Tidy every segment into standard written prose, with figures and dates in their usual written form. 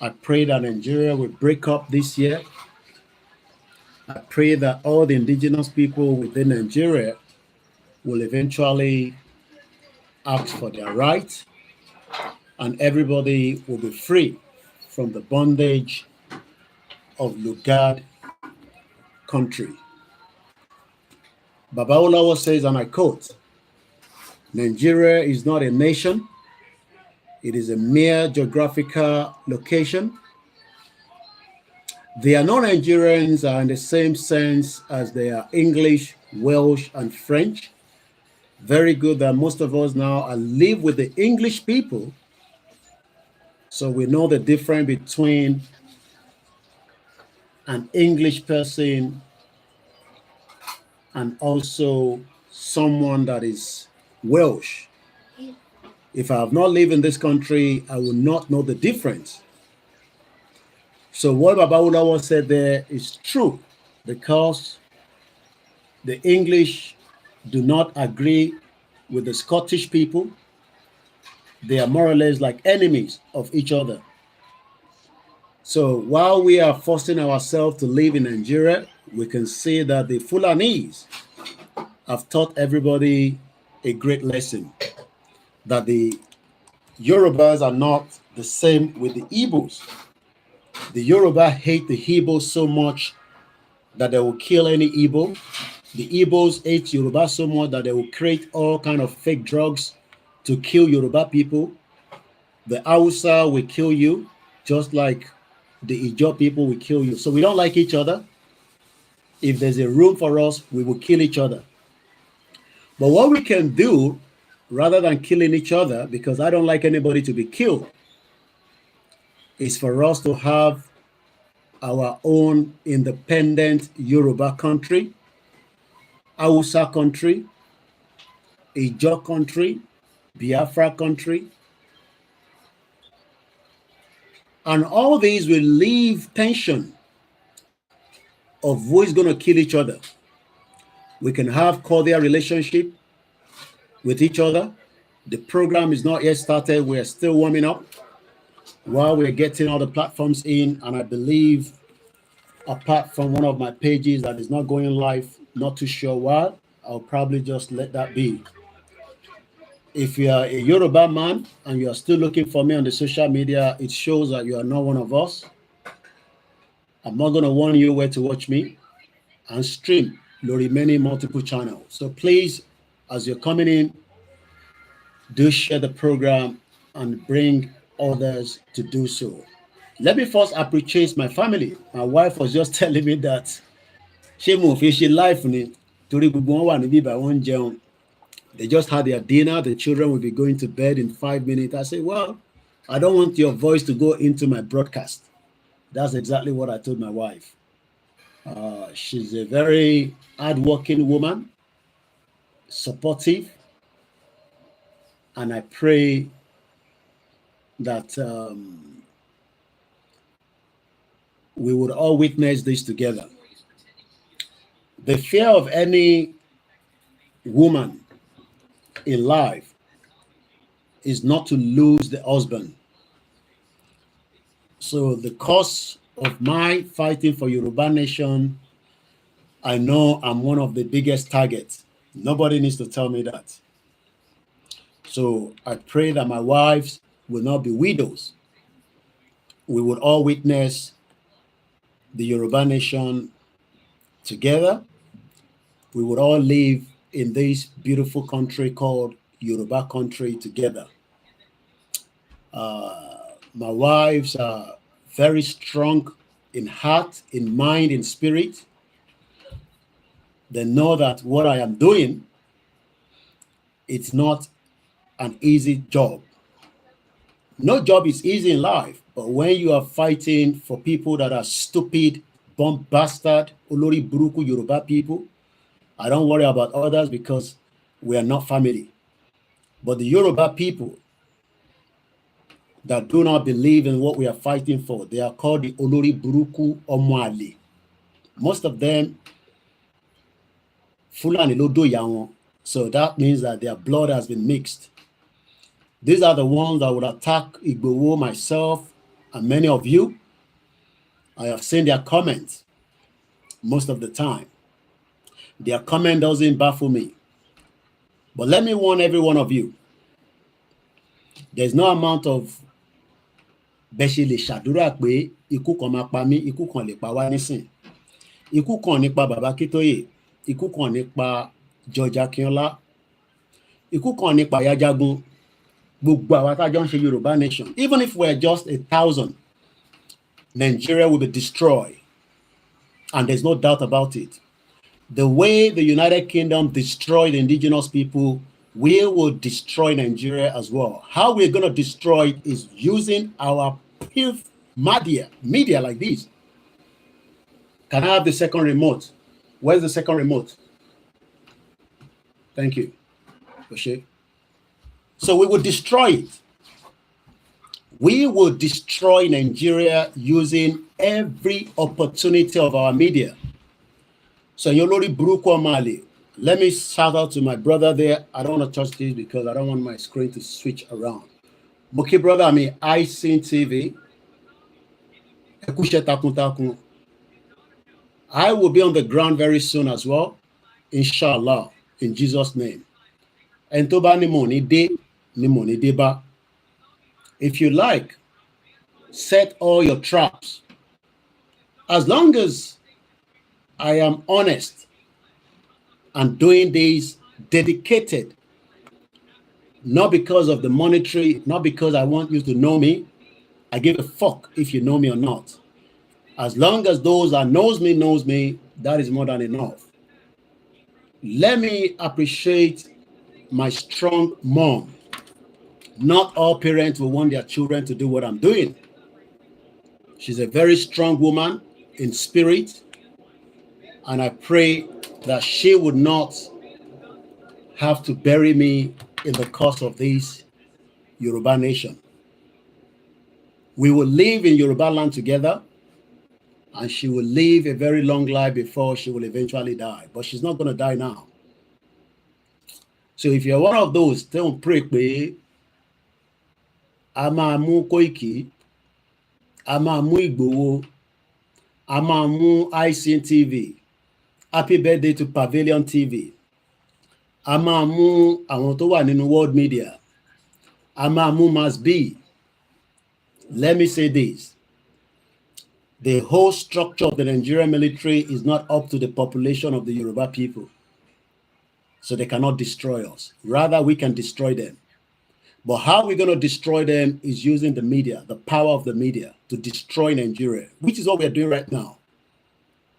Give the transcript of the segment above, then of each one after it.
I pray that Nigeria will break up this year. I pray that all the indigenous people within Nigeria will eventually ask for their rights, and everybody will be free from the bondage of Lugard country. Baba Olawa says, and I quote, Nigeria is not a nation, it is a mere geographical location. The non-Nigerians are in the same sense as they are English, Welsh, and French. Very good that most of us now live with the English people, so we know the difference between an English person and also someone that is Welsh. If I have not lived in this country, I will not know the difference. So what Baba Ulawa said there is true, because the English do not agree with the Scottish people. They are more or less like enemies of each other. So while we are forcing ourselves to live in Nigeria, we can see that the Fulanese have taught everybody a great lesson, that the Yorubas are not the same with the Igbos. The Yoruba hate the Igbos so much that they will kill any Igbo. The Igbos hate Yoruba so much that they will create all kind of fake drugs to kill Yoruba people. The Hausa will kill you, just like the Ijaw people will kill you. So we don't like each other. If there's a room for us, we will kill each other. But what we can do, rather than killing each other, because I don't like anybody to be killed, is for us to have our own independent Yoruba country, Hausa country, Ijaw country, Biafra country. And all these will leave tension of who is going to kill each other. We can have cordial relationship with each other. The program is not yet started. We're still warming up while we're getting all the platforms in. And I believe, apart from one of my pages that is not going live, not too sure why, I'll probably just let that be. If you are a Yoruba man and you are still looking for me on the social media, it shows that you are not one of us. I'm not going to warn you where to watch me and stream Lori many multiple channels. So please, as you're coming in, do share the program and bring others to do so. Let me first appreciate my family. My wife was just telling me that she moved life ni torí gbogbo wọn wà níbí by one jẹun. They just had their dinner. The children will be going to bed in 5 minutes. I say, well, I don't want your voice to go into my broadcast. That's exactly what I told my wife. She's a very hardworking woman, supportive, and I pray that we would all witness this together. The fear of any woman in life is not to lose the husband. So the cause of my fighting for Yoruba nation, I know I'm one of the biggest targets. Nobody needs to tell me that. So I pray that my wives will not be widows. We would all witness the Yoruba nation together. We would all live in this beautiful country called Yoruba country together. My wives are very strong in heart, in mind, in spirit. They know that what I am doing, it's not an easy job. No job is easy in life, but when you are fighting for people that are stupid, bomb bastard, Olori Buruku Yoruba people, I don't worry about others because we are not family. But the Yoruba people that do not believe in what we are fighting for, they are called the Olori Buruku Omwale. Most of them, Fulani Lodo Yawon. So that means that their blood has been mixed. These are the ones that would attack Igbowo, myself, And many of you, I have seen their comments most of the time. Their comment doesn't baffle me. But let me warn every one of you, there's no amount of bẹ́ṣe lè ṣàdúrà pé ikú kan máa pa mí, ikú kan lè pa wá nísìn. Ikú kan nípa Bàbá Akíntóyè, ikú kan nípa George Akínọlá, ikú kan nípa Yajagun, gbogbo àwa tá a jọ ń ṣe Yorùbá nation. Even if we're just 1,000, Nigeria will be destroyed. And there's no doubt about it. The way the United Kingdom destroyed indigenous people, we will destroy Nigeria as well. How we're going to destroy it is using our media like this. Can I have the second remote? Where's the second remote? Thank you. So we will destroy it. We will destroy Nigeria using every opportunity of our media. So Yolori Buruko Mali, let me shout out to my brother there. I don't want to touch this because I don't want my screen to switch around. Muki brother, I mean, I seen TV. I will be on the ground very soon as well, inshallah, in Jesus' name. And toba ni money day, ni money deba. If you like, set all your traps. As long as I am honest and doing this dedicated, not because of the monetary, not because I want you to know me. I give a fuck if you know me or not. As long as those that knows me, that is more than enough. Let me appreciate my strong mom. Not all parents will want their children to do what I'm doing. She's a very strong woman in spirit, and I pray that she would not have to bury me in the course of this Yoruba nation. We will live in Yoruba land together, and she will live a very long life before she will eventually die. But she's not going to die now. So if you're one of those, don't pray, Amamu Koiki, Amamu Igbowo, Amamu ICN TV, happy birthday to Pavilion TV, Amamu àwọn tó wà nínú world media, Amamu must be. Let me say this. The whole structure of the Nigerian military is not up to the population of the Yoruba people. So they cannot destroy us. Rather, we can destroy them. But how we're going to destroy them is using the media, the power of the media, to destroy Nigeria, which is what we're doing right now.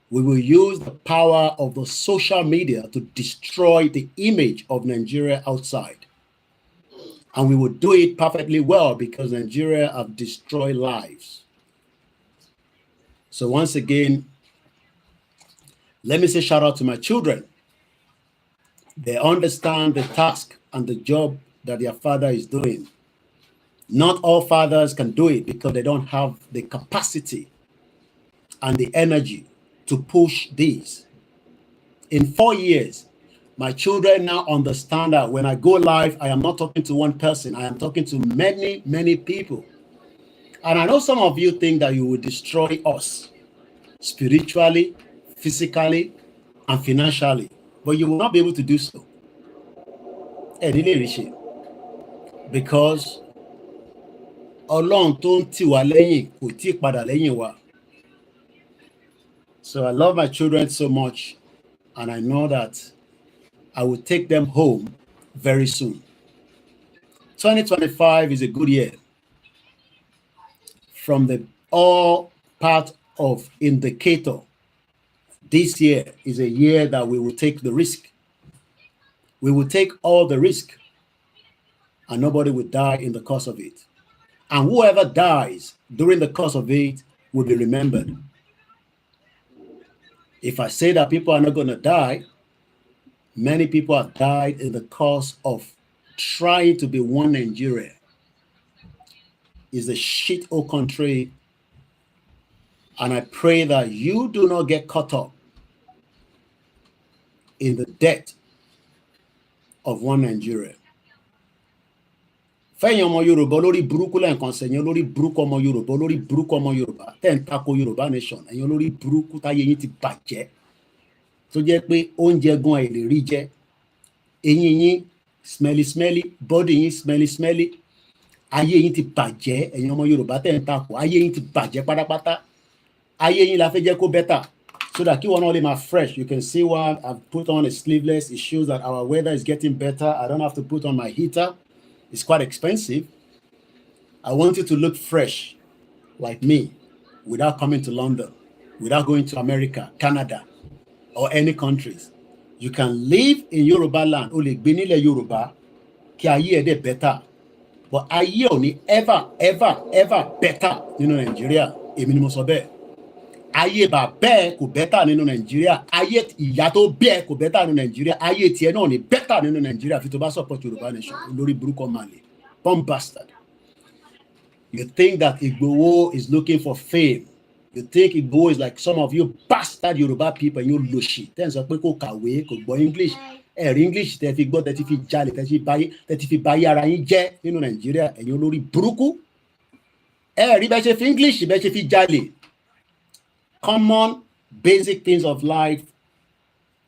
We will use the power of the social media to destroy the image of Nigeria outside. And we will do it perfectly well because Nigeria have destroyed lives. So once again, let me say shout out to my children. They understand the task and the job that their father is doing. Not all fathers can do it because they don't have the capacity and the energy to push this. In 4 years, my children now understand that when I go live, I am not talking to one person. I am talking to many, many people. And I know some of you think that you will destroy us spiritually, physically, and financially, but you will not be able to do so. Because Ọlọ́run tó ń tì wá lẹ́yìn kò tí ì padà lẹ́yìn wa. So I love my children so much, and I know that I will take them home very soon. 2025 is a good year. From the all part of indicator, this year is a year that we will take the risk. We will take all the risk, and nobody will die in the course of it. And whoever dies during the course of it will be remembered. If I say that people are not going to die, many people have died in the course of trying to be one Nigeria. It's a shithole country, and I pray that you do not get caught up in the debt of one Nigeria. fẹ́yìn ọmọ Yorùbá olórí burúkú lẹ́ǹkan sẹ́yìn olórí burúkú ọmọ Yorùbá olórí burúkú ọmọ Yorùbá tẹ́ ń tako Yorùbá nation ẹ̀yin olórí burúkú táyé yín ti bàjẹ́ tó jẹ́ pé oúnjẹ gan ẹ̀ lè rí jẹ eyín yín smelly body yín smelly ayé yín ti bàjẹ́ ẹ̀yin ọmọ Yorùbá tẹ́ ń tako ayé yín ti bàjẹ́ pátápátá ayé yín la fẹ́ jẹ́ kó better so that kí wọn náà lè máa fresh. You can see why I've put on a sleeveless. It shows that our weather is getting better. I don't have to put on my heater. It's quite expensive. I want you to look fresh like me without coming to London, without going to America, Canada, or any countries. You can live in Yoruba land. O lè gbé nílẹ̀ Yorùbá kí ayé ẹ̀ dẹ̀ better. But ayé ò ní ever better nínú Nàìjíríà. Èmi ni mo sọ bẹ́ẹ̀. Ayé bàbá ẹ̀ kò better nínú Nàìjíríà. Ayé ìyá tó bí ẹ̀ kò better nínú Nàìjíríà. Ayé tiẹ̀ náà ní better nínú Nàìjíríà fi tó bá support Yoruba nation. Olórí burúkú Mali. Bomb bastard. You think that Igboho is looking for fame. You think Igboho is like some of you bastard Yoruba people and you lòṣì. Tẹ́ ń sọ pé kò kàwé, kò gbọ́ English. Ẹ̀rí English tẹ́ fi gbọ́, tẹ́ ti fi jalè, tẹ́ ti fi báyé ara yín jẹ́ nínú Nàìjíríà. Ẹ̀yin olórí burúkú. Ẹ̀rí bẹ́ẹ̀ ṣe fi English bẹ́ẹ̀ ṣe fi jalè. Common basic things of life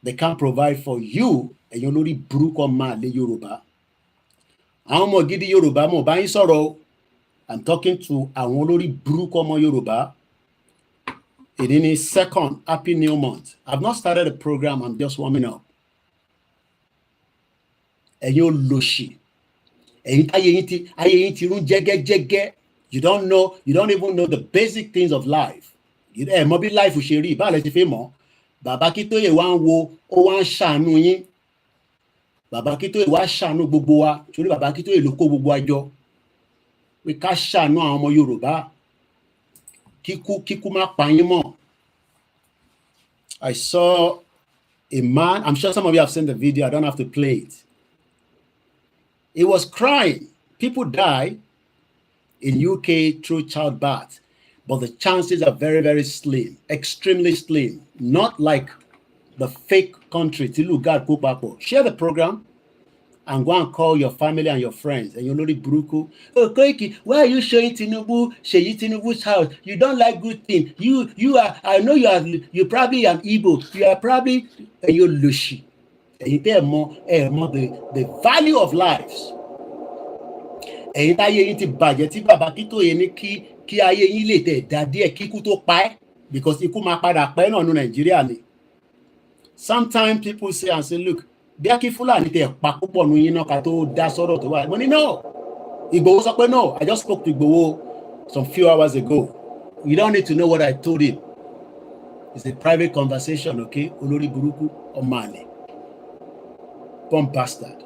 they can't provide for you. Ẹ̀yin olórí burúkú Mali Yorùbá. Àwọn ọmọ gidi Yorùbá mo bá yín sọ̀rọ̀. I'm talking to àwọn olórí burúkú ọmọ Yorùbá. It is second happy new month. I've not started a program. I'm just warming up. Ẹ̀yin olóṣì. Ẹ̀yin ayé yín ti rún jẹ́gẹ́jẹ́gẹ́. You don't even know the basic things of life. Ẹ mọ̀ bí life ṣe rí, báwo lẹ ti fẹ́ mọ̀? Bàbá Kítóyè wá ń wo, ó wá ń ṣàánú yín. Bàbá Kítóyè wá ṣàánú gbogbo wa. Torí Bàbá Kítóyè ló kó gbogbo àjọ. Pé ká ṣàánú àwọn ọmọ Yorùbá. Kíkú má pa yín mọ́. I saw a man, I'm sure some of you have seen the video, I don't have to play it. He was crying. People die in UK through childbirth, but the chances are very slim, extremely slim. Not like the fake country. Share the program and go and call your family and your friends. And you know the Buruku. Oh, Koiki, why are you showing Sheyi Tinubu's house? You don't like good things. You are, I know you're probably an Igbo. You are probably a Lushi. And you tell more the value of lives. And you tell you to budget. Baba Kito Yeniki, ki aye yin le te daddy e kiku to pa because iku ma pada pa no Nigeria ni. Sometimes people say and say, look, bí akí Fúlàní tẹ pa púpọ̀ nu yín náà ká tó dá sọ́rọ̀ tó wà. Mo ní no. Igboho sọ pé no. I just spoke to Igboho some few hours ago. You don't need to know what I told him. It's a private conversation, okay? Olórí burúkú Omani. Bomb bastard.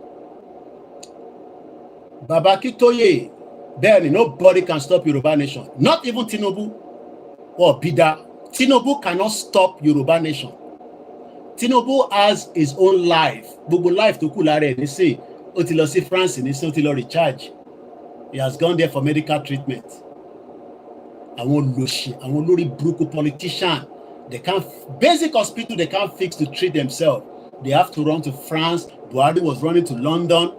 Baba Kitoye, then nobody can stop Yoruba nation. Not even Tinubu or Bida. Tinubu cannot stop Yoruba nation. Tinubu has his own life. Gbogbo life to kù lára ẹ̀ ní sí. Ó ti lọ sí France ní sí, ó ti lọ recharge. He has gone there for medical treatment. Àwọn olóṣì, àwọn olórí burúkú politician. They can't, basic hospital they can't fix to treat themselves. They have to run to France. Buhari was running to London.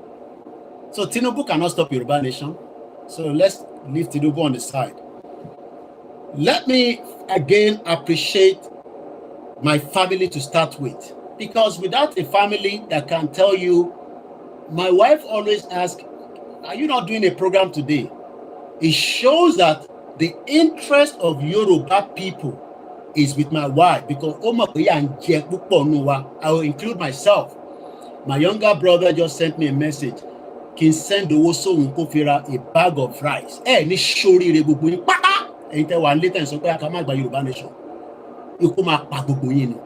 So Tinubu cannot stop Yoruba nation. So let's leave Tinubu on the side. Let me again appreciate my family to start with, because without a family that can tell you, my wife always asks, are you not doing a program today? It shows that the interest of Yoruba people is with my wife, because I will include myself. My younger brother just sent me a message. Can send a bag of rice. Ni shori re gbogbo yin pátá. Ẹ̀yin tẹ́ wà later sọ pé aka má gba Yoruba nation. Ikú máa pa gbogbo yín ni.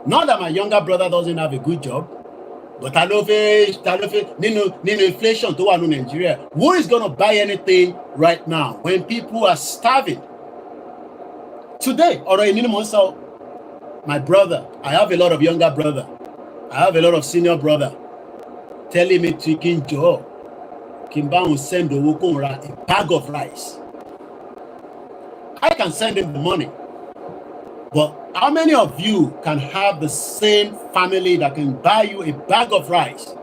Not that my younger brother doesn't have a good job, but I love it. Nínú inflation tó wà ní Nigeria. Who is going to buy anything right now when people are starving? Today, ọ̀rọ̀ yìí ni mo sọ. My brother, I have a lot of younger brother. I have a lot of senior brother telling me to Kinjo, Kimba send a bag of rice. I can send him the money. But how many of you can have the same family that can buy you a bag of rice?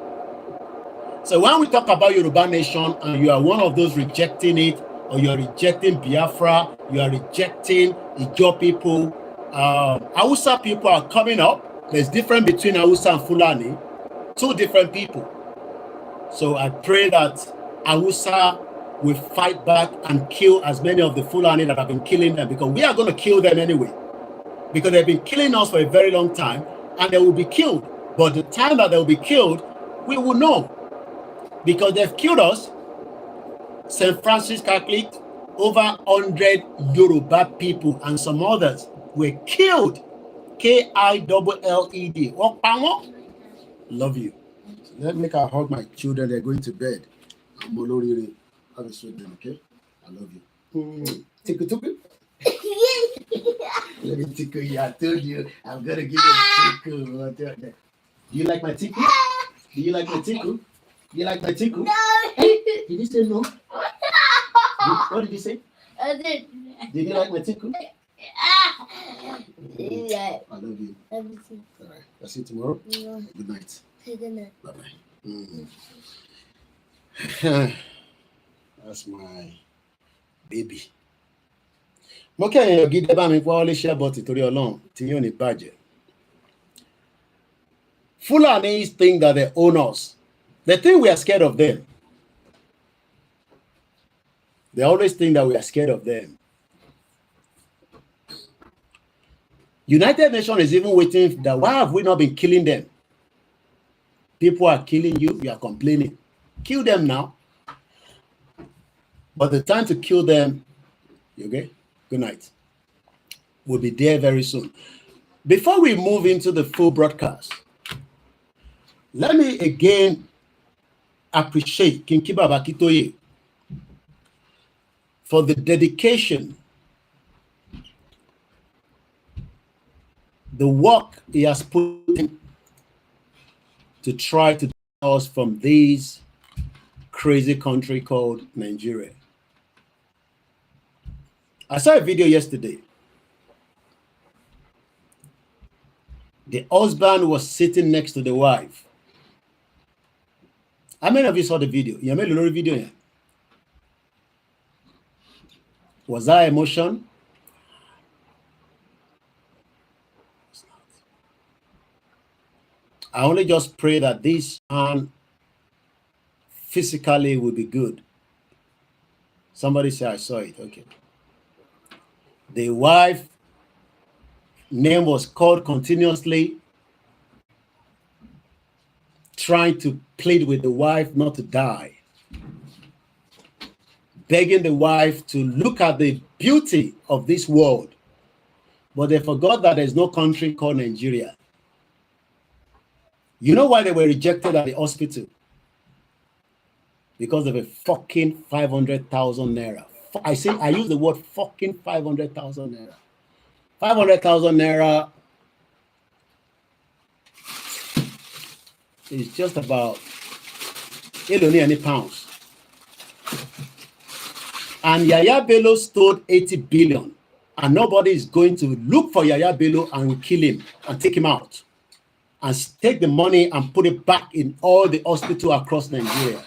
So when we talk about Yoruba nation and you are one of those rejecting it, or you are rejecting Biafra, you are rejecting Ijo people, Hausa people are coming up. There's difference between Hausa and Fulani, two different people. So I pray that Hausa will fight back and kill as many of the Fulani that have been killing them, because we are going to kill them anyway. Because they've been killing us for a very long time, and they will be killed. But the time that they will be killed, we will know. Because they've killed us. St. Francis Catholic, over 100 Yoruba people and some others were killed. K-I-L-L-E-D. Love you. So let me make I hug my children. They're going to bed. I'm Olorire. Have a sweet day, okay? I love you. Tickle, tickle. Let me tickle you. I told you I'm going to give you a tickle. Do you like my tickle? Do you like my tickle? You like my tickle? No. Did you say no? What did you say? I did. Did you like my tickle? Yeah. I love you. Love you too. All right. I'll see you tomorrow. Yeah. Good night. Good night. Bye-bye. That's my baby. Mo kẹ́yìn ọ̀gí dẹ́bà mi pọ́ lè ṣẹ́ bọ́tì torí Ọlọ́run tí yóò ní bàjẹ́. Fulanis think that they own us. They think we are scared of them. They always think that we are scared of them. United Nations is even waiting that why have we not been killing them? People are killing you, you are complaining. Kill them now. But the time to kill them, okay? Good night. We'll be there very soon. Before we move into the full broadcast, let me again appreciate King Kibaba Kitoye for the dedication, the work he has put in to try to take us from this crazy country called Nigeria. I saw a video yesterday. The husband was sitting next to the wife. How many of you saw the video? You made a video. Was that emotion? I only just pray that this man physically will be good. Somebody say, I saw it. Okay. The wife name was called continuously, trying to plead with the wife not to die, begging the wife to look at the beauty of this world. But they forgot that there's no country called Nigeria. You know why they were rejected at the hospital? Because of a fucking 500,000 naira. I use the word fucking 500,000 naira. 500,000 naira is just about any pounds. And Yaya Bello stole 80 billion. And nobody is going to look for Yaya Bello and kill him and take him out and take the money and put it back in all the hospitals across Nigeria.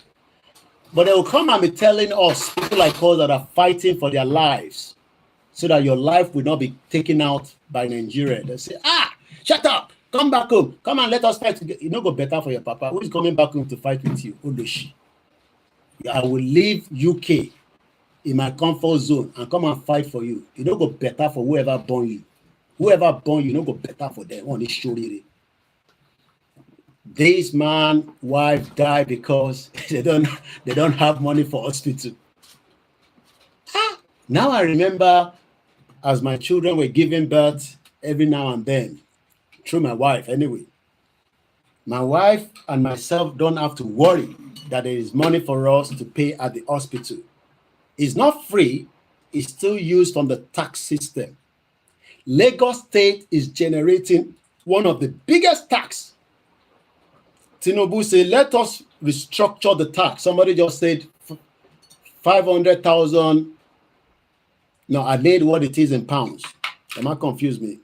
But they will come and be telling us, people like us that are fighting for their lives, so that your life will not be taken out by Nigeria. They say, shut up, come back home, come and let us fight together. You know, go better for your papa. Who is coming back home to fight with you? Odoshi. I will leave UK in my comfort zone and come and fight for you. You don't go better for whoever born you. Whoever born you, don't go better for them. On this show, this man wife died because they don't have money for hospital. Now I remember as my children were giving birth every now and then, through my wife anyway. My wife and myself don't have to worry that there is money for us to pay at the hospital. It's not free, it's still used from the tax system. Lagos State is generating one of the biggest tax. Tinubu said, let us restructure the tax. Somebody just said 500,000. No, I laid what it is in pounds. That might confuse me.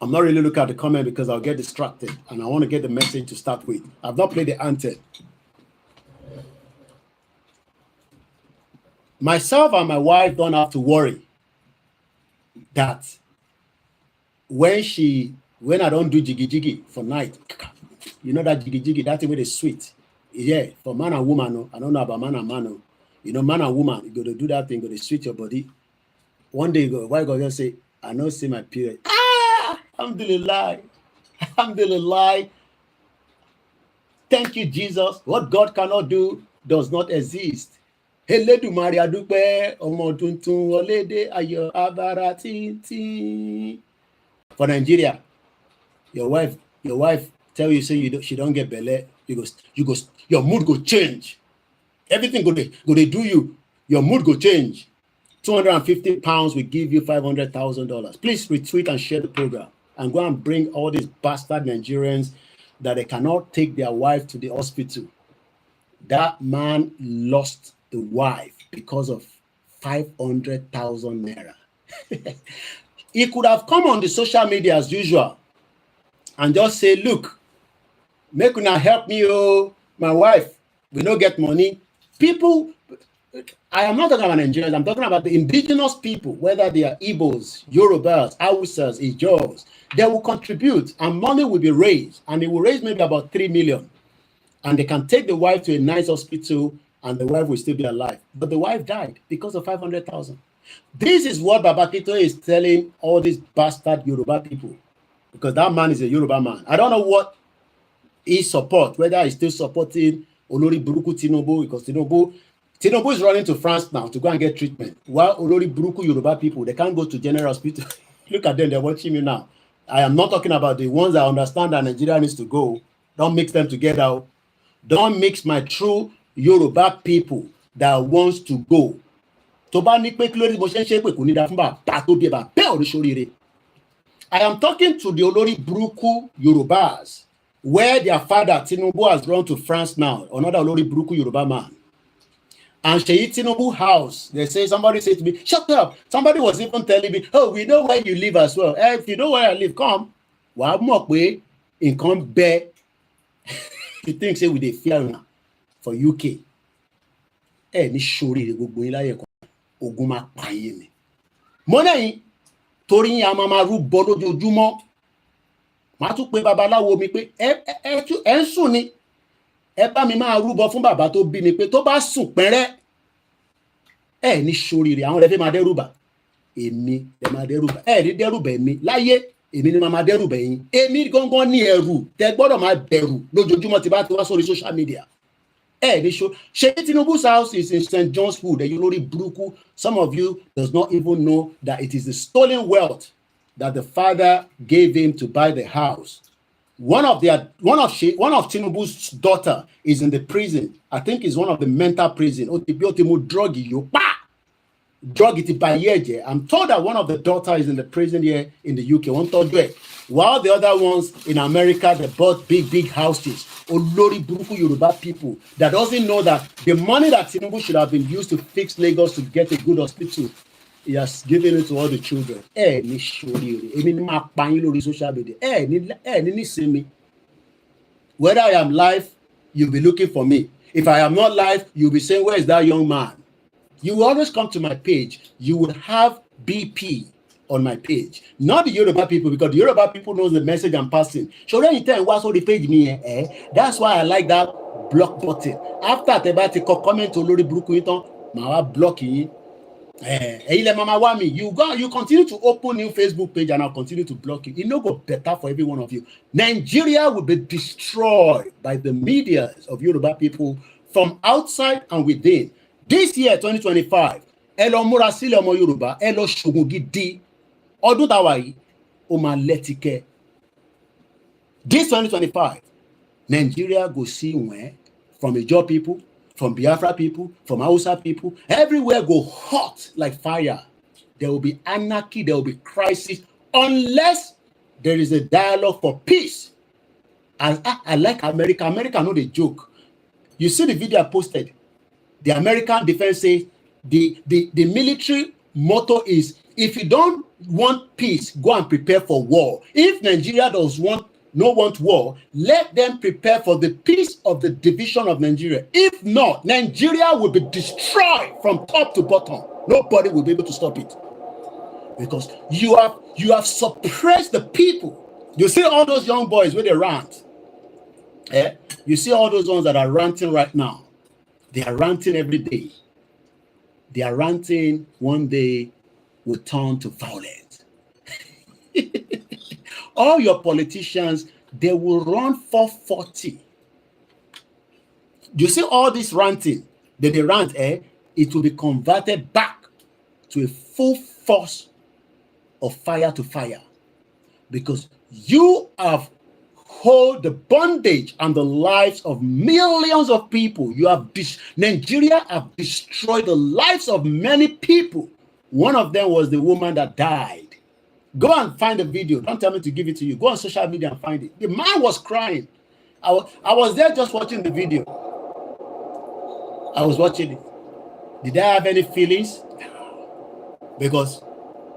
I'm not really looking at the comment because I'll get distracted and I want to get the message to start with. I've not played the anthem. myself and my wife don't have to worry that when I don't do jiggy jiggy for night, you know that jiggy jiggy, that way is sweet. Yeah, for man and woman, no, I don't know about man and man. No. You know, man and woman, you go to do that thing, go to sweet your body. One day, why go just say, I know see my period. Alhamdulillah. Alhamdulillah. Thank you, Jesus. What God cannot do does not exist. Elédùmarè adúpẹ́ ọmọ tuntun wọlédé ayọ̀ abara tíntín. For Nigeria, your wife tell you say she don't get belle, you go, your mood go change. Everything go they do you. Your mood go change. 250 pounds will give you $500,000. Please retweet and share the program and go and bring all these bastard Nigerians that they cannot take their wife to the hospital. That man lost the wife because of 500,000 naira. He could have come on the social media as usual and just say, look, make una help me, oh, my wife, we don't get money. People, I am not talking about Nigerians, I'm talking about the indigenous people, whether they are Igbos, Yorubas, Hausas, Ijaws, they will contribute and money will be raised, and it will raise maybe about 3 million. And they can take the wife to a nice hospital and the wife will still be alive. But the wife died because of 500,000. This is what Babakito is telling all these bastard Yoruba people, because that man is a Yoruba man. I don't know what he supports, whether he's still supporting Olori Buruku Tinubu, because Tinubu is running to France now to go and get treatment. While Olori Buruku Yoruba people, they can't go to General Hospital. Look at them, they're watching me now. I am not talking about the ones that understand that Nigeria needs to go. Don't mix them together. Don't mix my true Yoruba people that wants to go. I am talking to the Olori Buruku Yorubas, where their father Tinubu has run to France now, another Olori Buruku Yoruba man. And Sheyi Tinubu house, they say, somebody said to me, shut up. Somebody was even telling me, oh, we know where you live as well. If you know where I live, come. In come bear. You think say with a fear for UK. Ni shori gbogbo yin láyé kan. Ogun ma pa yin ni. Mo leyin torí yin a ma rúbọ lójoojúmọ́. Ma tún pè babaláwo mi pé ẹ ń sùn ni. Ẹ bá mi máa rúbọ fún bàbá tó bí mi pé tó bá sùn pẹ́rẹ́ ní ṣoríire àwọn rẹ̀ fẹ́ máa dẹ́rùbà èmi lẹ máa dẹ́rùbà ní dẹ́rùbà èmi láyé èmi ni máa dẹ́rùbà yín èmi gangan ní ẹ̀rù tẹ́ gbọ́dọ̀ máa bẹ̀rù lójoojúmọ́ tí bá ti wá sórí social media ní ṣo ṣe Tinubu's house is in St. John's Wood ẹ̀yin lórí burúkú. Some of you does not even know that it is the stolen wealth that the father gave him to buy the house. One of Tinubu's daughter is in the prison. I think it's one of the mental prison. I'm told that one of the daughters is in the prison here in the UK. While the other ones in America, they bought big houses. Olori Buruku Yoruba people that doesn't know that the money that Tinubu should have been used to fix Lagos to get a good hospital, he has given it to all the children. Whether I am live, you'll be looking for me. If I am not live, you'll be saying, where is that young man? You will always come to my page. You will have BP on my page. Not the Yoruba people, because the Yoruba people knows the message I'm passing. So when you tell what's on the page me, that's why I like that block button. After I comment to Olori Buruku Itan, I block you. You continue to open new Facebook page and I'll continue to block you. It no go better for every one of you. Nigeria will be destroyed by the media of Yoruba people from outside and within. This year, 2025, Elo Murasile Omo Yoruba, Elo Shogugidi, Odun Tawayi, Oma Letike. This 2025, Nigeria go see where from Ijaw people, from Biafra people, from Hausa people, everywhere go hot like fire. There will be anarchy, there will be crisis, unless there is a dialogue for peace. I like America. America know the joke. You see the video I posted. The American defense says the military motto is, if you don't want peace, go and prepare for war. If Nigeria does want no want war, let them prepare for the peace of the division of Nigeria. If not, Nigeria will be destroyed from top to bottom. Nobody will be able to stop it. Because you have suppressed the people. You see all those young boys with they rant. You see all those ones that are ranting right now. They are ranting every day. They are ranting one day will turn to violence. All your politicians, they will run 440. You see all this ranting that they rant, it will be converted back to a full force of fire to fire. Because you have hold the bondage and the lives of millions of people. You have Nigeria have destroyed the lives of many people. One of them was the woman that died. Go and find the video. Don't tell me to give it to you. Go on social media and find it. The man was crying. I was there just watching the video. I was watching it. Did I have any feelings? Because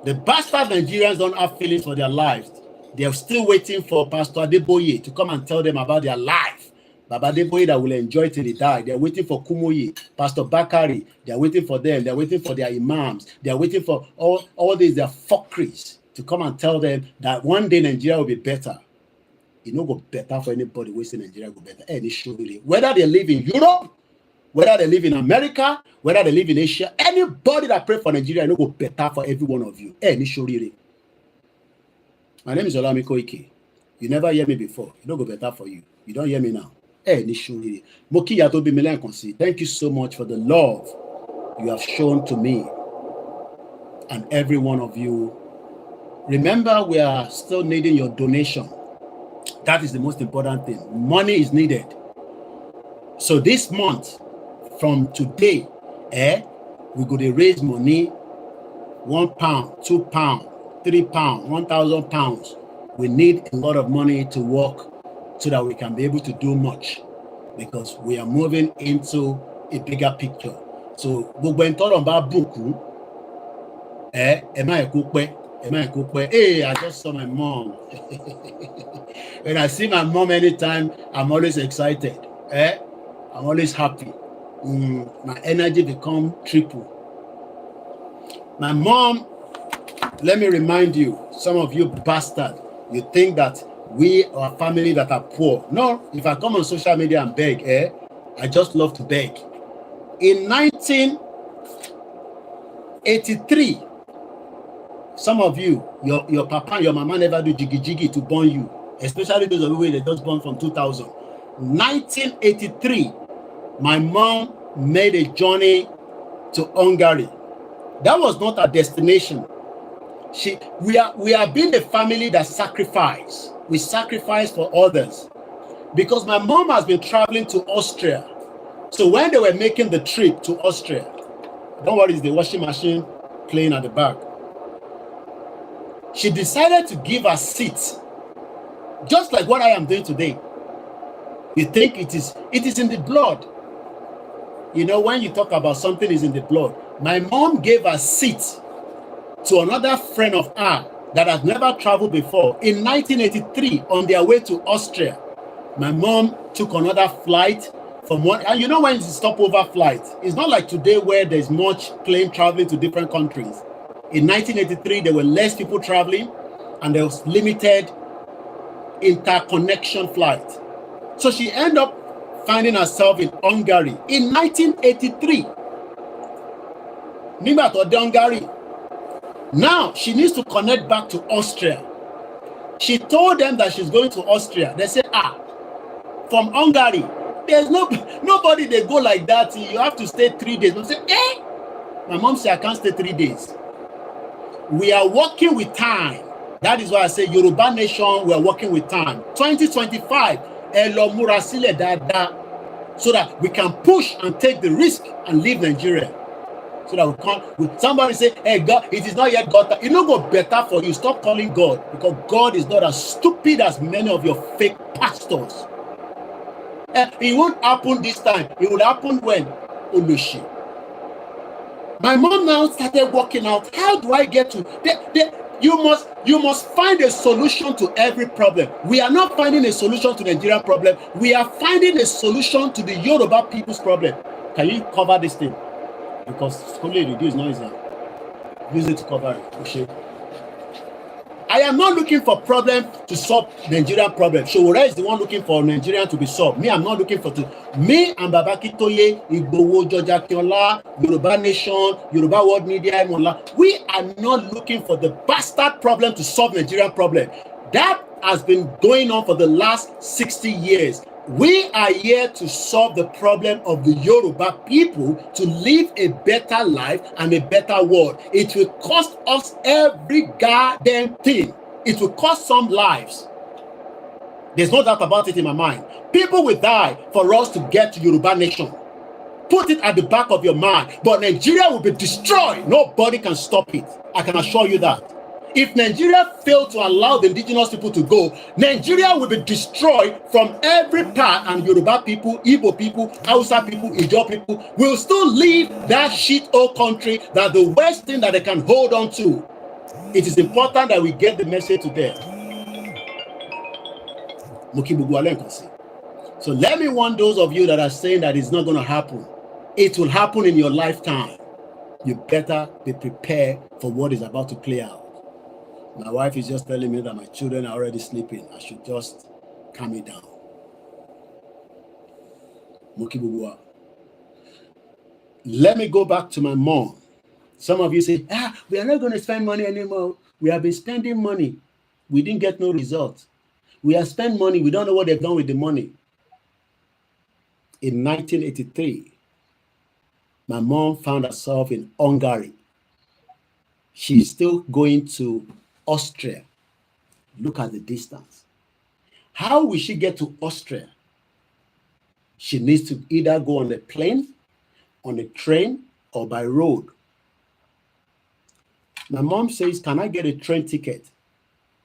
the bastard Nigerians don't have feelings for their lives. They are still waiting for Pastor Adeboye to come and tell them about their life. Baba Adeboye that will enjoy till they die. They are waiting for Kumoye, Pastor Bakari. They are waiting for them. They are waiting for their imams. They are waiting for all these their fuckeries to come and tell them that one day Nigeria will be better. It no go better for anybody wasting Nigeria go better. Any show really. Whether they live in Europe, whether they live in America, whether they live in Asia, anybody that pray for Nigeria, it no go better for every one of you. Any show really. My name is OLAYOMI KOIKI. You never hear me before. It don't go better for you. You don't hear me now. Thank you so much for the love you have shown to me and every one of you. Remember, we are still needing your donation. That is the most important thing. Money is needed. So this month, from today, we're going to raise money, £1, £2, £3, 1,000 pounds. We need a lot of money to work so that we can be able to do much, because we are moving into a bigger picture. So hey, I just saw my mom. When I see my mom anytime, I'm always excited. I'm always happy. My energy become triple. My mom, let me remind you, some of you bastard, you think that we are a family that are poor. No, if I come on social media and beg, I just love to beg. In 1983, some of you, your papa and your mama never do jiggy to born you, especially those of you that just born from 2000. 1983, my mom made a journey to Hungary. That was not a destination. We are being a family that sacrifice. We sacrifice for others. Because my mom has been traveling to Austria. So when they were making the trip to Austria, don't worry, it's the washing machine playing at the back. She decided to give a seat, just like what I am doing today. You think it is in the blood. You know, when you talk about something is in the blood, my mom gave a seat to another friend of ours that has never traveled before in 1983 on their way to Austria. My mom took another flight from one, and you know when it's a stopover flight, it's not like today where there's much plane traveling to different countries. In 1983, there were less people traveling and there was limited interconnection flight. So she ended up finding herself in Hungary in 1983. Nígbà tó dé Hungary. Now she needs to connect back to Austria. She told them that she's going to Austria. They said, from Hungary, there's nobody they go like that. You have to stay 3 days. I said, My mom said, I can't stay 3 days. We are working with time. That is why I say Yoruba nation, we are working with time. 2025, so that we can push and take the risk and leave Nigeria. So that we can't, somebody say, hey, God, it is not yet God. It not go better for you. Stop calling God, because God is not as stupid as many of your fake pastors. It won't happen this time. It will happen when? Olushi. My mom now started working out. How do I get to? You must find a solution to every problem. We are not finding a solution to the Nigerian problem. We are finding a solution to the Yoruba people's problem. Can you cover this thing? Because schooling is not easy. Use it to cover it. Okay. I am not looking for problem to solve Nigerian problem. Showore is the one looking for Nigerian to be solved. Me, I'm not looking for to. Me and Baba Kitoye, Igbowo, George Akinola, Yoruba Nation, Yoruba World Media, we are not looking for the bastard problem to solve Nigerian problem. That has been going on for the last 60 years. We are here to solve the problem of the Yoruba people to live a better life and a better world. It will cost us every goddamn thing. It will cost some lives. There's no doubt about it in my mind. People will die for us to get to Yoruba Nation. Put it at the back of your mind. But Nigeria will be destroyed. Nobody can stop it. I can assure you that. If Nigeria failed to allow the indigenous people to go, Nigeria will be destroyed from every part, and Yoruba people, Igbo people, Hausa people, Ijaw people will still leave that shit-hole country that the worst thing that they can hold on to. It is important that we get the message to them. So let me warn those of you that are saying that it's not going to happen. It will happen in your lifetime. You better be prepared for what is about to play out. My wife is just telling me that my children are already sleeping. I should just calm it down. Let me go back to my mom. Some of you say, we are not going to spend money anymore. We have been spending money. We didn't get no results. We have spent money. We don't know what they've done with the money. In 1983, my mom found herself in Hungary. She's still going to Austria. Look at the distance. How will she get to Austria? She needs to either go on a plane, on a train, or by road. My mom says, can I get a train ticket?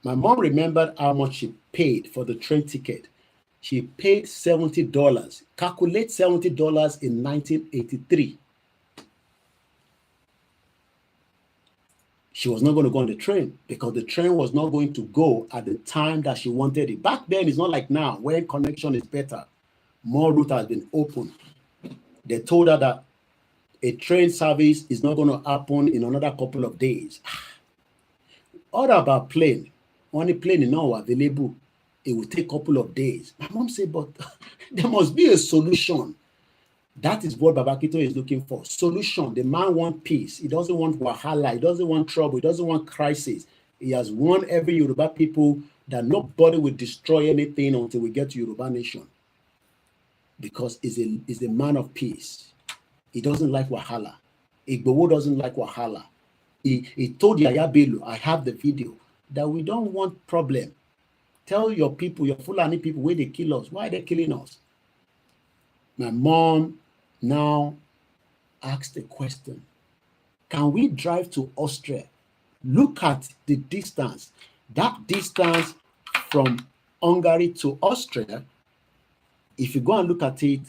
My mom remembered how much she paid for the train ticket. She paid $70. Calculate $70 in 1983. She was not going to go on the train because the train was not going to go at the time that she wanted it. Back then, it's not like now, where connection is better. More route has been opened. They told her that a train service is not going to happen in another couple of days. What about plane? Only plane is now available. It will take a couple of days. My mom said, but there must be a solution. That is what Baba Kito is looking for. Solution. The man wants peace. He doesn't want wahala. He doesn't want trouble. He doesn't want crisis. He has warned every Yoruba people that nobody will destroy anything until we get to Yoruba Nation. Because he's a man of peace. He doesn't like wahala. Igbowo doesn't like wahala. He told Yaya Bello, I have the video, that we don't want problem. Tell your people, your Fulani people, where they kill us. Why are they killing us? My mom now asked the question, can we drive to Austria? Look at the distance. That distance from Hungary to Austria, if you go and look at it,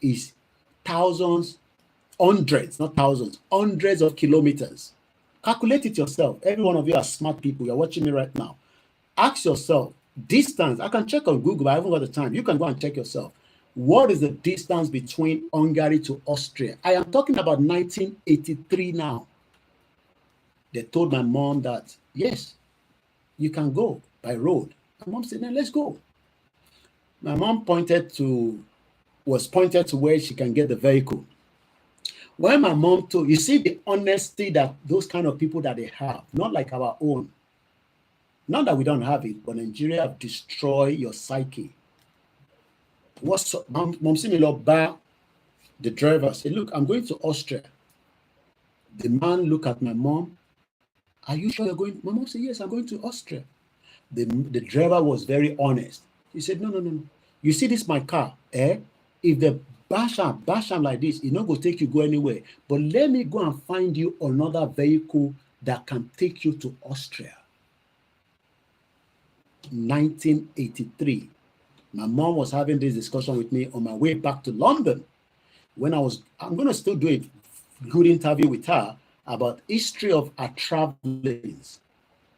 is thousands, hundreds, not thousands, hundreds of kilometers. Calculate it yourself. Every one of you are smart people. You're watching me right now. Ask yourself, distance. I can check on Google, but I haven't got the time. You can go and check yourself. What is the distance between Hungary to Austria? I am talking about 1983 now. They told my mom that, yes, you can go by road. My mom said, no, let's go. My mom was pointed to where she can get the vehicle. When my mom told, you see the honesty that those kind of people that they have, not like our own. Not that we don't have it, but Nigeria have destroyed your psyche. What's Mom Similoba, the driver, said, look, I'm going to Austria. The man looked at my mom. Are you sure you're going? My mom said, yes, I'm going to Austria. The driver was very honest. He said, no. You see this my car, eh? If the bash am like this, it's not going to take you go anywhere. But let me go and find you another vehicle that can take you to Austria. 1983. My mom was having this discussion with me on my way back to London. When I'm going to still do good interview with her about history of her travelings,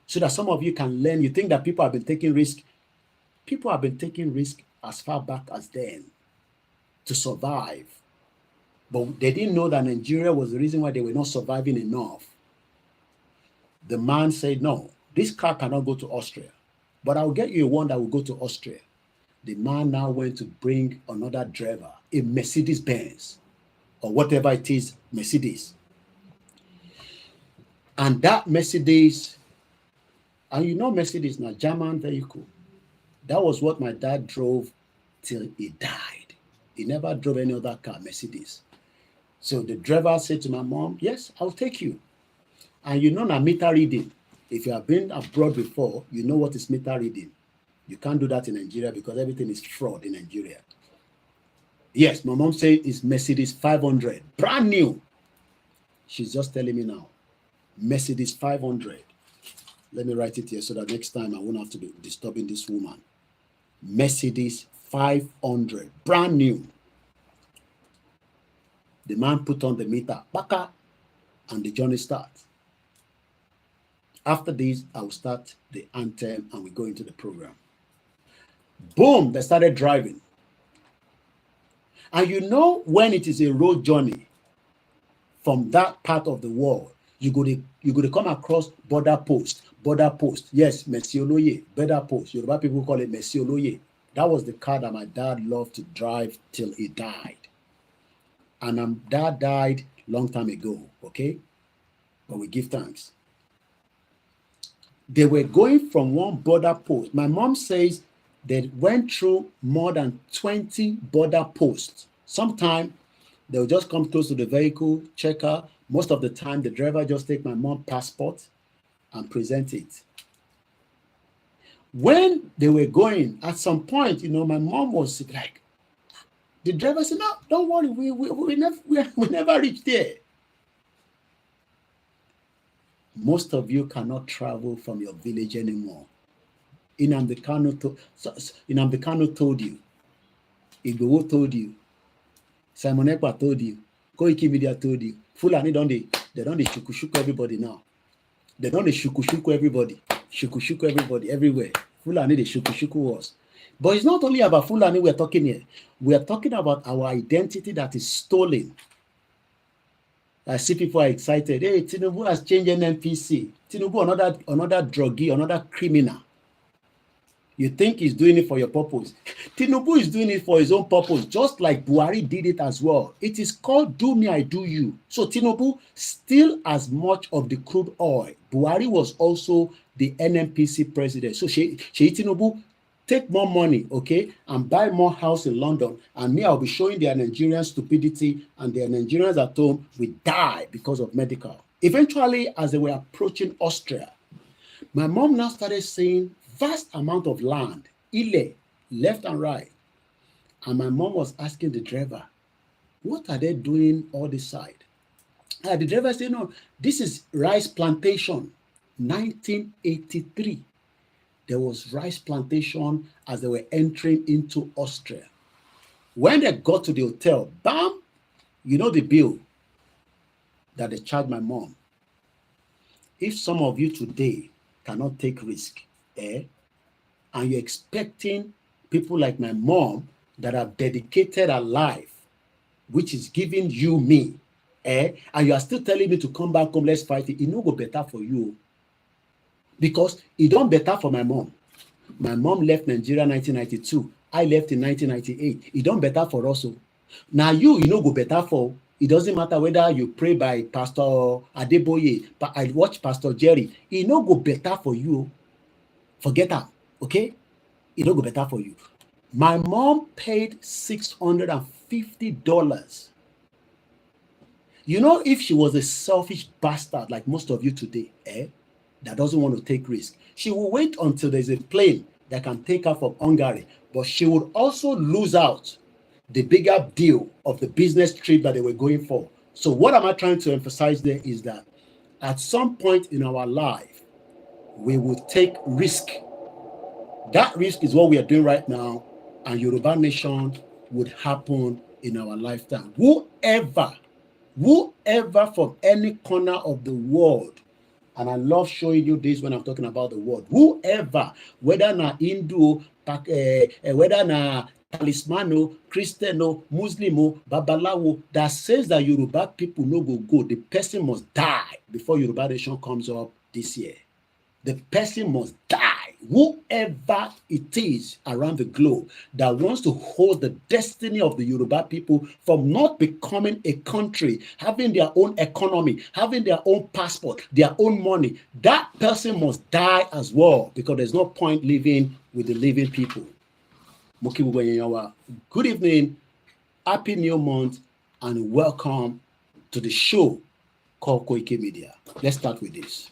so that some of you can learn. You think that people have been taking risk. People have been taking risk as far back as then to survive. But they didn't know that Nigeria was the reason why they were not surviving enough. The man said, no, this car cannot go to Austria, but I'll get you one that will go to Austria. The man now went to bring another driver, a Mercedes Benz, or whatever it is, Mercedes. And that Mercedes, and you know Mercedes now, German vehicle, that was what my dad drove till he died. He never drove any other car, Mercedes. So the driver said to my mom, yes, I'll take you. And you know now meter reading. If you have been abroad before, you know what is meter reading. You can't do that in Nigeria because everything is fraud in Nigeria. Yes, my mom said it's Mercedes 500, brand new. She's just telling me now, Mercedes 500. Let me write it here so that next time I won't have to be disturbing this woman. Mercedes 500, brand new. The man put on the meter, baka, and the journey starts. After this, I will start the anthem and we go into the program. Boom, they started driving. And you know when it is a road journey from that part of the world, you go to come across border post. Yes, Monsieur Loye, border post. Yoruba people call it Monsieur Loye. That was the car that my dad loved to drive till he died. And my dad died long time ago, okay? But we give thanks. They were going from one border post. My mom says they went through more than 20 border posts. Sometimes they'll just come close to the vehicle, check her. Most of the time, the driver just take my mom's passport and present it. When they were going, at some point, you know, my mom was like, the driver said, no, don't worry, we never reached there. Most of you cannot travel from your village anymore. Nnamdi Kanu told you. Igboho told you. Simon Ekpa told you. Koikimedia told you. Fulani they don't shuku everybody now. They don't shuku everybody. Shuku everybody everywhere. Fulani the shuku was. But it's not only about Fulani we're talking here. We are talking about our identity that is stolen. I see people are excited. Hey, Tinubu has changed NNPC. Tinubu, another druggie, another criminal. You think he's doing it for your purpose. Tinubu is doing it for his own purpose, just like Buhari did it as well. It is called do me, I do you. So Tinubu steal as much of the crude oil. Buhari was also the NNPC president. So Sheyi Tinubu, take more money, okay, and buy more house in London. And me, I'll be showing their Nigerian stupidity, and their Nigerians at home will die because of medical. Eventually, as they were approaching Austria, my mom now started seeing vast amount of land, Ile, left and right. And my mom was asking the driver, what are they doing all this side? And the driver said, no, this is rice plantation, 1983. There was rice plantation as they were entering into Austria. When they got to the hotel, bam, you know the bill that they charged my mom. If some of you today cannot take risk, and you're expecting people like my mom that have dedicated her life, which is giving you me, and you are still telling me to come back home, let's fight it, it no go better for you. Because it don't better for my mom. My mom left Nigeria in 1992. I left in 1998. It don't better for us. Now you know go better for. It doesn't matter whether you pray by Pastor Adeboye, but I watch Pastor Jerry. It no go better for you. Forget that, okay? It no go better for you. My mom paid $650. You know, if she was a selfish bastard like most of you today, that doesn't want to take risk, she will wait until there's a plane that can take her from Hungary, but she would also lose out the bigger deal of the business trip that they were going for. So what am I trying to emphasize there is that at some point in our life, we will take risk. That risk is what we are doing right now, and Yoruba nation would happen in our lifetime. Whoever Whoever from any corner of the world, and I love showing you this when I'm talking about the world, whoever, whether na Hindu, whether na talismano, Christiano, Muslimo, Babalawo, that says that Yoruba people no go, the person must die before Yoruba nation comes up this year. The person must die. Whoever it is around the globe that wants to hold the destiny of the Yoruba people from not becoming a country, having their own economy, having their own passport, their own money, that person must die as well, because there's no point living with the living people. Good evening, happy new month, and welcome to the show called Koikimedia. Let's start with this.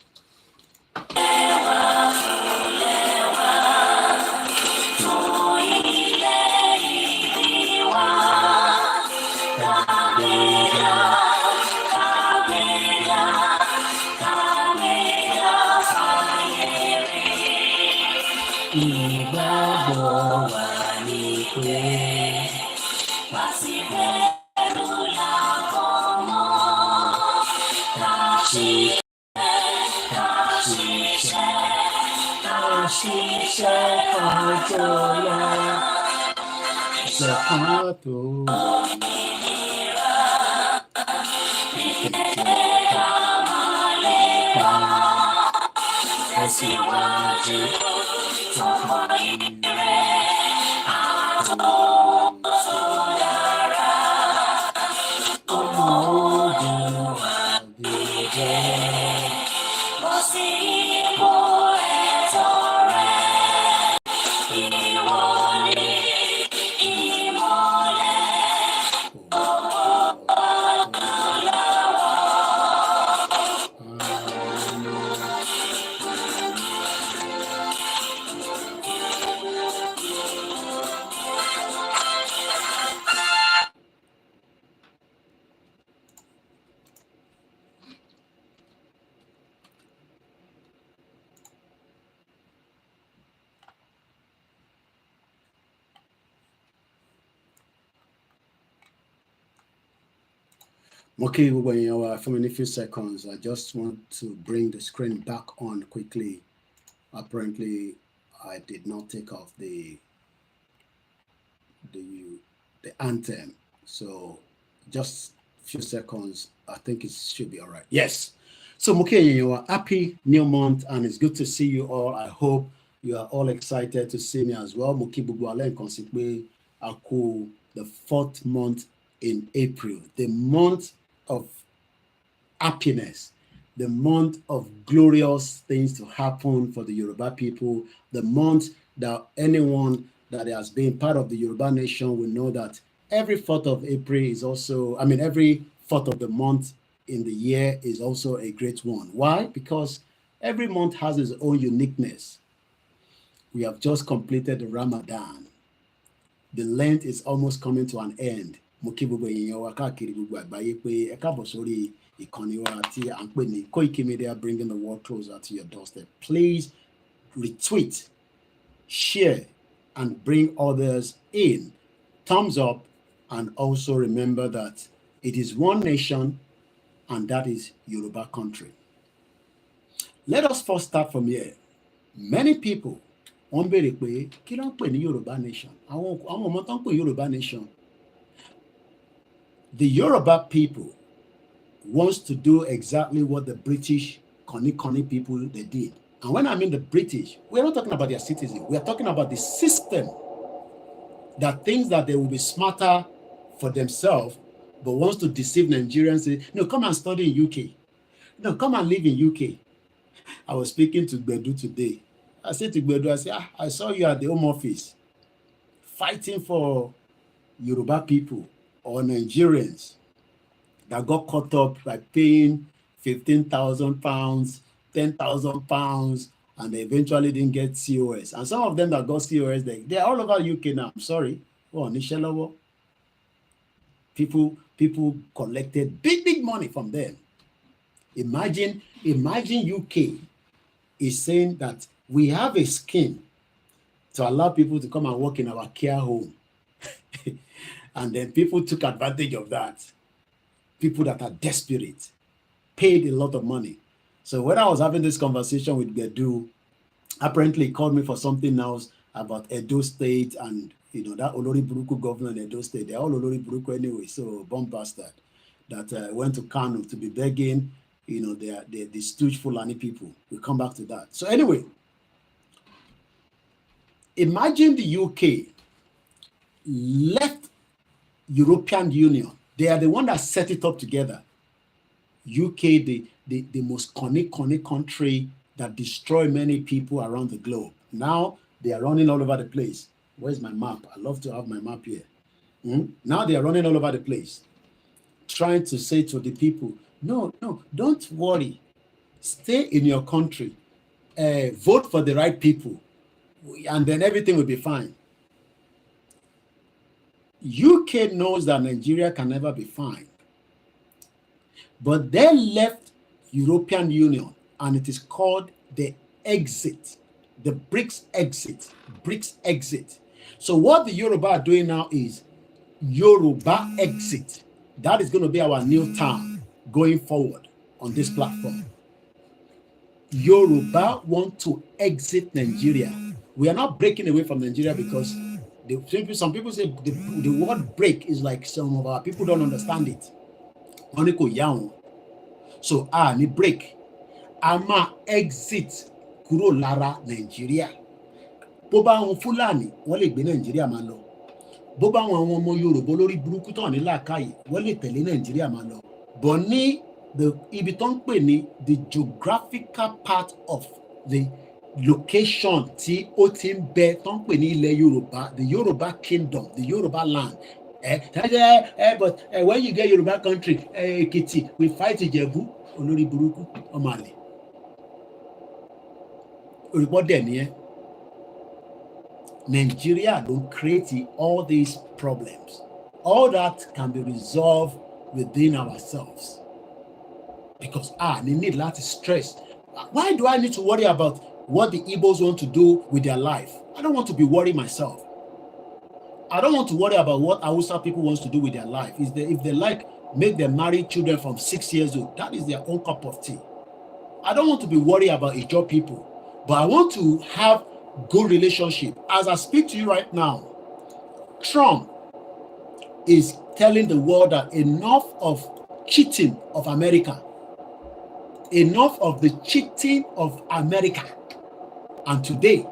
Okay, for a few seconds, I just want to bring the screen back on quickly. Apparently, I did not take off the anthem, so just a few seconds. I think it should be all right. Yes. So, happy new month, and it's good to see you all. I hope you are all excited to see me as well. The 4th month in April, the month of happiness, the month of glorious things to happen for the Yoruba people, the month that anyone that has been part of the Yoruba nation will know that every 4th of April is also, every 4th of the month in the year is also a great one. Why? Because every month has its own uniqueness. We have just completed the Ramadan. The Lent is almost coming to an end. Koikimedia, bringing the world closer to your doorstep. Please retweet, share, and bring others in. Thumbs up, and also remember that it is one nation, and that is Yoruba country. Let us first start from here. Many people wọ́n béèrè pé kí ló ń pè ní Yoruba nation? Àwọn ọmọ tó ń pè Yoruba nation. The Yoruba people wants to do exactly what the British Koni people they did. And when I mean the British, we're not talking about their citizens. We are talking about the system that thinks that they will be smarter for themselves, but wants to deceive Nigerians. Say, no, come and study in UK. No, come and live in UK. I was speaking to Gbedu today. I said to Gbedu, I said, I saw you at the Home Office fighting for Yoruba people or Nigerians that got caught up by paying £15,000, £10,000, and they eventually didn't get COS. And some of them that got COS, they're all over UK now. I'm sorry. Oh, Nishelowo. People collected big money from them. Imagine UK is saying that we have a scheme to allow people to come and work in our care home. And then people took advantage of that. people that are desperate, paid a lot of money. So when I was having this conversation with Bedu, apparently he called me for something else about Edo State and that Olori Buruku governor in Edo State. They're all Olori Buruku anyway, so bomb bastard that went to Kano to be begging, they're the stooge Fulani people. We'll come back to that. So anyway, imagine the UK left European Union. They are the one that set it up together. UK, the most conic country that destroy many people around the globe. Now they are running all over the place. Where's my map? I love to have my map here. Now they are running all over the place, trying to say to the people, no, don't worry. Stay in your country. Vote for the right people, and then everything will be fine. UK knows that Nigeria can never be fine. But they left European Union, and it is called the exit, the BRICS exit. So what the Yoruba are doing now is Yoruba exit. That is going to be our new term going forward on this platform. Yoruba want to exit Nigeria. We are not breaking away from Nigeria because some people say the word break is like some of our people don't understand it. So ni break. Ama exit kúrò lára Nigeria. Bó bá wọn Fúlàní, wọ́n lè gbé Nigeria máa lọ. Bó bá wọn àwọn ọmọ Yorùbá lórí burúkú tán ní làákàyè, wọ́n lè tẹ̀lé Nigeria máa lọ. But ní ibi tó ń pè ní the geographical part of the location tí ó ti ń bẹ tó ń pè ní ilẹ̀ Yorùbá, the Yoruba kingdom, the Yoruba land. But when you get Yoruba country, Ekiti, we fight Ijebu, olórí burúkú, ọmọ àlè. Report there, yeah. Nigeria don't create all these problems. All that can be resolved within ourselves. Because they need a lot of stress. Why do I need to worry about what the Igbos want to do with their life? I don't want to be worried myself. I don't want to worry about what Hausa people wants to do with their life. If they like, make them marry children from 6 years old, that is their own cup of tea. I don't want to be worried about Ijaw people, but I want to have good relationship. As I speak to you right now, Trump is telling the world that enough of cheating of America, enough of the cheating of America. And today,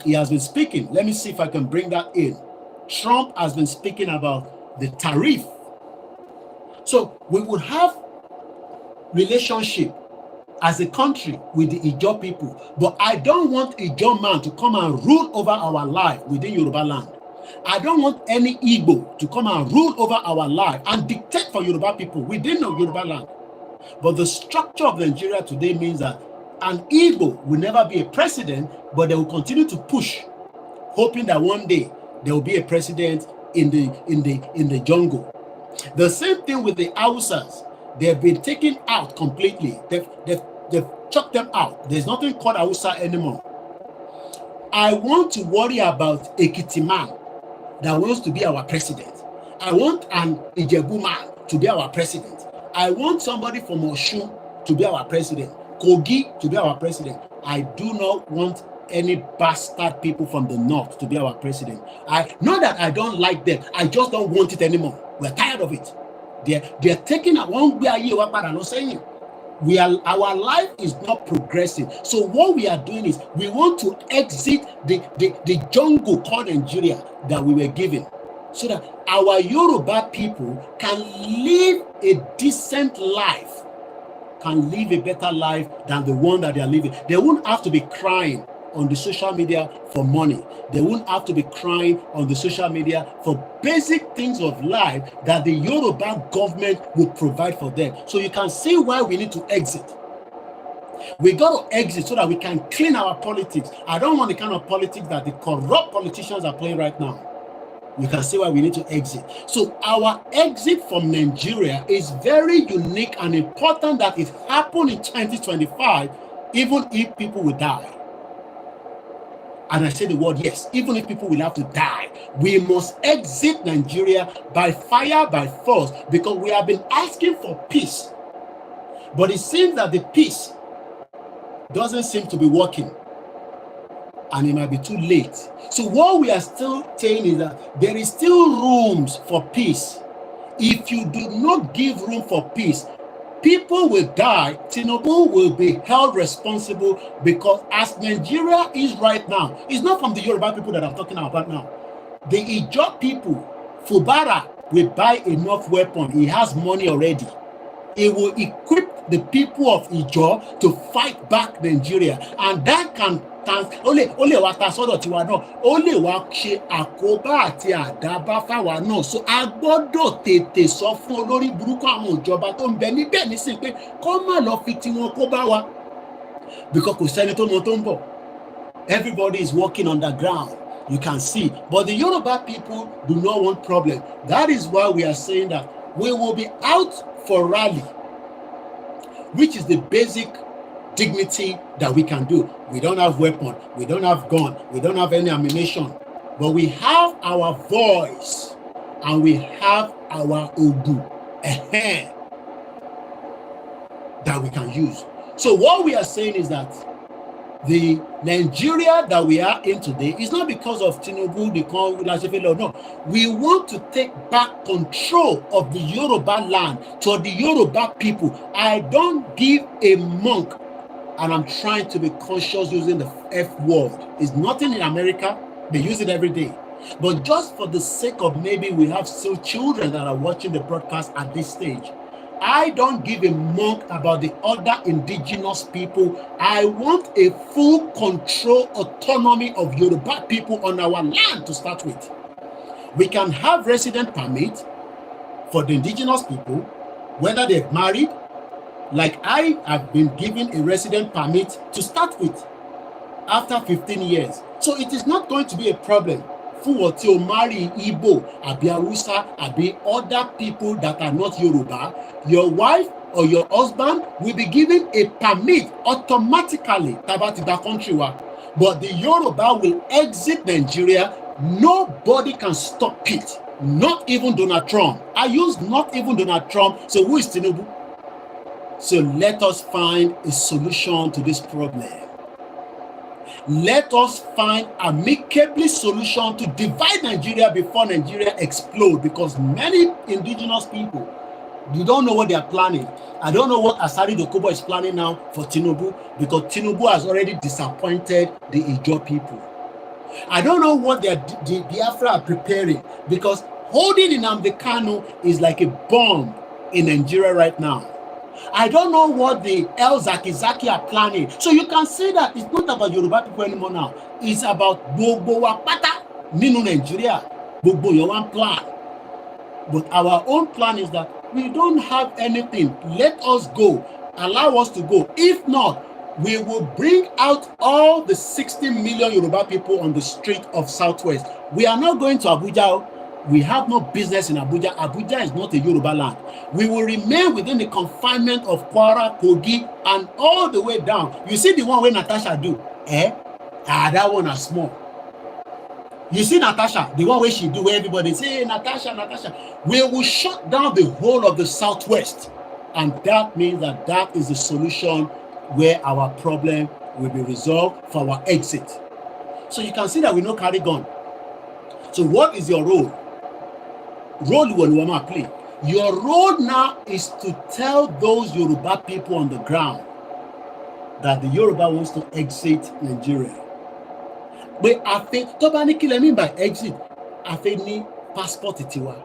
he has been speaking. Let me see if I can bring that in. Trump has been speaking about the tariff. So we would have relationship as a country with the Ijaw people, but I don't want Ijaw man to come and rule over our life within Yoruba land. I don't want any Igbo to come and rule over our life and dictate for Yoruba people within the Yoruba land. But the structure of Nigeria today means that an Igbo will never be a president, but they will continue to push, hoping that one day there will be a president in the jungle. The same thing with the Hausas. They've been taken out completely. They've chucked them out. There's nothing called Hausa anymore. I want to worry about Ekiti man that wants to be our president. I want an Ijebu man to be our president. I want somebody from Osun to be our president. Kogi to be our president. I do not want any bastard people from the north to be our president. Not that I don't like them. I just don't want it anymore. We're tired of it. They're taking a one way saying our life is not progressing. So what we are doing is we want to exit the jungle called Nigeria that we were given, so that our Yoruba people can live a decent life, can live a better life than the one that they are living. They won't have to be crying on the social media for money. They won't have to be crying on the social media for basic things of life that the Yoruba government will provide for them. So you can see why we need to exit. We got to exit so that we can clean our politics. I don't want the kind of politics that the corrupt politicians are playing right now. You can see why we need to exit. So our exit from Nigeria is very unique and important that it happened in 2025, even if people will die. And I say the word yes, even if people will have to die, we must exit Nigeria by fire, by force, because we have been asking for peace. But it seems that the peace doesn't seem to be working, and it might be too late. So what we are still saying is that there is still rooms for peace. If you do not give room for peace, people will die. Tinubu will be held responsible, because as Nigeria is right now, it's not from the Yoruba people that I'm talking about now. The Ijaw people, Fubara will buy enough weapons. He has money already. He will equip the people of Ijaw to fight back Nigeria, and that can only wa ta sọ́dọ̀ tiwa náà, only wa ṣe àkóbá àti àdábá fáwa náà. So a gbọ́dọ̀ tètè sọ fún olórí burúkú àwọn ìjọba tó ń bẹ níbẹ̀ nísìn pé kó má lọ fi tiwọn kó bá wa, because kò sẹ́ni tó mọ tó ń bọ̀. Everybody is working underground, you can see, but the Yoruba people do not want problem. That is why we are saying that we will be out for rally, which is the basic dignity that we can do. We don't have weapon, we don't have gun, we don't have any ammunition, but we have our voice and we have our ogu that we can use. So what we are saying is that the Nigeria that we are in today is not because of Tinubu, no. We want to take back control of the Yoruba land to the Yoruba people. I don't give a monk, and I'm trying to be conscious using the F word. It's nothing in America, they use it every day. But just for the sake of maybe we have still children that are watching the broadcast at this stage, I don't give a monk about the other indigenous people. I want a full control, autonomy of Yoruba people on our land to start with. We can have resident permit for the indigenous people, whether they've married. Like I have been given a resident permit to start with after 15 years. So it is not going to be a problem for what you marry Igbo, Abi Hausa, Abi other people that are not Yoruba. Your wife or your husband will be given a permit automatically to the country. But the Yoruba will exit Nigeria. Nobody can stop it. Not even Donald Trump. I use not even Donald Trump. So who is Tinubu? So let us find a solution to this problem. Let us find amicably solution to divide Nigeria before Nigeria explodes, because many indigenous people, you don't know what they are planning. I don't know what Asari Dokubo is planning now for Tinubu, because Tinubu has already disappointed the Ijaw people. I don't know what the Biafra are preparing, because holding Nnamdi Kanu is like a bomb in Nigeria right now. I don't know what the El Zaki are planning. So you can see that it's not about Yoruba people anymore now. It's about Gbogbo wa pata nínú Nigeria. Gbogbo your one plan. But our own plan is that we don't have anything. Let us go. Allow us to go. If not, we will bring out all the 60 million Yoruba people on the street of Southwest. We are not going to Abuja. We have no business in Abuja. Abuja is not a Yoruba land. We will remain within the confinement of Kwara, Kogi, and all the way down. You see the one where Natasha do? That one is small. You see Natasha, the one where she do, where everybody say, hey, Natasha, Natasha. We will shut down the whole of the Southwest. And that means that that is the solution where our problem will be resolved for our exit. So you can see that we no carry gun. So what is your role? Role you want to play. Your role now is to tell those Yoruba people on the ground that the Yoruba wants to exit Nigeria. But I think Tobani kill me by exit. I think ni passport itiwa.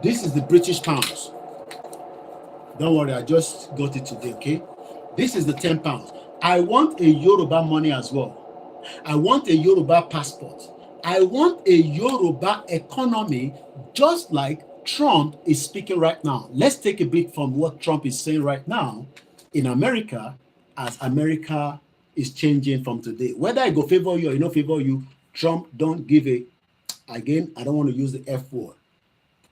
This is the British pounds. Don't worry, I just got it today, okay? This is the 10 pounds. I want a Yoruba money as well. I want a Yoruba passport. I want a Yoruba economy, just like Trump is speaking right now. Let's take a bit from what Trump is saying right now in America, as America is changing from today. Whether I go favor you or you don't favor you, Trump don't give a, again, I don't want to use the F word.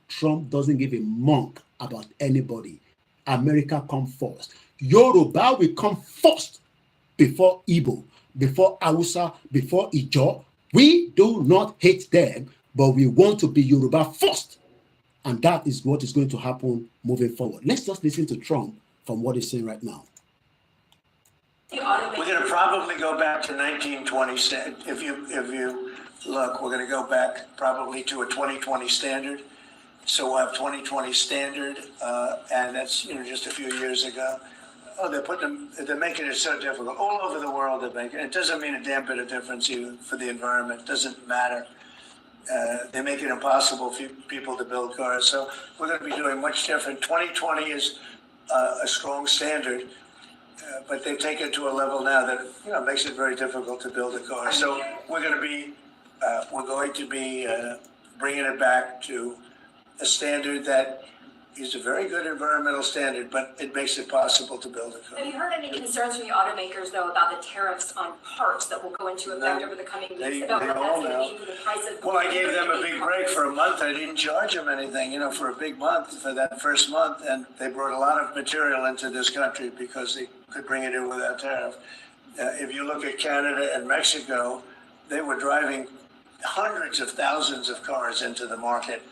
Trump doesn't give a monk about anybody. America come first. Yoruba will come first before Igbo. before Hausa, before Ijo. We do not hate them, but we want to be Yoruba first. And that is what is going to happen moving forward. Let's just listen to Trump from what he's saying right now. We're going to probably go back to 1920. If you look, we're going to go back probably to a 2020 standard. So we'll have 2020 standard, and that's just a few years ago. Oh, they're making it so difficult all over the world. They're making it doesn't mean a damn bit of difference even for the environment. It doesn't matter. They make it impossible for people to build cars. So we're going to be doing much different. 2020 is a strong standard, but they take it to a level now that makes it very difficult to build a car. So we're going to be bringing it back to a standard that is a very good environmental standard, but it makes it possible to build a car. Have you heard any concerns from the automakers, though, about the tariffs on parts that will go into effect over the coming weeks? About what that's going to mean for the price of... Well, I gave them a big break for a month. I didn't charge them anything, for a big month, for that first month. And they brought a lot of material into this country because they could bring it in without tariff. If you look at Canada and Mexico, they were driving hundreds of thousands of cars into the market.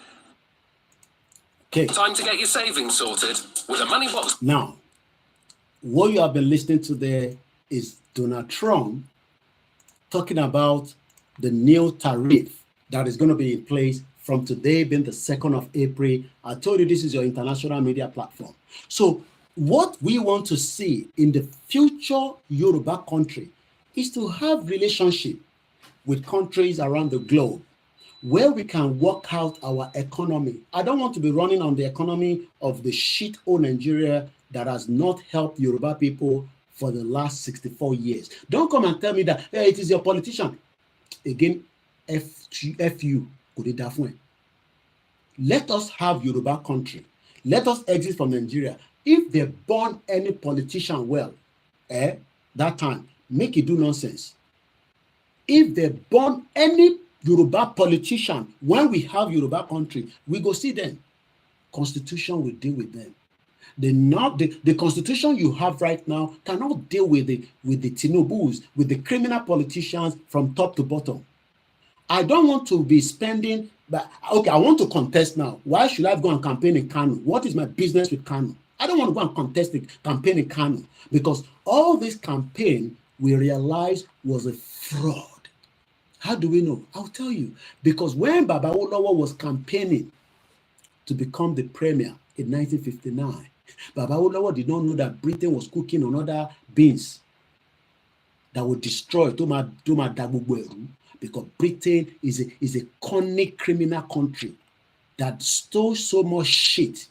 Okay. Time to get your savings sorted with a money box. Now, what you have been listening to there is Donald Trump talking about the new tariff that is going to be in place from today, being the 2nd of April. I told you this is your international media platform. So what we want to see in the future Yoruba country is to have relationship with countries around the globe where we can work out our economy. I don't want to be running on the economy of the shit-hole Nigeria that has not helped Yoruba people for the last 64 years. Don't come and tell me that hey, it is your politician. Again, F you. Let us have Yoruba country. Let us exit from Nigeria. If they born any politician well, that time, make it do nonsense. If they born any Yoruba politician, when we have Yoruba country, we go see them. Constitution will deal with them. The constitution you have right now cannot deal with the Tinubus, with the criminal politicians from top to bottom. I don't want to be spending, but okay, I want to contest now. Why should I go and campaign in Kano? What is my business with Kano? I don't want to go and contest the campaign in Kano because all this campaign we realized was a fraud. How do we know? I'll tell you. Because when Baba Olawa was campaigning to become the premier in 1959, Baba Olawa did not know that Britain was cooking on other beans that would destroy Toma Dagugweru, because Britain is a cunning criminal country that stole so much shit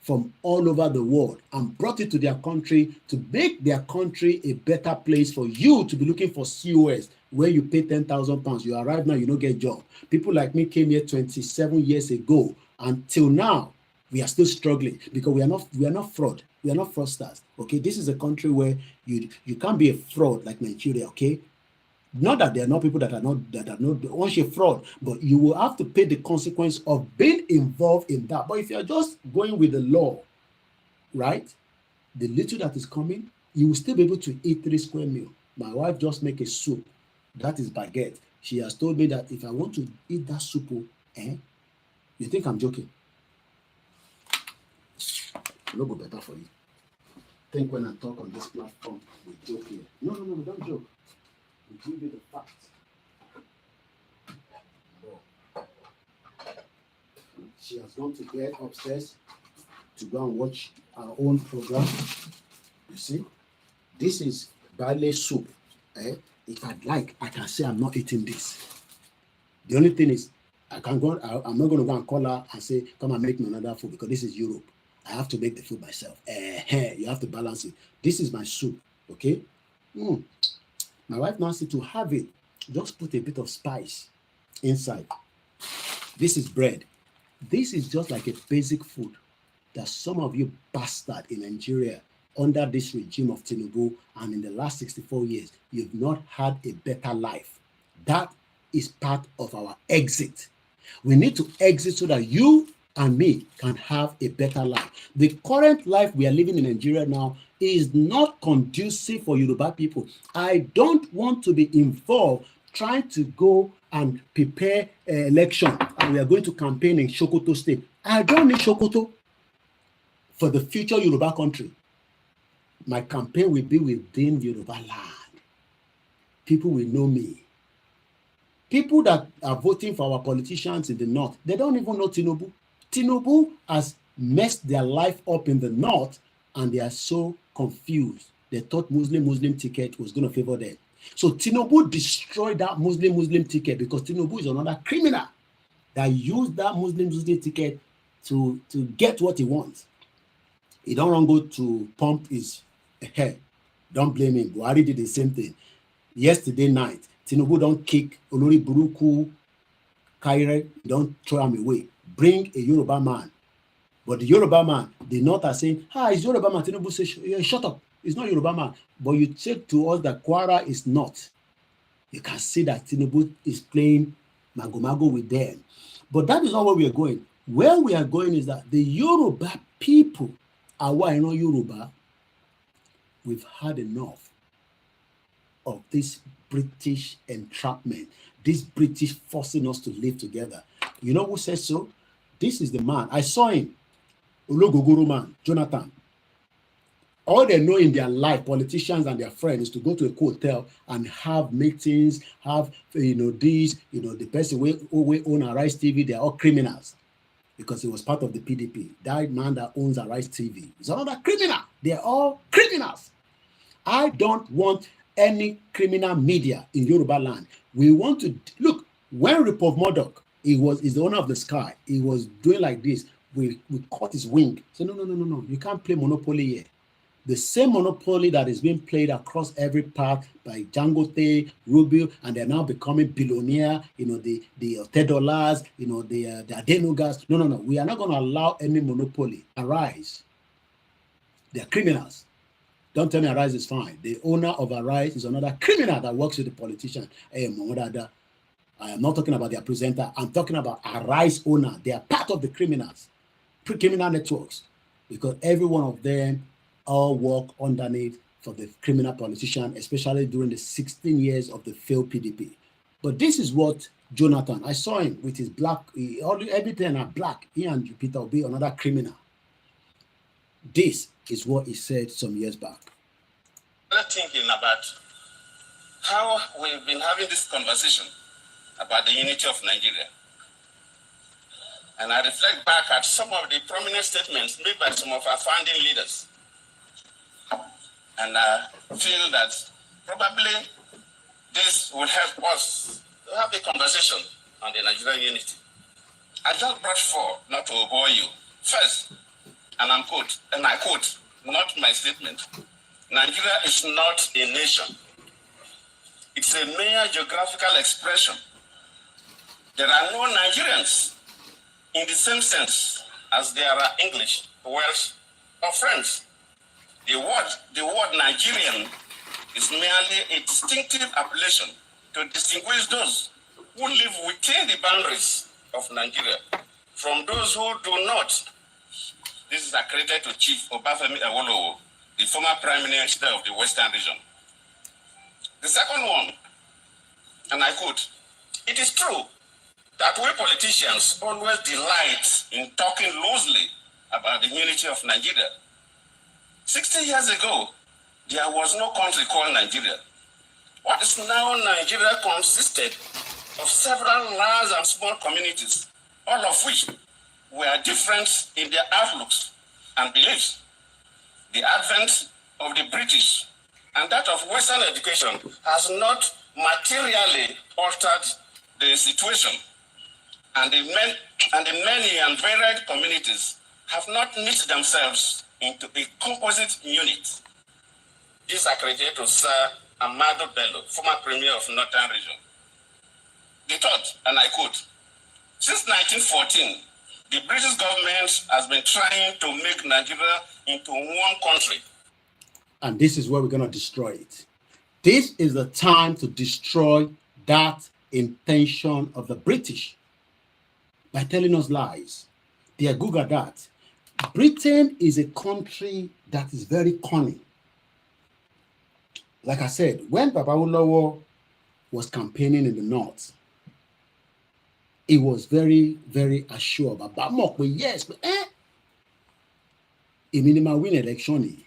from all over the world and brought it to their country to make their country a better place for you to be looking for COS. Where you pay 10,000 pounds, you arrive now, you don't get a job. People like me came here 27 years ago. Until now, we are still struggling because we are not fraud. We are not fraudsters. Okay, this is a country where you can't be a fraud like Nigeria. Okay, not that there are not people that are not once you're fraud, but you will have to pay the consequence of being involved in that. But if you are just going with the law, right, the little that is coming, you will still be able to eat 3 square meals. My wife just make a soup. That is baguette. She has told me that if I want to eat that soup, you think I'm joking? It'll go better for you. Think when I talk on this platform, we joke here. No, we don't joke. We give you the facts. She has gone to bed upstairs to go and watch our own program. You see, this is barley soup. If I'd like, I can say I'm not eating this. The only thing is, I'm not going to go and call her and say, come and make me another food because this is Europe. I have to make the food myself. You have to balance it. This is my soup, okay? My wife wants to have it. Just put a bit of spice inside. This is bread. This is just like a basic food that some of you bastard in Nigeria under this regime of Tinubu and in the last 64 years, you've not had a better life. That is part of our exit. We need to exit so that you and me can have a better life. The current life we are living in Nigeria now is not conducive for Yoruba people. I don't want to be involved trying to go and prepare an election, and we are going to campaign in Sokoto State. I don't need Sokoto for the future Yoruba country. My campaign will be within Yoruba land. People will know me. People that are voting for our politicians in the north, they don't even know Tinubu. Tinubu has messed their life up in the north, and they are so confused. They thought Muslim ticket was going to favor them. So Tinubu destroyed that Muslim ticket, because Tinubu is another criminal that used that Muslim ticket to get what he wants. He don't want to go to pump his head. Don't blame him. Buhari did the same thing. Yesterday night, Tinubu don't kick Olori Buruku Kaire, don't throw him away. Bring a Yoruba man. But the Yoruba man, the North are saying, it's Yoruba man. Tinubu says, shut up. It's not Yoruba man. But you check to us that Kwara is not. You can see that Tinubu is playing mago with them. But that is not where we are going. Where we are going is that the Yoruba people, our Yoruba, we've had enough of this British entrapment, this British forcing us to live together. You know who says so? This is the man. I saw him. Ologogoro man, Jonathan. All they know in their life, politicians and their friends, is to go to a hotel and have meetings, have, the person who own Arise TV, they're all criminals because he was part of the PDP. That man that owns Arise TV is another criminal. They're all criminals. I don't want any criminal media in Yoruba land. We want to, look, when Repov Murdoch, is the owner of the Sky, he was doing like this, we caught his wing. So no, you can't play Monopoly here. The same monopoly that is being played across every part by Dangote, Rubio, and they're now becoming billionaire, the $10, the Adenugas. No. We are not going to allow any monopoly. Arise. They're criminals. Don't tell me Arise is fine. The owner of Arise is another criminal that works with the politician. I am not talking about their presenter. I'm talking about Arise owner. They are part of the criminals, criminal networks, because every one of them all work underneath for the criminal politician, especially during the 16 years of the failed PDP. But this is what Jonathan, I saw him with his black, everything are black. He and Peter will be another criminal. This is what he said some years back. I'm thinking about how we've been having this conversation about the unity of Nigeria. And I reflect back at some of the prominent statements made by some of our founding leaders. And I feel that probably this will help us to have a conversation on the Nigerian unity. I just brought four, not to bore you. First, and I quote, not my statement, Nigeria is not a nation. It's a mere geographical expression. There are no Nigerians in the same sense as there are English, Welsh, or French. The word Nigerian is merely a distinctive appellation to distinguish those who live within the boundaries of Nigeria from those who do not. This is accredited to Chief Obafemi Awolowo, the former Prime Minister of the Western region. The second one, and I quote, "It is true that we politicians always delight in talking loosely about the unity of Nigeria. 60 years ago, there was no country called Nigeria. What is now Nigeria consisted of several large and small communities, all of which were different in their outlooks and beliefs. The advent of the British and that of Western education has not materially altered the situation, and the many and varied communities have not knit themselves into a composite unit." This is accredited to Sir Amado Bello, former Premier of Northern Region. The third, and I quote, "Since 1914, the British government has been trying to make Nigeria into one country." And this is where we're going to destroy it. This is the time to destroy that intention of the British by telling us lies. They are good at that. Britain is a country that is very cunning. Like I said, when Baba Awolowo was campaigning in the north, he was very, very assured. Baba mọ̀ pé yes, but èmi ni máa win election yìí.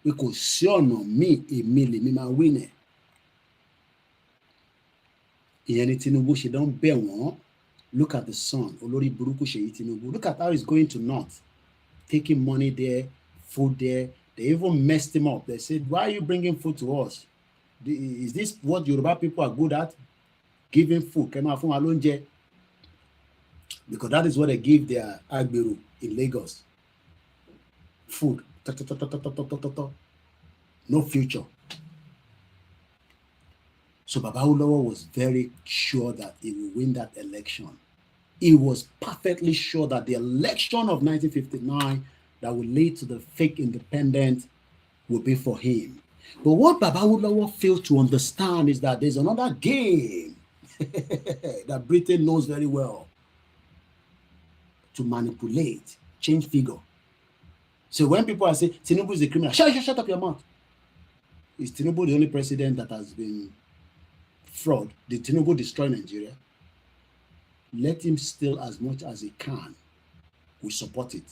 Pé kò sí ọ̀nà míì, èmi lèmi máa win ẹ̀. Ìyẹn ni Tinubu ṣe dán bẹ̀ wọ́n. Look at the son, Olórí burúkú Ṣèyí Tinubu. Look at how he's going to north, taking money there, food there. They even messed him up. They said, why are you bringing food to us? Is this what Yoruba people are good at? Giving food. Because that is what they give their Agberu in Lagos. Food. No future. So Baba Awolowo was very sure that he will win that election. He was perfectly sure that the election of 1959 that will lead to the fake independence will be for him. But what Baba Awolowo failed to understand is that there's another game that Britain knows very well to manipulate, change figure. So when people are saying Tinubu is a criminal, shut up your mouth. Is Tinubu the only president that has been fraud? Did Tinubu destroy Nigeria? Let him steal as much as he can. We support it.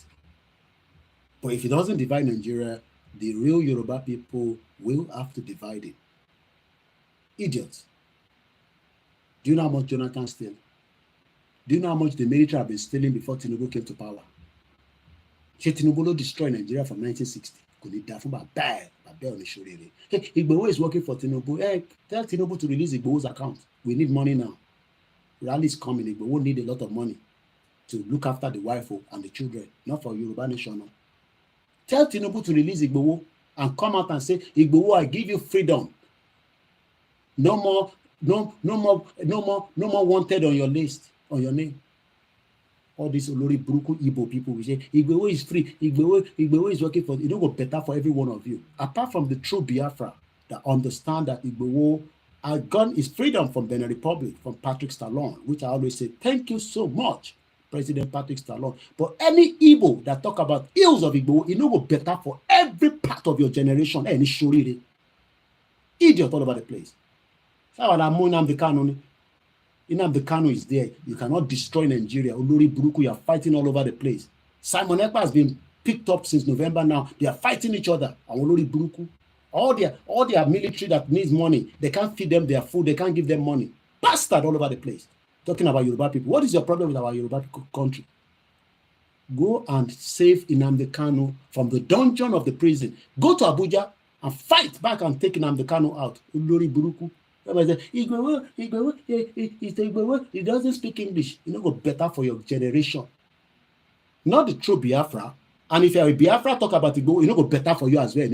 But if he doesn't divide Nigeria, the real Yoruba people will have to divide it. Idiots. Do you know how much Jonathan stole? Do you know how much the military have been stealing before Tinubu came to power? Tinubu destroyed Nigeria from 1960. Hey, Igboho is working for Tinubu. Hey, tell Tinubu to release Igboho's account. We need money now. Rally is coming. Igboho need a lot of money to look after the wife and the children, not for Yoruba nation. No. Tell Tinubu to release Igboho and come out and say, Igboho, I give you freedom. No more wanted on your list, on your name. All these Olori Buruku Igbo people will say, Igboho is free. Igboho is working for, it will go better for every one of you. Apart from the true Biafra that understand that Igboho gun is freedom from Benin Republic, from Patrick Stallone, which I always say, thank you so much, President Patrick Stallone. But any Igbo that talk about ills of Igboho, it will go better for every part of your generation. Any shuriri. Idiot all over the place. Nnamdi Kanu is there. You cannot destroy Nigeria. Olori Buruku, you are fighting all over the place. Simon Ekpa has been picked up since November now. They are fighting each other. And Olori Buruku, all their military that needs money, they can't feed them their food. They can't give them money. Bastard all over the place. Talking about Yoruba people. What is your problem with our Yoruba country? Go and save Nnamdi Kanu from the dungeon of the prison. Go to Abuja and fight back and take Nnamdi Kanu out. Olori Buruku. Igboho, he doesn't speak English. You know, go better for your generation. Not the true Biafra. And if you're a Biafra, talk about Igboho, you know, go better for you as well.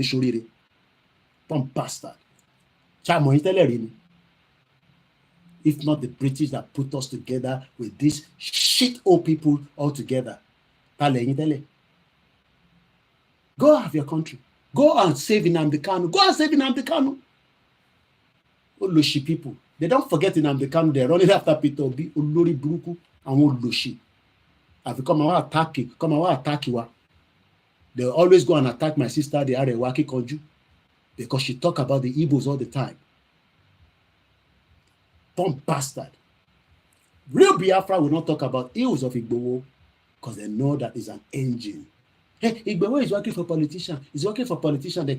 Pump bastard. If not the British that put us together with these shit old people all together. Go have your country. Go and save Nnamdi Kanu. Go and save Nnamdi Kanu. Oloshi people. They don't forget Nnamdi Kanu. They're running after Peter Obi, Olori Buruku, and Oloshi. If you come and attack you. They always go and attack my sister, the Arewaki Konju, because she talk about the Igbos all the time. Pump bastard. Real Biafra will not talk about ills of Igboho because they know that is an engine. Hey, Igboho is working for politicians. He's working for politicians.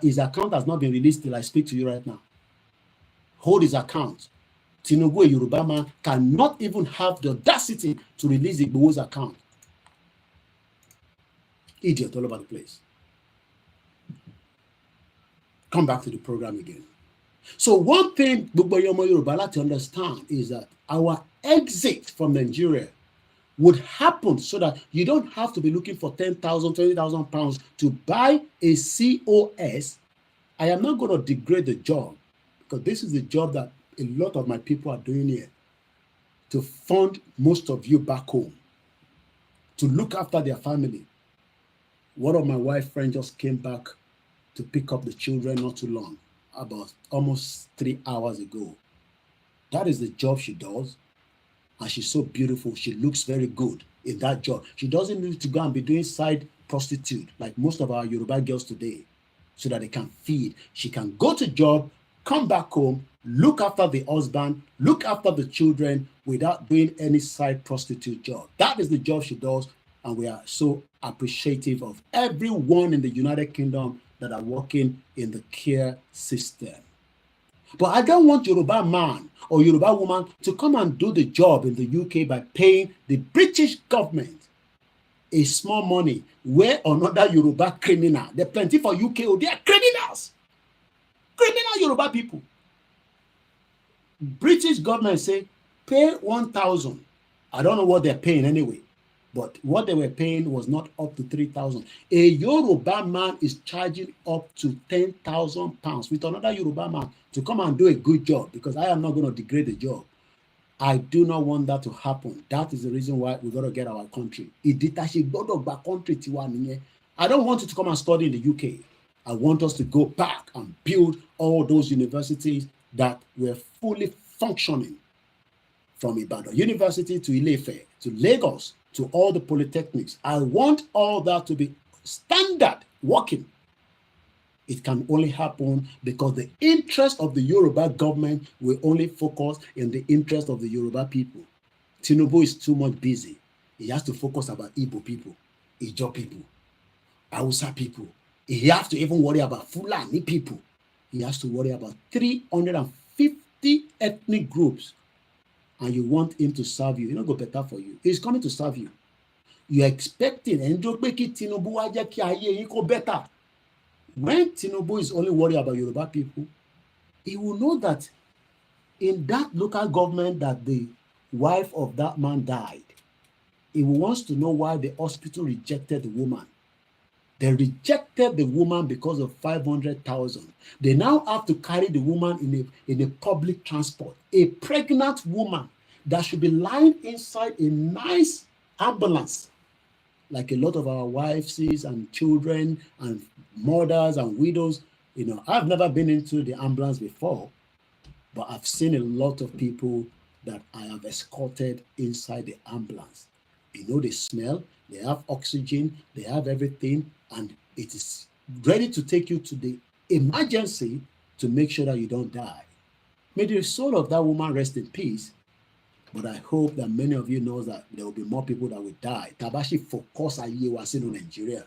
His account has not been released till I speak to you right now. Hold his account. Tinubu, a Yoruba man, cannot even have the audacity to release Igboho's account. Idiot all over the place. Come back to the program again. So one thing Yomo Yoruba like to understand is that our exit from Nigeria would happen so that you don't have to be looking for 10,000, 20,000 pounds to buy a COS. I am not going to degrade the job because this is the job that a lot of my people are doing here to fund most of you back home, to look after their family. One of my wife friends just came back to pick up the children not too long, about almost 3 hours ago. That is the job she does. And she's so beautiful. She looks very good in that job. She doesn't need to go and be doing side prostitute like most of our Yoruba girls today. so that they can feed. She can go to job, come back home, look after the husband, look after the children without doing any side prostitute job. That is the job she does, and we are so appreciative of everyone in the United Kingdom that are working in the care system. But I don't want Yoruba man or Yoruba woman to come and do the job in the UK by paying the British government a small money where another Yoruba criminal, they're plenty for UK, they are criminals. Criminal Yoruba people. British government say, pay 1,000. I don't know what they're paying anyway, but what they were paying was not up to 3,000. A Yoruba man is charging up to 10,000 pounds with another Yoruba man to come and do a good job, because I am not going to degrade the job. I do not want that to happen. That is the reason why we got to get our country. I don't want you to come and study in the UK. I want us to go back and build all those universities that were fully functioning, from Ibadan University to Ile-Ife, to Lagos, to all the polytechnics. I want all that to be standard working. It can only happen because the interest of the Yoruba government will only focus in the interest of the Yoruba people. Tinubu is too much busy. He has to focus about Igbo people, Ijo people, Hausa people. He has to even worry about Fulani people. He has to worry about 350 ethnic groups. And you want him to serve you. He'll not go better for you. He's coming to serve you. You're expecting, and don't make it Tinubu better. When Tinubu is only worried about Yoruba people, he will know that in that local government that the wife of that man died, he wants to know why the hospital rejected the woman. They rejected the woman because of 500,000. They now have to carry the woman in a public transport. A pregnant woman that should be lying inside a nice ambulance, like a lot of our wives and children and mothers and widows. You know, I've never been into the ambulance before, but I've seen a lot of people that I have escorted inside the ambulance. You know, they smell, they have oxygen, they have everything, and it is ready to take you to the emergency to make sure that you don't die. May the soul of that woman rest in peace. But I hope that many of you know that there will be more people that will die. Tabashi focus ayewa sinu Nigeria.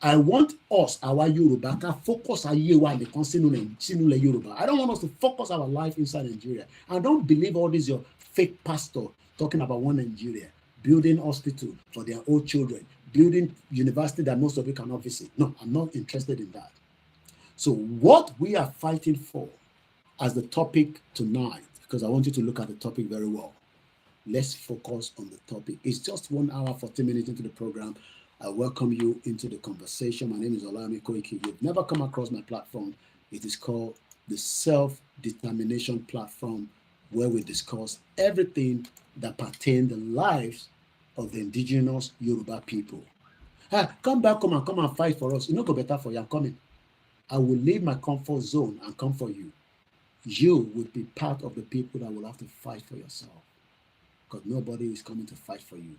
I want us, our Yoruba, to focus ayewa sinu Yoruba. I don't want us to focus our life inside Nigeria. I don't believe all this your fake pastor talking about one Nigeria, building hospital for their own children, building university that most of you cannot visit. No, I'm not interested in that. So what we are fighting for as the topic tonight, because I want you to look at the topic very well. Let's focus on the topic. It's just 1 hour, 40 minutes into the program. I welcome you into the conversation. My name is OLAYOMI KOIKI. You've never come across my platform. It is called the Self-Determination Platform, where we discuss everything that pertains to the lives of the indigenous Yoruba people. Come back, come and fight for us. You know, go better for you. I'm coming. I will leave my comfort zone and come for you. You will be part of the people that will have to fight for yourself, because nobody is coming to fight for you.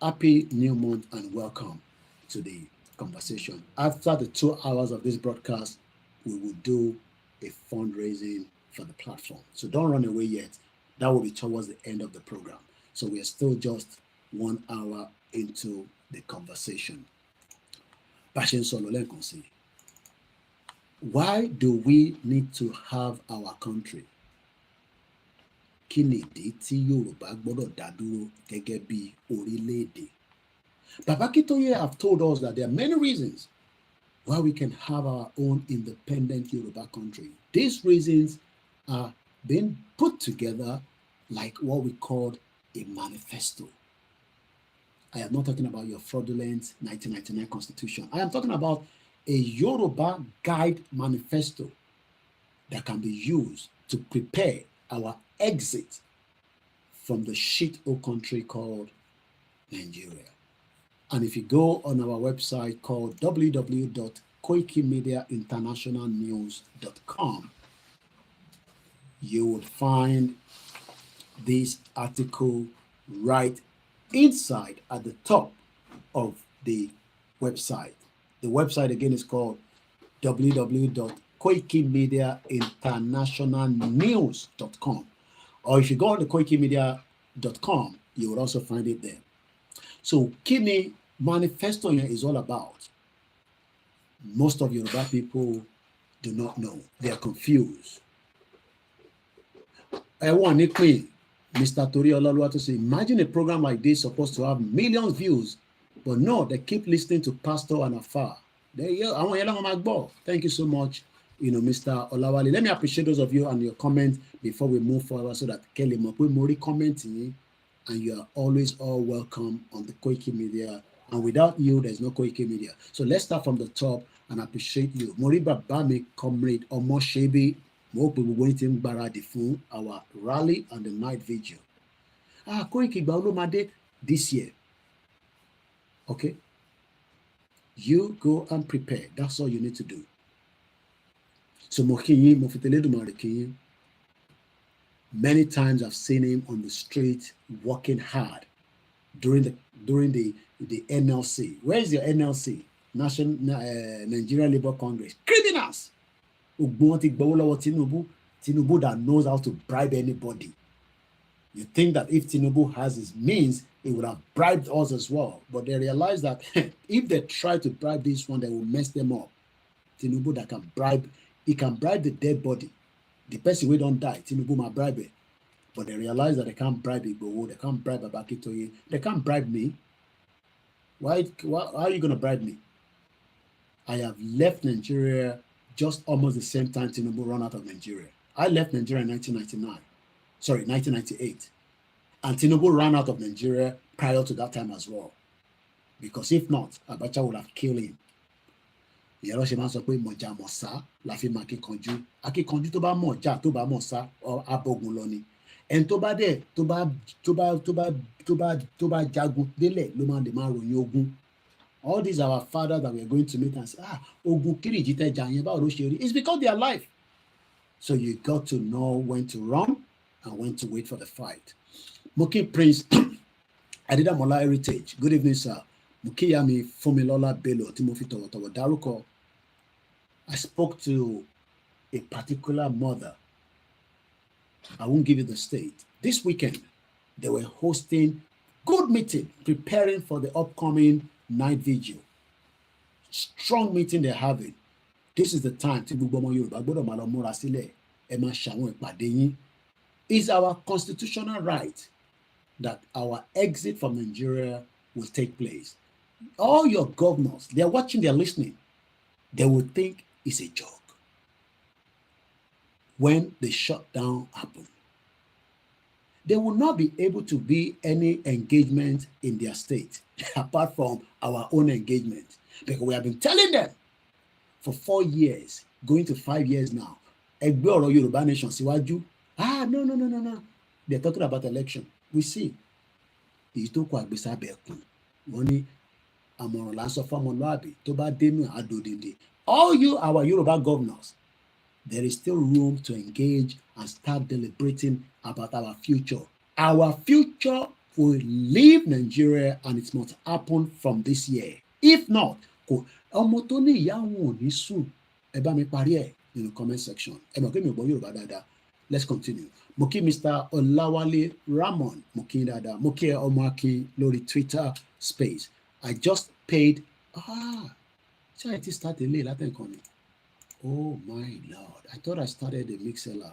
Happy new month and welcome to the conversation. After the 2 hours of this broadcast, we will do a fundraising for the platform. So don't run away yet. That will be towards the end of the program. So we are still just 1 hour into the conversation. Why do we need to have our country? Kí nìdí tí Yorùbá gbọ́dọ̀ dá dúró gẹ́gẹ́ bí orílẹ̀-èdè? Baba Akintoye have told us that there are many reasons why we can have our own independent Yoruba country. These reasons are being put together like what we call a manifesto. I am not talking about your fraudulent 1999 constitution. I am talking about a Yoruba guide manifesto that can be used to prepare our exit from the shithole country called Nigeria. And if you go on our website called www.koikimediainternationalnews.com, you will find this article right inside at the top of the website. The website again is called www.koikimediainternationalnews.com. Or if you go on the koikimedia.com, you will also find it there. So Kini manifesto is all about. Most of Yoruba people do not know. They are confused. I want to Mr. Tori Ololuwa to say, imagine a program like this supposed to have millions views, but no, they keep listening to Pastor and Afar. Thank you so much, Mr. Olawale. Let me appreciate those of you and your comments before we move forward so that Kelly Mori commenting, and you are always all welcome on the Koikimedia. And without you, there's no Koikimedia. So let's start from the top and appreciate you. Moriba Bami, comrade Omo Shebi, more people waiting Baradi fún our rally and the night vigil. Koiki Baulomade this year. Okay. You go and prepare. That's all you need to do. So many times I've seen him on the street working hard during the NLC. Where is your NLC? National Nigerian Labour Congress. Criminals. Tinubu that knows how to bribe anybody. You think that if Tinubu has his means, he would have bribed us as well. But they realize that if they try to bribe this one, they will mess them up. Tinubu that can bribe, he can bribe the dead body. The person who don't die, Tinubu might bribe it. But they realize that they can't bribe Igboho, they can't bribe Abakitoye, they can't bribe me. Why are you going to bribe me? I have left Nigeria just almost the same time Tinubu ran out of Nigeria. I left Nigeria in 1998. And Tinubu ran out of Nigeria prior to that time as well. Because if not, Abacha would have killed him. Ìyẹn ṣe máa ń sọ pé mọ̀jà mọ̀sá la fi máa kíkanjú. Akíkanjú tó bá mọ̀jà tó bá mọ̀sá abọ́gun lọ ni. Ẹni tó bá dẹ̀ tó bá jagun délẹ̀ ló máa lè máa ròyìn ogun. All these are our fathers that we are going to meet and say, ogun kírìjì tẹja yẹn báwo ló ṣe rí? It's because they are alive. So you got to know when to run and when to wait for the fight. Moki Prince Adidamola Heritage. Good evening, sir. Mukiyami Fumilola Bello Timothy Towotowo Daruko. I spoke to a particular mother. I won't give you the state. This weekend, they were hosting good meeting, preparing for the upcoming night vigil. Strong meeting they're having. This is the time to It's our constitutional right that our exit from Nigeria will take place. All your governors, they're watching, they're listening. They will think it's a joke. When the shutdown happens, there will not be able to be any engagement in their state apart from our own engagement. Because we have been telling them for 4 years, going to 5 years now, Egbe Oro Yoruba Nation síwájú. No. They're talking about election. We see. All you, our Yoruba governors, there is still room to engage and start deliberating about our future. Our future will leave Nigeria and it must happen from this year. If not, in the comment section. Let's continue. Moki Mr. Olawale Ramon, Moki Dada, Moki Omaki Lori Twitter space. I just paid. So I started late. Oh my Lord. I thought I started the MixLR.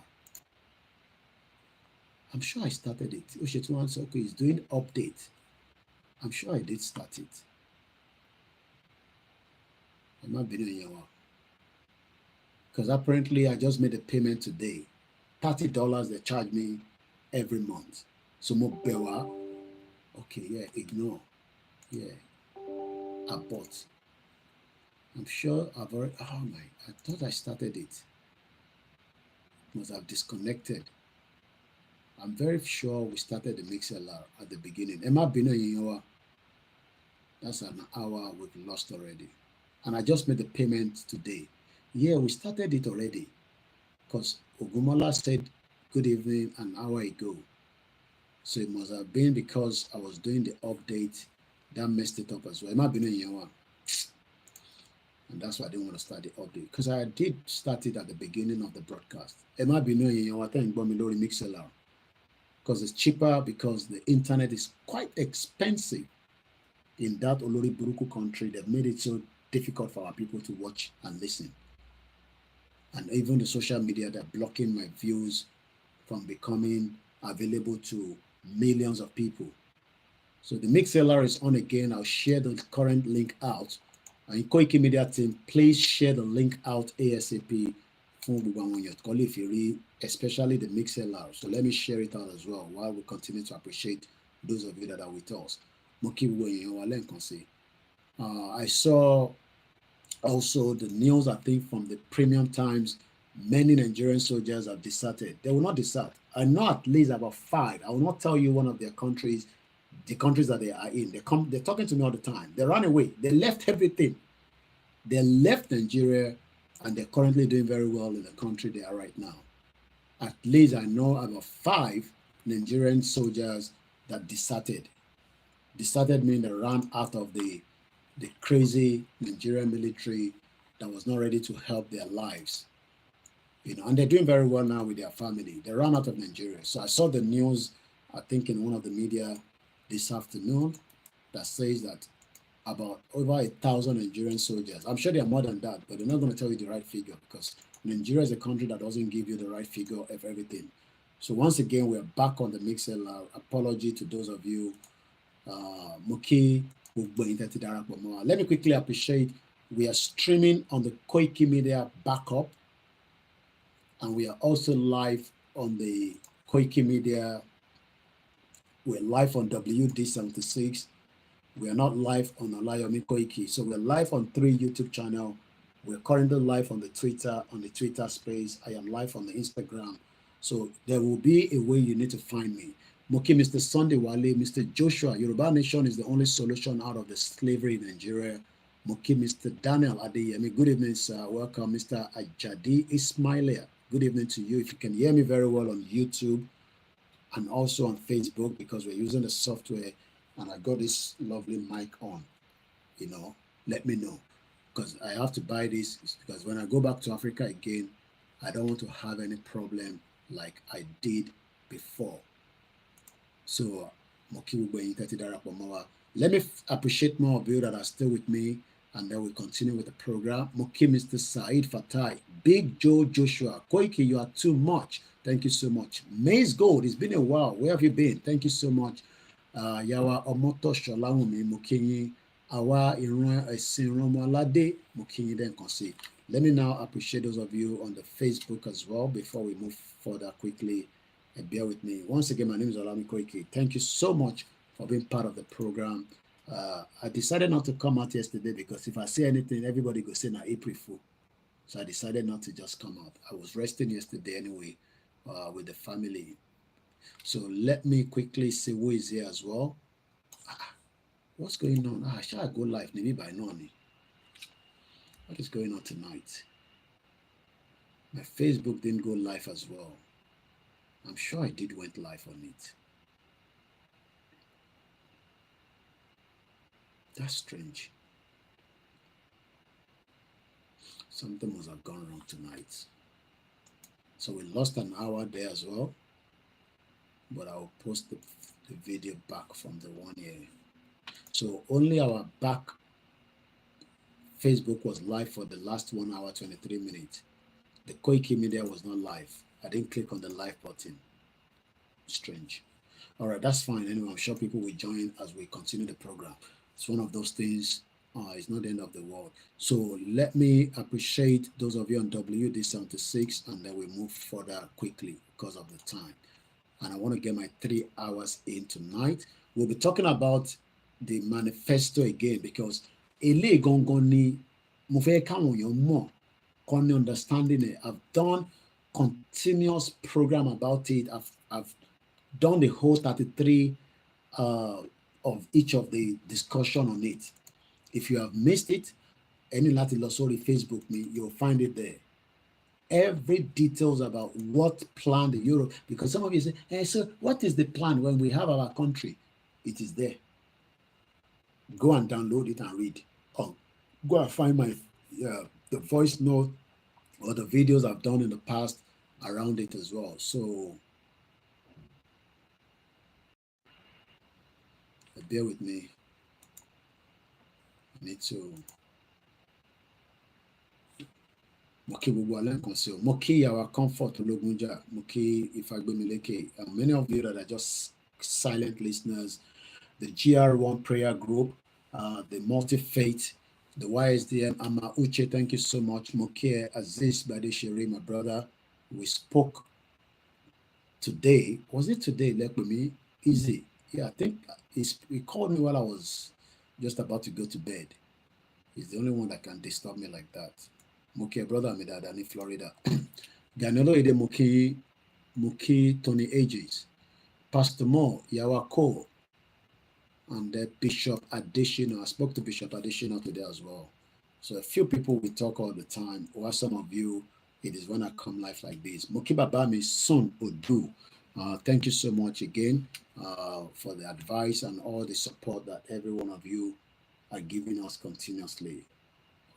I'm sure I started it. Okay, it's doing update. I'm sure I did start it. I'm not video because apparently I just made a payment today. $30 they charge me every month. So more bewa. Okay, yeah, ignore. Yeah. I bought. I'm sure I've already. Oh my! I thought I started it. Must have disconnected. I'm very sure we started the MixLR at the beginning. Emma Bino Yowa. That's an hour we've lost already. And I just made the payment today. Yeah, we started it already. Because Ogumola said good evening an hour ago. So it must have been because I was doing the update that messed it up as well. It might be in year one. And that's why I didn't want to start the update. Because I did start it at the beginning of the broadcast. It might be no year one. I think Bomilori Mixelar. Because it's cheaper, because the internet is quite expensive in that Olori Buruku country. They've made it so difficult for our people to watch and listen. And even the social media, they're blocking my views from becoming available to millions of people. So the MixLR is on again. I'll share the current link out. And Koikimedia team, please share the link out ASAP especially the MixLR. So let me share it out as well while we continue to appreciate those of you that are with us. I saw also the news, I think, from the Premium Times. Many Nigerian soldiers have deserted. They will not desert. I know at least about 5. I will not tell you one of their countries, the countries that they are in. They're talking to me all the time. They ran away. They left everything. They left Nigeria, and they're currently doing very well in the country they are right now. At least I know about 5 Nigerian soldiers that deserted. Deserted means they ran out of the crazy Nigerian military that was not ready to help their lives. And they're doing very well now with their family. They ran out of Nigeria. So I saw the news, I think in one of the media this afternoon, that says that about over 1,000 Nigerian soldiers. I'm sure they are more than that, but they're not going to tell you the right figure because Nigeria is a country that doesn't give you the right figure of everything. So once again, we're back on the MixLR. Apology to those of you. Muki, let me quickly appreciate. We are streaming on the Koikimedia backup, and we are also live on the Koikimedia. We're live on WD76. We are not live on OLAYOMI KOIKI. So we're live on 3 YouTube channels. We're currently live on the Twitter space. I am live on the Instagram. So there will be a way you need to find me. Moki, Mr. Sunday Wale, Mr. Joshua, Yoruba Nation is the only solution out of the slavery in Nigeria. Moki, Mr. Daniel Adeyemi, good evening, sir. Welcome, Mr. Ajadi Ismailia. Good evening to you. If you can hear me very well on YouTube and also on Facebook, because we're using the software and I got this lovely mic on, let me know. Because I have to buy this, because when I go back to Africa again, I don't want to have any problem like I did before. So, let me appreciate more of you that are still with me, and then we continue with the program. Moki, Mr. Said Fatai, Big Joe Joshua, Koiki, you are too much. Thank you so much. Maize Gold, it's been a while. Where have you been? Thank you so much. Yawa Omoto Sholawumi, Mokinyi, Awa Iran Esinromolade, Mokinyi Den Konsi. Let me now appreciate those of you on the Facebook as well before we move further quickly. And bear with me. Once again, my name is OLAYOMI KOIKI. Thank you so much for being part of the program. I decided not to come out yesterday because if I say anything, everybody go say na April Fool. So I decided not to just come out. I was resting yesterday anyway with the family. So let me quickly see who is here as well. What's going on? Shall I go live? Maybe by noon. What is going on tonight? My Facebook didn't go live as well. I'm sure I did went live on it. That's strange. Something must have gone wrong tonight. So we lost an hour there as well. But I'll post the video back from the one here. So only our back Facebook was live for the last 1 hour, 23 minutes. The Koikimedia was not live. I didn't click on the live button. Strange. All right, that's fine. Anyway, I'm sure people will join as we continue the program. It's one of those things. It's not the end of the world. So let me appreciate those of you on WD76, and then we move further quickly because of the time. And I want to get my 3 hours in tonight. We'll be talking about the manifesto again because understanding it. I've done continuous program about it. I've done the whole 33 of each of the discussion on it. If you have missed it, any Latin sorry, Facebook me, you'll find it there. Every details about what plan the Euro, because some of you say, hey, so what is the plan when we have our country? It is there. Go and download it and read. Or go and find my the voice note or the videos I've done in the past around it as well. So bear with me. I need to. Moki Bubualen Conceal, Moki our comfort Logunja, Moki Ifagbemileke, and many of you that are just silent listeners, the GR1 prayer group, the multi-faith, the YSDM, Ama Uche, thank you so much. Moki Aziz Badishiri, my brother, we spoke today. Was it today? Let me easy. Yeah, I think he called me while I was just about to go to bed. He's the only one that can disturb me like that. Muki brother mi dada ní Florida. Ganelo ide Muki Tony Ages, Pastor Mo Yawako, and Bishop Additional. I spoke to Bishop Additional today as well. So a few people we talk all the time, or some of you, it is when I come live like this. Muki Babami Son Odu. Thank you so much again for the advice and all the support that every one of you are giving us continuously.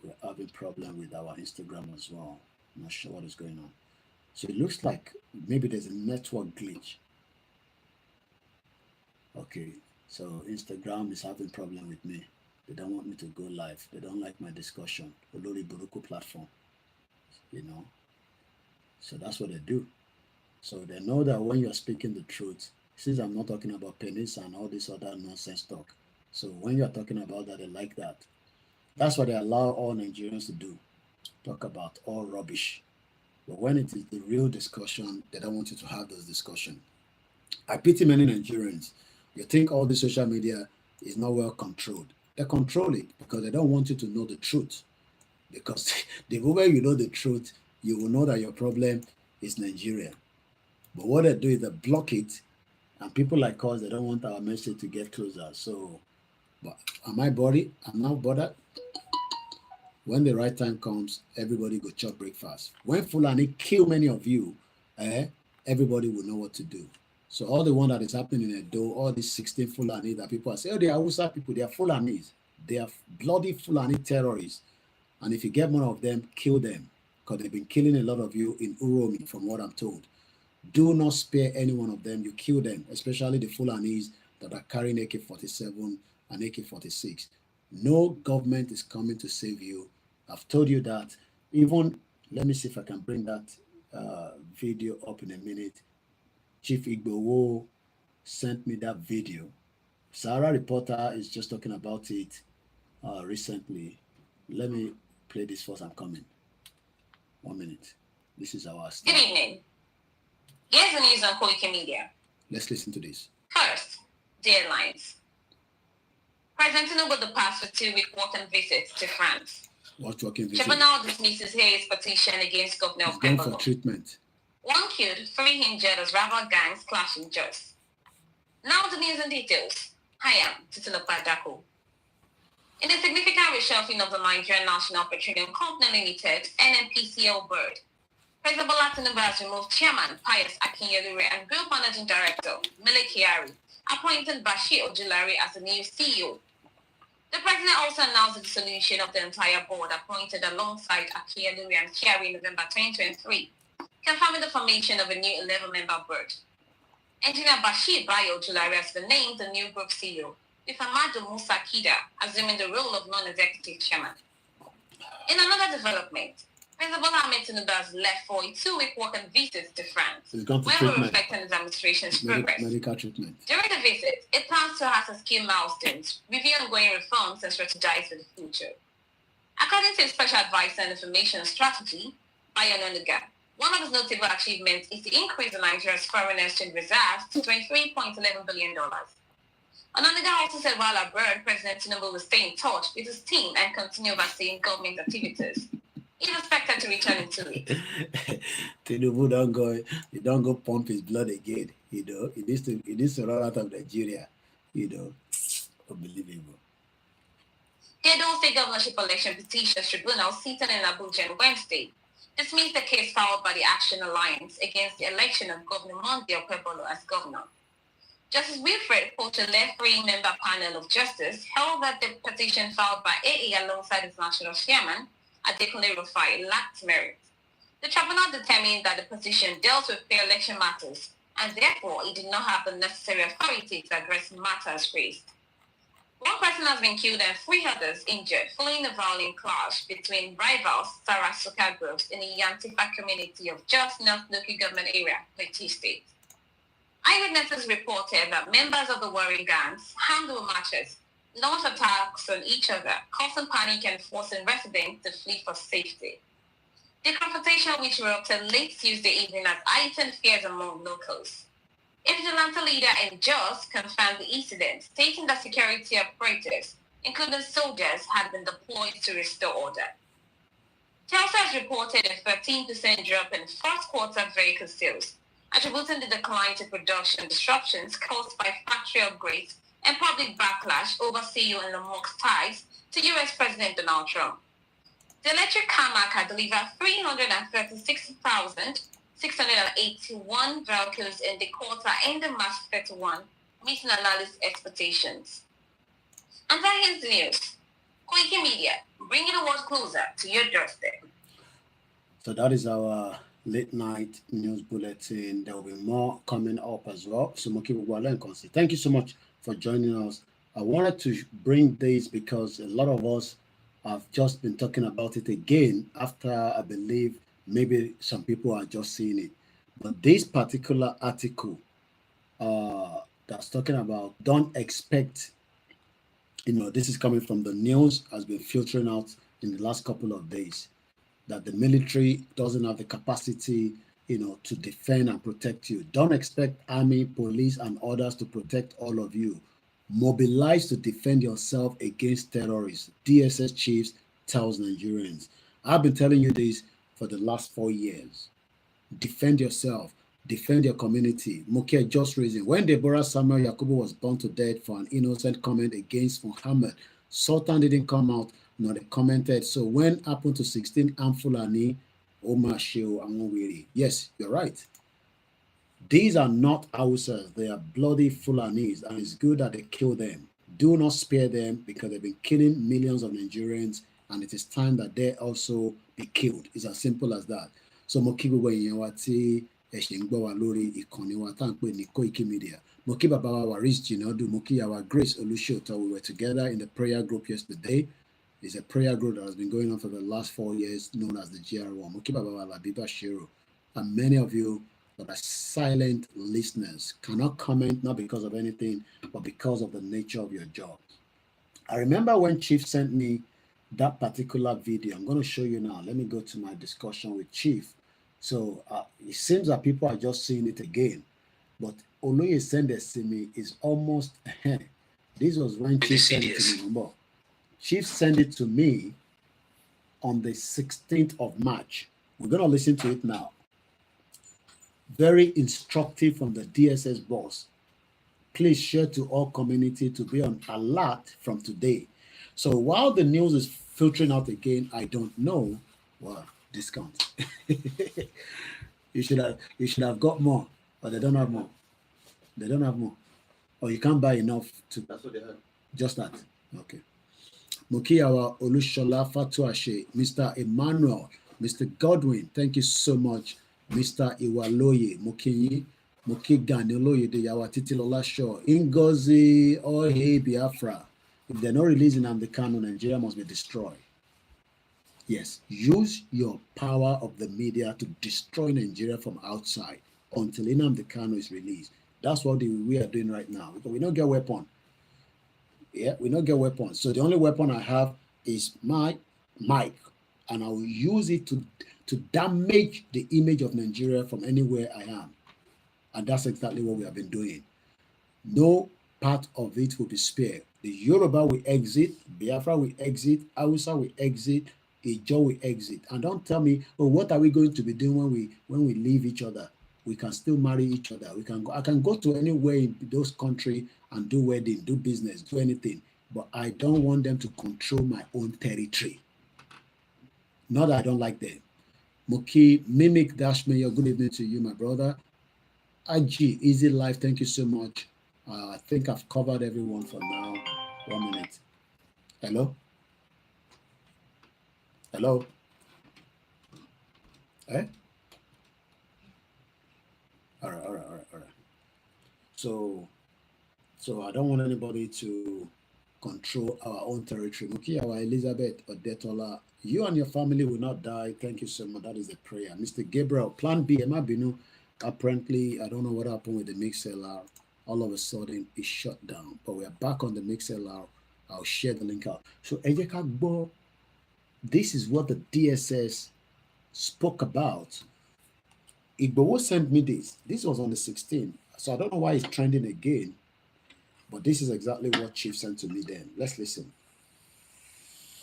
We're having problem with our Instagram as well. I'm not sure what is going on. So it looks like maybe there's a network glitch. Okay, so Instagram is having problem with me. They don't want me to go live. They don't like my discussion. Olori Buruku platform, you know. So that's what they do. So they know that when you're speaking the truth, since I'm not talking about penis and all this other nonsense talk. So when you're talking about that, they like that. That's what they allow all Nigerians to do. Talk about all rubbish. But when it is the real discussion, they don't want you to have those discussions. I pity many Nigerians. You think all the social media is not well controlled. They control it because they don't want you to know the truth. Because the moment you know the truth, you will know that your problem is Nigeria. But what they do is they block it, and people like us, they don't want our message to get closer. So, but am I bothered? I'm not bothered. When the right time comes, everybody go chop breakfast. When Fulani kill many of you, everybody will know what to do. So all the one that is happening in Edo, all these 16 Fulani that people are saying, oh, they are Hausa people, they are Fulanis. They are bloody Fulani terrorists. And if you get one of them, kill them. Because they've been killing a lot of you in Uromi, from what I'm told. Do not spare any one of them. You kill them, especially the Fulanis that are carrying AK-47 and AK-46. No government is coming to save you. I've told you that. Even, let me see if I can bring that video up in a minute. Chief Igbowo sent me that video. Sahara Reporter is just talking about it recently. Let me play this first. I'm coming. 1 minute. This is our start. Good evening. Here's the news on Koikimedia. Let's listen to this. First, the headlines. President Tinubu the past for 2-week walking visit to France. What walking visit? Tribunal dismisses Hayes' petition against Governor of Going for Pembolo. treatment. 1 killed, 3 injured as rival gangs clash in Jos. Now the news and details. I am Titilopa Dako. In a significant reshuffling of the Nigerian National Petroleum Company Limited, NNPCL board, President Bola Tinubu has removed Chairman Pius Akinyelure and Group Managing Director Mele Kyari, appointed Bashir Ojulari as the new CEO. The president also announced the dissolution of the entire board appointed alongside Akinyelure and Kyari in November 2023, confirming the formation of a new 11-member board. Engineer Bashir Bayo Ojulari has been named the new group CEO, with Amadou Musa Kida assuming the role of non-executive chairman. In another development, President Bola Ahmed Tinubu has left for a 2-week walking visit to France, where he will reflect on his administration's progress. Medical treatment. During the visit, it plans to assess key milestones, review ongoing reforms, and strategize for the future. According to his special advisor on information strategy, Bayo Onanuga, one of his notable achievements is the increase in Nigeria's foreign exchange reserves to $23.11 billion. Onanuga also said while abroad, President Tinubu will stay in touch with his team and continue overseeing government activities. He's expected to return in 2 weeks. Tinubu don't go pump his blood again. You know, he needs to run out of Nigeria. You know, unbelievable. The Edo State Governorship Election Petitions Tribunal sitting in Abuja on Wednesday dismissed the case filed by the Action Alliance against the election of Governor Monday Okebolo as governor. Justice Wilfred Portele, three-member panel of justice, held that the petition filed by AA alongside its national chairman, Adekunle Rufai, lacked merit. The tribunal determined that the petition dealt with pre-election matters, and therefore it did not have the necessary authority to address matters raised. One person has been killed and 3 others injured following a violent clash between rivals Sarasuka groups in the Yantipa community of Jos North local government area, Plateau State. Eyewitnesses reported that members of the warring gangs handled matches, launched attacks on each other, causing panic and forcing residents to flee for safety. The confrontation, which erupted late Tuesday evening, has heightened fears among locals. A vigilante leader in Jos confirmed the incident, stating that security operatives, including soldiers, had been deployed to restore order. Chelsea has reported a 13% drop in first quarter vehicle sales, attributing the decline to production disruptions caused by factory upgrades and public backlash over CEO and Musk's ties to U.S. President Donald Trump. The electric car market delivered 336,681 vehicles in the quarter ending March 31, meeting analyst expectations. And that is the news. Koikimedia, bringing the world closer to your doorstep. So that is our late night news bulletin. There will be more coming up as well. So thank you so much for joining us. I wanted to bring this because a lot of us have just been talking about it again after, I believe, maybe some people are just seeing it. But this particular article that's talking about, don't expect, this is coming from the news, has been filtering out in the last couple of days, that the military doesn't have the capacity, to defend and protect you. Don't expect army, police, and others to protect all of you. Mobilize to defend yourself against terrorists. DSS chiefs tells Nigerians. I've been telling you this for the last 4 years. Defend yourself. Defend your community. Mokia just raising. When Deborah Samuel Yakubu was burned to death for an innocent comment against Muhammad, Sultan didn't come out, nor they commented. So when happened to 16 Amfulani, Omar Sheo Amowiri? Yes, you're right. These are not Hausas, they are bloody Fulanis, and it's good that they kill them. Do not spare them because they've been killing millions of Nigerians, and it is time that they also be killed. It's as simple as that. So Mokibu Yawati Eshingbawa Lori Ikoniwa Tankwe ni Koikimedia. Mokiba Bawa Waris Jinodu Mokiyawa Grace Olushota. We were together in the prayer group yesterday. It's a prayer group that has been going on for the last 4 years, known as the GR1. Mokiba Bawa Labiba Shiro. And many of you that are silent listeners cannot comment, not because of anything, but because of the nature of your job. I remember when Chief sent me that particular video. I'm going to show you now. Let me go to my discussion with Chief. So it seems that people are just seeing it again. But Oloye sent it to me is almost, this was when Chief sent it to me. Chief sent it to me on the 16th of March. We're going to listen to it now. Very instructive from the DSS boss. Please share to all community to be on alert from today. So while the news is filtering out again, I don't know. Well, discount. you should have got more, but they don't have more. They don't have more. Or you can't buy enough to. That's what they have. Just that. Okay. Mokiyawa Olushola Fatuashe, Mr. Emmanuel, Mr. Godwin, thank you so much. Mr. Iwaloye, Mokiyi, Mokiganiloye, de Yawatitilola Shaw, Ingozi, Ohe Biafra. If they're not releasing Nnamdi Kanu, Nigeria must be destroyed. Yes, use your power of the media to destroy Nigeria from outside until Nnamdi Kanu is released. That's what we are doing right now. Because we don't get weapon. Yeah, we don't get weapons. So the only weapon I have is my mic, and I will use it to damage the image of Nigeria from anywhere I am. And that's exactly what we have been doing. No part of it will be spared. The Yoruba will exit, Biafra will exit, Hausa will exit, Ijo will exit. And don't tell me, oh, what are we going to be doing when we leave each other? We can still marry each other. We can go. I can go to anywhere in those countries and do wedding, do business, do anything. But I don't want them to control my own territory. Not that I don't like them. Moki, Mimic Dashmayor, good evening to you, my brother. IG, Easy Life, thank you so much. I think I've covered everyone for now. 1 minute. Hello? Hello? Eh? All right. So I don't want anybody to control our own territory. Mukiawa Elizabeth Odetola, you and your family will not die. Thank you so much. That is a prayer. Mr. Gabriel, Plan B, Emma Binu. Apparently, I don't know what happened with the MixLR. All of a sudden, it shut down. But we are back on the MixLR. I'll share the link out. So, Ejeka Gbo, this is what the DSS spoke about. Igbowo sent me this. This was on the 16th. So I don't know why it's trending again. But this is exactly what Chief sent to me then. Let's listen.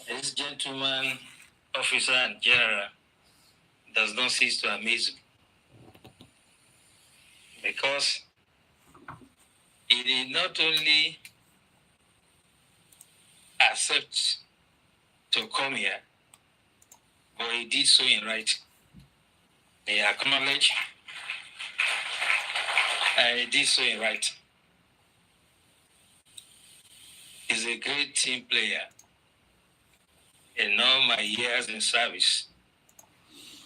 This gentleman, officer and general, does not cease to amaze me. Because he did not only accept to come here, but he did so in writing. He acknowledged and he did so in writing. He's a great team player. In all my years in service,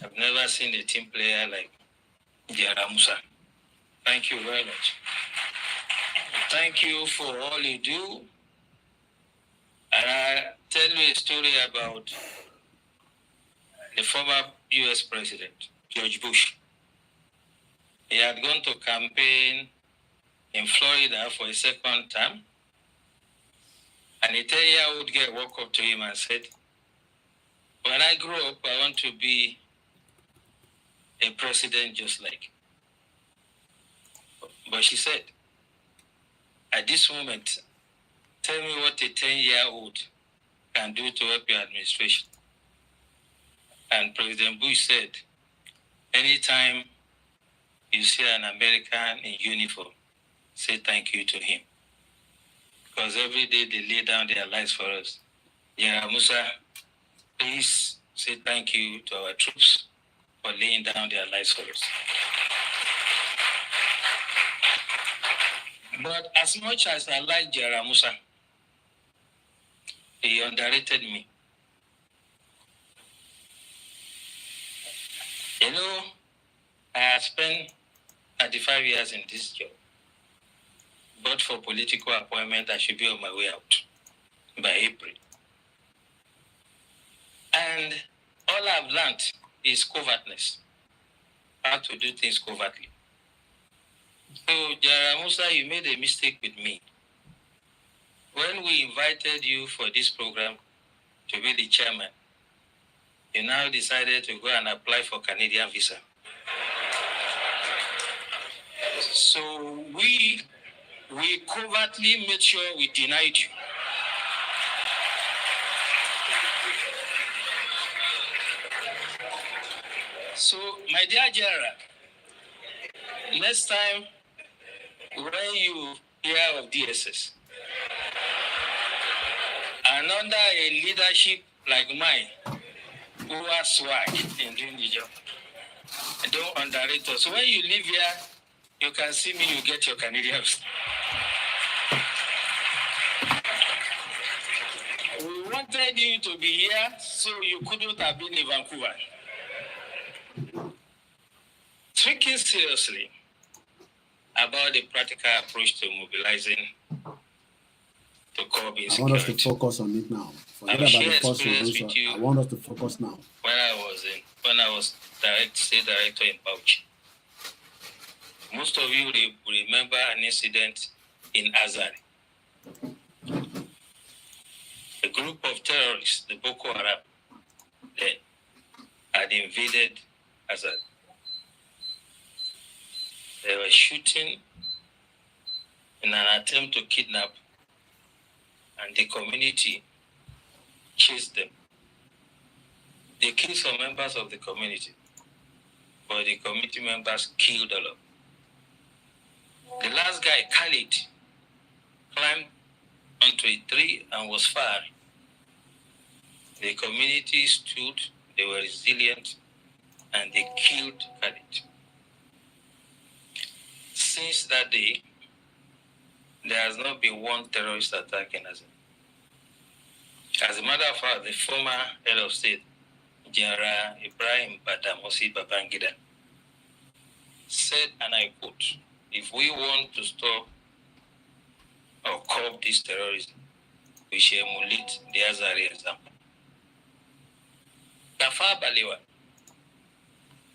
I've never seen a team player like Jara Musa. Thank you very much. Thank you for all you do. And I'll tell you a story about the former US President, George Bush. He had gone to campaign in Florida for a second term. And a 10-year-old girl walked up to him and said, when I grow up, I want to be a president just like you. But she said, at this moment, tell me what a 10-year-old can do to help your administration. And President Bush said, anytime you see an American in uniform, say thank you to him. Because every day they lay down their lives for us. General Musa, please say thank you to our troops for laying down their lives for us. But as much as I like General Musa, he underrated me. You know, I have spent 35 years in this job. But for political appointment, I should be on my way out by April. And all I've learned is covertness, how to do things covertly. So, Jara Musa, you made a mistake with me. When we invited you for this program to be the chairman, you now decided to go and apply for Canadian visa. So we covertly made sure we denied you. So, my dear General, next time when you hear of DSS, and under a leadership like mine, who has swag in doing the job, don't underrate us. When you live here, you can see me, you get your Canadians. We wanted you to be here, so you couldn't have been in Vancouver. Speaking seriously about the practical approach to mobilizing to curb insecurity. I want us to focus on it now. Forget about the first one. I want us to focus now. When I was state director in Bauchi. Most of you remember an incident in Azari. A group of terrorists, the Boko Haram, then had invaded Azari. They were shooting in an attempt to kidnap, and the community chased them. They killed some members of the community, but the community members killed all of them. The last guy, Khalid, climbed onto a tree and was fired. The community stood, they were resilient, and they killed Khalid. Since that day, there has not been one terrorist attack in Azim. As a matter of fact, the former head of state, General Ibrahim Badamasi Babangida, said, and I quote, if we want to stop or curb this terrorism, we shall emulate the Azari example. Tafa Balewa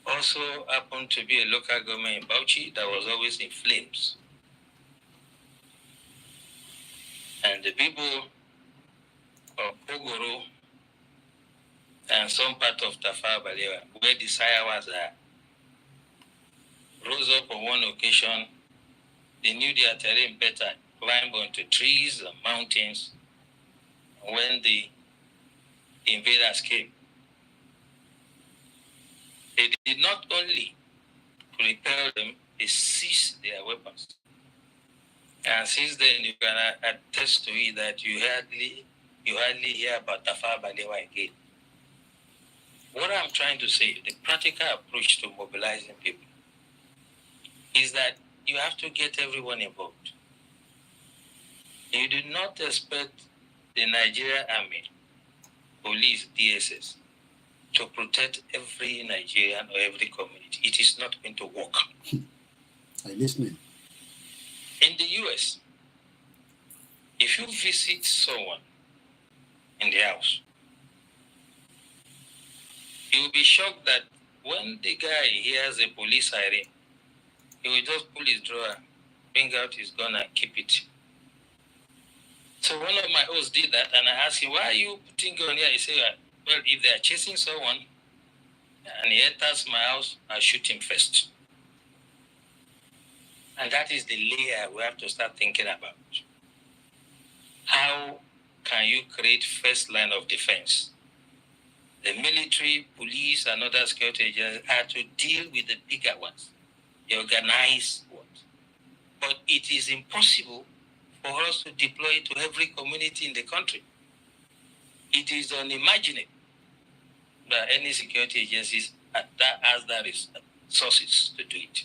also happened to be a local government in Bauchi that was always in flames. And the people of Pogoro and some part of Tafa Balewa, where the Sire was rose up on one occasion. They knew their terrain better, climbed onto trees and mountains. When the invaders came, they did not only repel them, they seized their weapons. And since then, you can attest to it that you hardly hear about Tafa Balewa again. What I'm trying to say, the practical approach to mobilizing people is that you have to get everyone involved. You do not expect the Nigerian Army, police, DSS, to protect every Nigerian or every community. It is not going to work. I'm listening. In the US, if you visit someone in the house, you'll be shocked that when the guy hears a police siren, he will just pull his drawer, bring out his gun and keep it. So one of my hosts did that, and I asked him, why are you putting gun here? He said, well, if they are chasing someone and he enters my house, I'll shoot him first. And that is the layer we have to start thinking about. How can you create first line of defense? The military, police, and other security agencies are to deal with the bigger ones, the organized ones. But it is impossible for us to deploy to every community in the country. It is unimaginable that any security agencies has the resources to do it.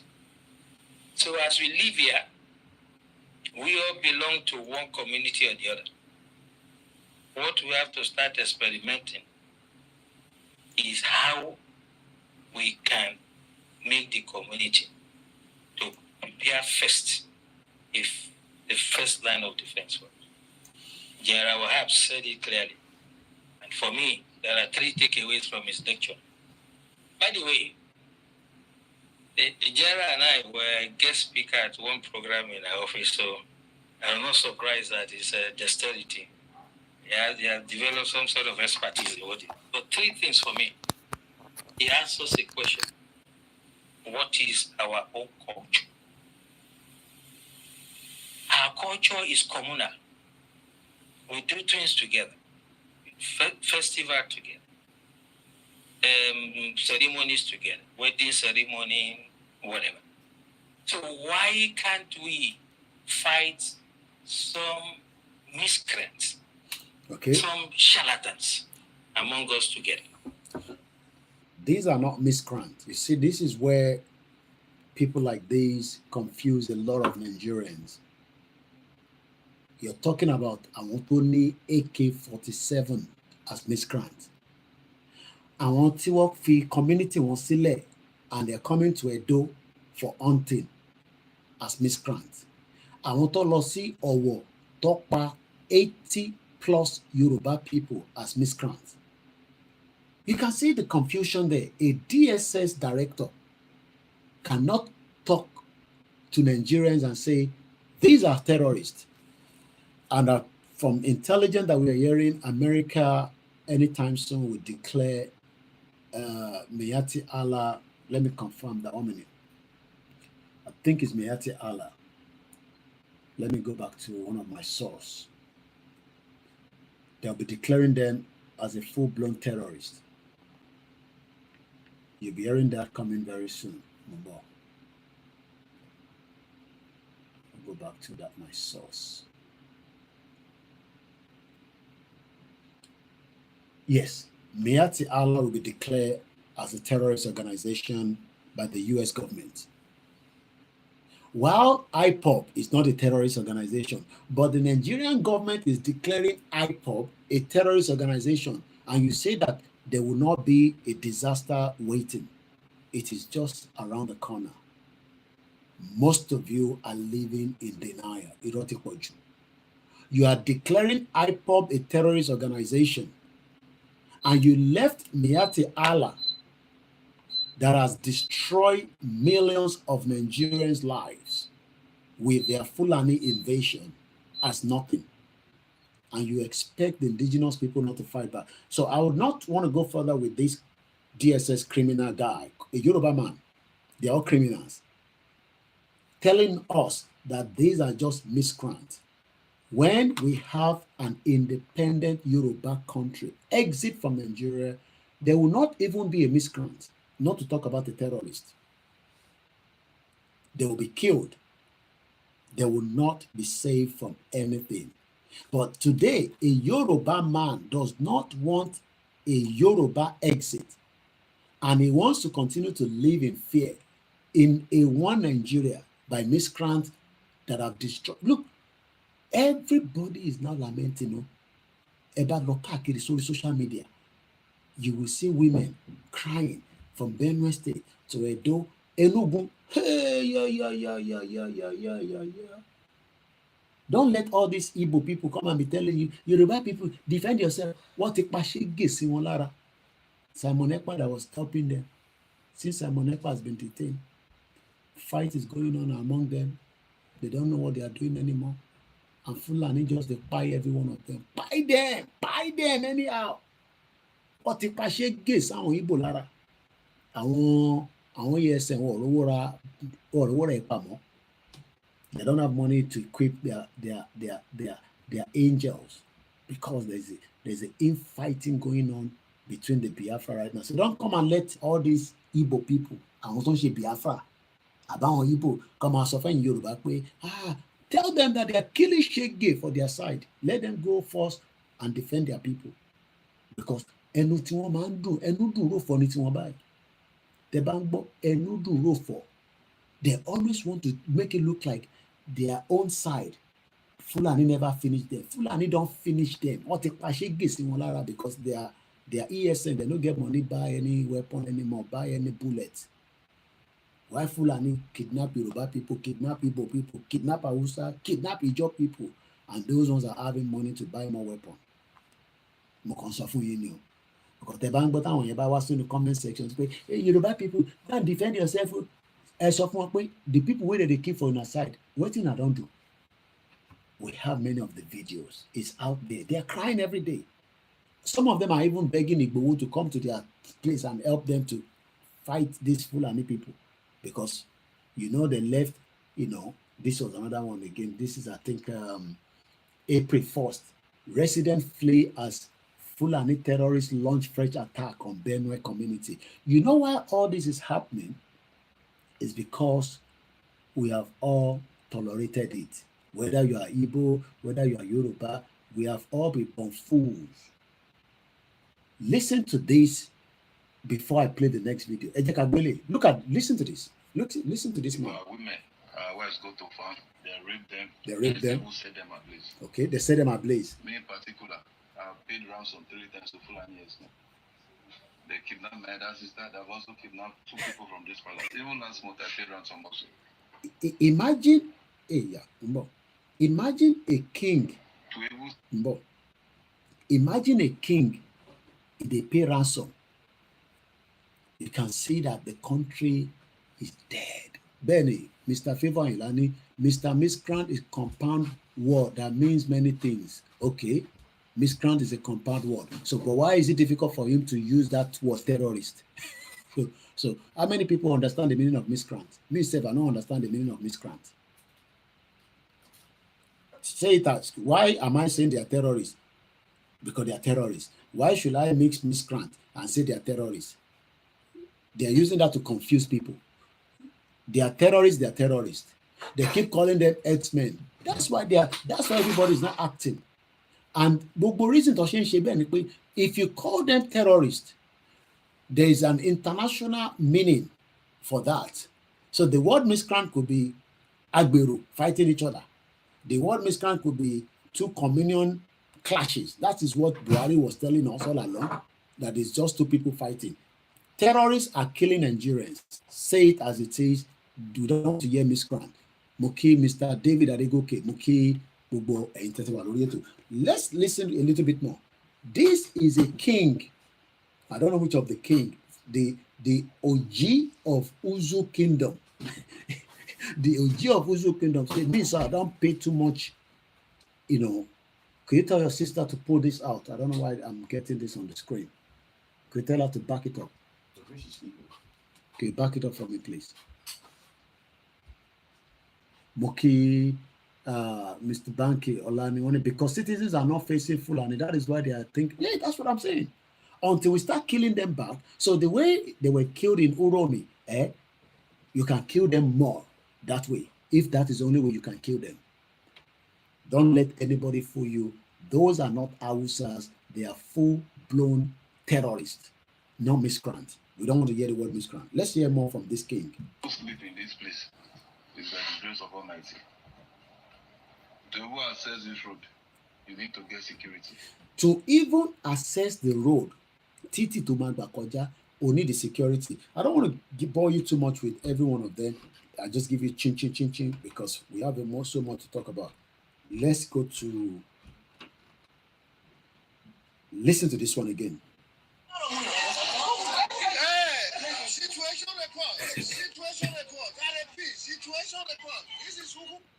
So as we live here, we all belong to one community or the other. What we have to start experimenting is how we can make the community to prepare first if the first line of defense works. General Wahab said it clearly. And for me, there are three takeaways from his lecture. By the way, the General and I were guest speaker at one program in our office, so I'm not surprised that it's a dexterity. He has developed some sort of expertise in what it. But three things for me. He asked us a question. What is our own culture? Our culture is communal. We do things together. Festival together. Ceremonies together. Wedding ceremony, whatever. So why can't we fight some miscreants, some charlatans among us together? These are not miscreants. You see, this is where people like these confuse a lot of Nigerians. You're talking about Awantoni AK-47 as miscreants. Awanti work for community wọn sílẹ̀ and they're coming to Edo for hunting as miscreants. Àwọn tó lọ sí Ọ̀wọ̀ tó pa 80 plus Yoruba people as miscreants. You can see the confusion there. A DSS director cannot talk to Nigerians and say, these are terrorists. And from intelligence that we are hearing, America anytime soon will declare Mayati Allah. Let me confirm that 1 minute. I think it's Mayati Allah. Let me go back to one of my sources. They'll be declaring them as a full-blown terrorist. You'll be hearing that coming very soon. I'll go back to that, my source. Yes, Mayati Allah will be declared as a terrorist organization by the US government. While IPOB is not a terrorist organization, but the Nigerian government is declaring IPOB a terrorist organization, and you say that there will not be a disaster waiting. It is just around the corner. Most of you are living in denial. You are declaring IPOB a terrorist organization, and you left Miati Allah that has destroyed millions of Nigerians' lives with their Fulani invasion as nothing. And you expect the indigenous people not to fight back. So I would not want to go further with this DSS criminal guy, a Yoruba man. They're all criminals, telling us that these are just miscreants. When we have an independent Yoruba country exit from Nigeria, there will not even be a miscreant, not to talk about a terrorist. They will be killed. They will not be saved from anything. But today, a Yoruba man does not want a Yoruba exit, and he wants to continue to live in fear in a one Nigeria by miscreants that have destroyed. Look, everybody is now lamenting about Lokakiri social media. You will see women crying from Benue State to Edo, Enugu. Hey, yeah. Don't let all these Igbo people come and be telling you, Yoruba people, defend yourself. What a pashige Simolara. Simon Ekpa that was helping them. Since Simon Ekpa has been detained, fight is going on among them. They don't know what they are doing anymore. And Fulani just they buy every one of them. Buy them anyhow. What a pashige Simon Igbo Lara. Àwọn ESN or Ekpa. They don't have money to equip their angels because there's an infighting going on between the Biafra right now. So don't come and let all these Igbo people and also Biafra about Igbo come and suffer in Yoruba. Tell them that they are killing Shege for their side. Let them go first and defend their people. Because they always want to make it look like their own side. Fulani never finished them. Fulani don't finish them. What a because they are ESN, they don't get money, buy any weapon anymore, buy any bullets. Why Fulani kidnap Yoruba people, kidnap Igbo people, kidnap Hausa, kidnap Ijaw people, and those ones are having money to buy more weapons. Because the bank button when you buy what's in the comment section, hey, Yoruba people, can't defend yourself. The people where they keep for your side, what thing I don't do. We have many of the videos. It's out there. They are crying every day. Some of them are even begging Igbo to come to their place and help them to fight these Fulani people. Because, they left, this was another one again. This is, I think, April 1st. Residents flee as Fulani terrorists launch fresh attack on Benue community. You know why all this is happening? Is because we have all tolerated it. Whether you are Igbo, whether you are Yoruba, we have all become fools. Listen to this before I play the next video. Listen to this. Listen to this man. Women, wives go to farm, they rape them. They rape them. Who set them ablaze? Okay, they set them ablaze. Me in particular, I've paid ransom 3 times to Fulani years now. They kidnapped my elder sister. They've also kidnapped 2 people from this palace. Even last month, I paid ransom also. Imagine a king. Imagine a king. They pay ransom. You can see that the country is dead. Benny, Mr. Favor Ilani, Mr. Miscreant is compound word that means many things. Okay. Miscreant is a compound word. So, but why is it difficult for him to use that word terrorist? so, how many people understand the meaning of miscreant? Me, I don't understand the meaning of miscreant. Say it as, why am I saying they are terrorists? Because they are terrorists. Why should I mix miscreant and say they are terrorists? They are using that to confuse people. They are terrorists, they are terrorists. They keep calling them X-Men. That's why everybody is not acting. And if you call them terrorists, there is an international meaning for that. So the word miscreant could be Agbero fighting each other. The word miscreant could be two communion clashes. That is what Buhari was telling us all along, that it's just two people fighting. Terrorists are killing Nigerians. Say it as it is. You don't want to hear miscreant. Muki, Mr. David Adegoke, Muki, Bubo, and let's listen a little bit more. This is a king. I don't know which of the king. The OG of Uzu Kingdom. The OG of Uzu Kingdom said, me, sir, I don't pay too much, you know. Could you tell your sister to pull this out? I don't know why I'm getting this on the screen. Could you tell her to back it up? Can you back it up for me, please? Moki, Mr. Banki, Olani, because citizens are not facing Fulani. That is why they are thinking, yeah, that's what I'm saying. Until we start killing them back. So the way they were killed in Uromi, you can kill them more that way. If that is the only way you can kill them. Don't let anybody fool you. Those are not Hausas. They are full-blown terrorists, not miscreants. We don't want to hear the word miscreant. Let's hear more from this king. Sleep in this place is by the grace of Almighty. To who access this road, you need to get security. To even access the road, Titi to Magbakoja, we need the security. I don't want to bore you too much with every one of them. I just give you chin because we have so much to talk about. Let's go to listen to this one again. Situation report. Situation report. Situation report.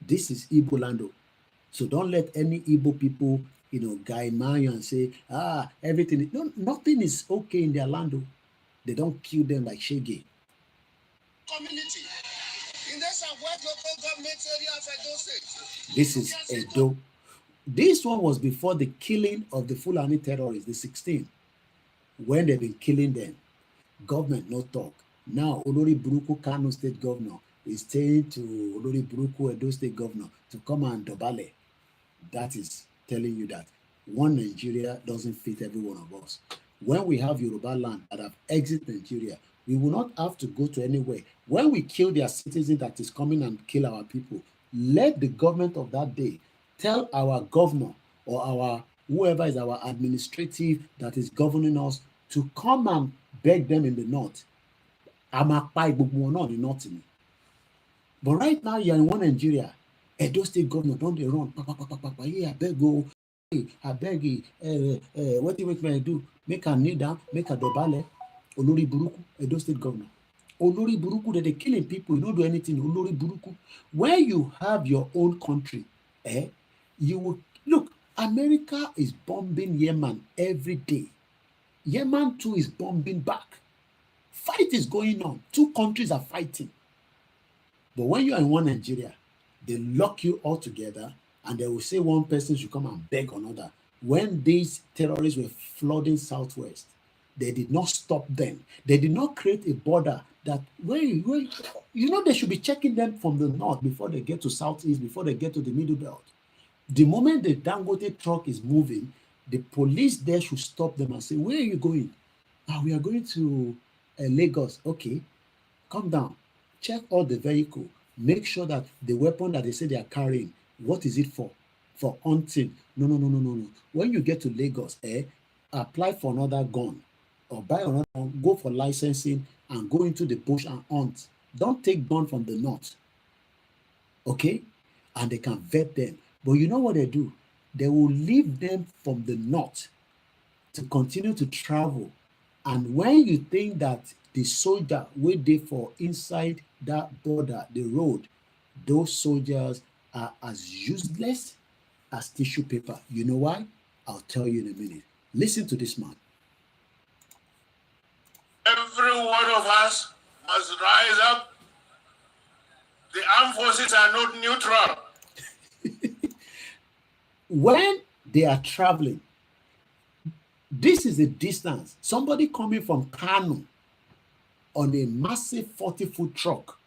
This is Igbo land. So don't let any Igbo people, guy man and say, everything. No, nothing is okay in their land. They don't kill them like Shege. Community. In the Southwest local government areas of those states. This is Edo. This one was before the killing of the Fulani terrorists, the 16. When they've been killing them, government no talk. Now, Olori Buruku Kano State Governor is saying to Olori Buruku Edo State Governor to come and dobale. That is telling you that one Nigeria doesn't fit every one of us. When we have Yoruba land that have exited Nigeria, we will not have to go to anywhere. When we kill their citizen that is coming and kill our people, let the government of that day tell our governor or our whoever is our administrative that is governing us to come and beg them in the north. But right now you're in one Nigeria. Edo State governor don't they run? Yeah, I beg go. I beg what do you make me do? Make a kneel down, make a dobale. Olori Buruku, Edo State governor. Olori Buruku, that they're killing people, you don't do anything. Olori Buruku. When you have your own country, you will look. America is bombing Yemen every day. Yemen too is bombing back. Fight is going on. Two countries are fighting. But when you are in one Nigeria, they lock you all together and they will say one person should come and beg another. When these terrorists were flooding Southwest, they did not stop them. They did not create a border that they should be checking them from the north before they get to Southeast, before they get to the Middle Belt. The moment the Dangote truck is moving, the police there should stop them and say, where are you going? We are going to Lagos. Okay, come down. Check all the vehicle. Make sure that the weapon that they say they are carrying, what is it for? For hunting. No. When you get to Lagos, apply for another gun or buy another one, go for licensing and go into the bush and hunt. Don't take gun from the north. Okay? And they can vet them. But you know what they do? They will leave them from the north to continue to travel. And when you think that the soldier waiting for inside that border, the road, those soldiers are as useless as tissue paper. You know why? I'll tell you in a minute. Listen to this man. Every one of us must rise up. The armed forces are not neutral. When they are traveling, this is a distance. Somebody coming from Kano on a massive 40-foot truck,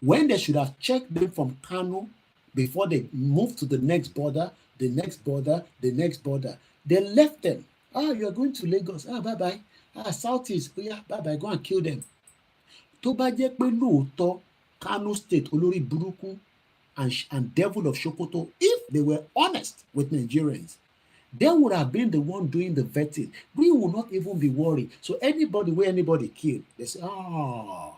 when they should have checked them from Kano before they moved to the next border, the next border, the next border, they left them. You are going to Lagos. Bye-bye. Southeast. Yeah, bye-bye. Go and kill them. Tó bá jẹ́ pé lóòótọ́ Kano State, Olórí Burúkú, and devil of Sokoto, if they were honest with Nigerians, they would have been the one doing the vetting. We will not even be worried. So anybody where anybody killed, they say, why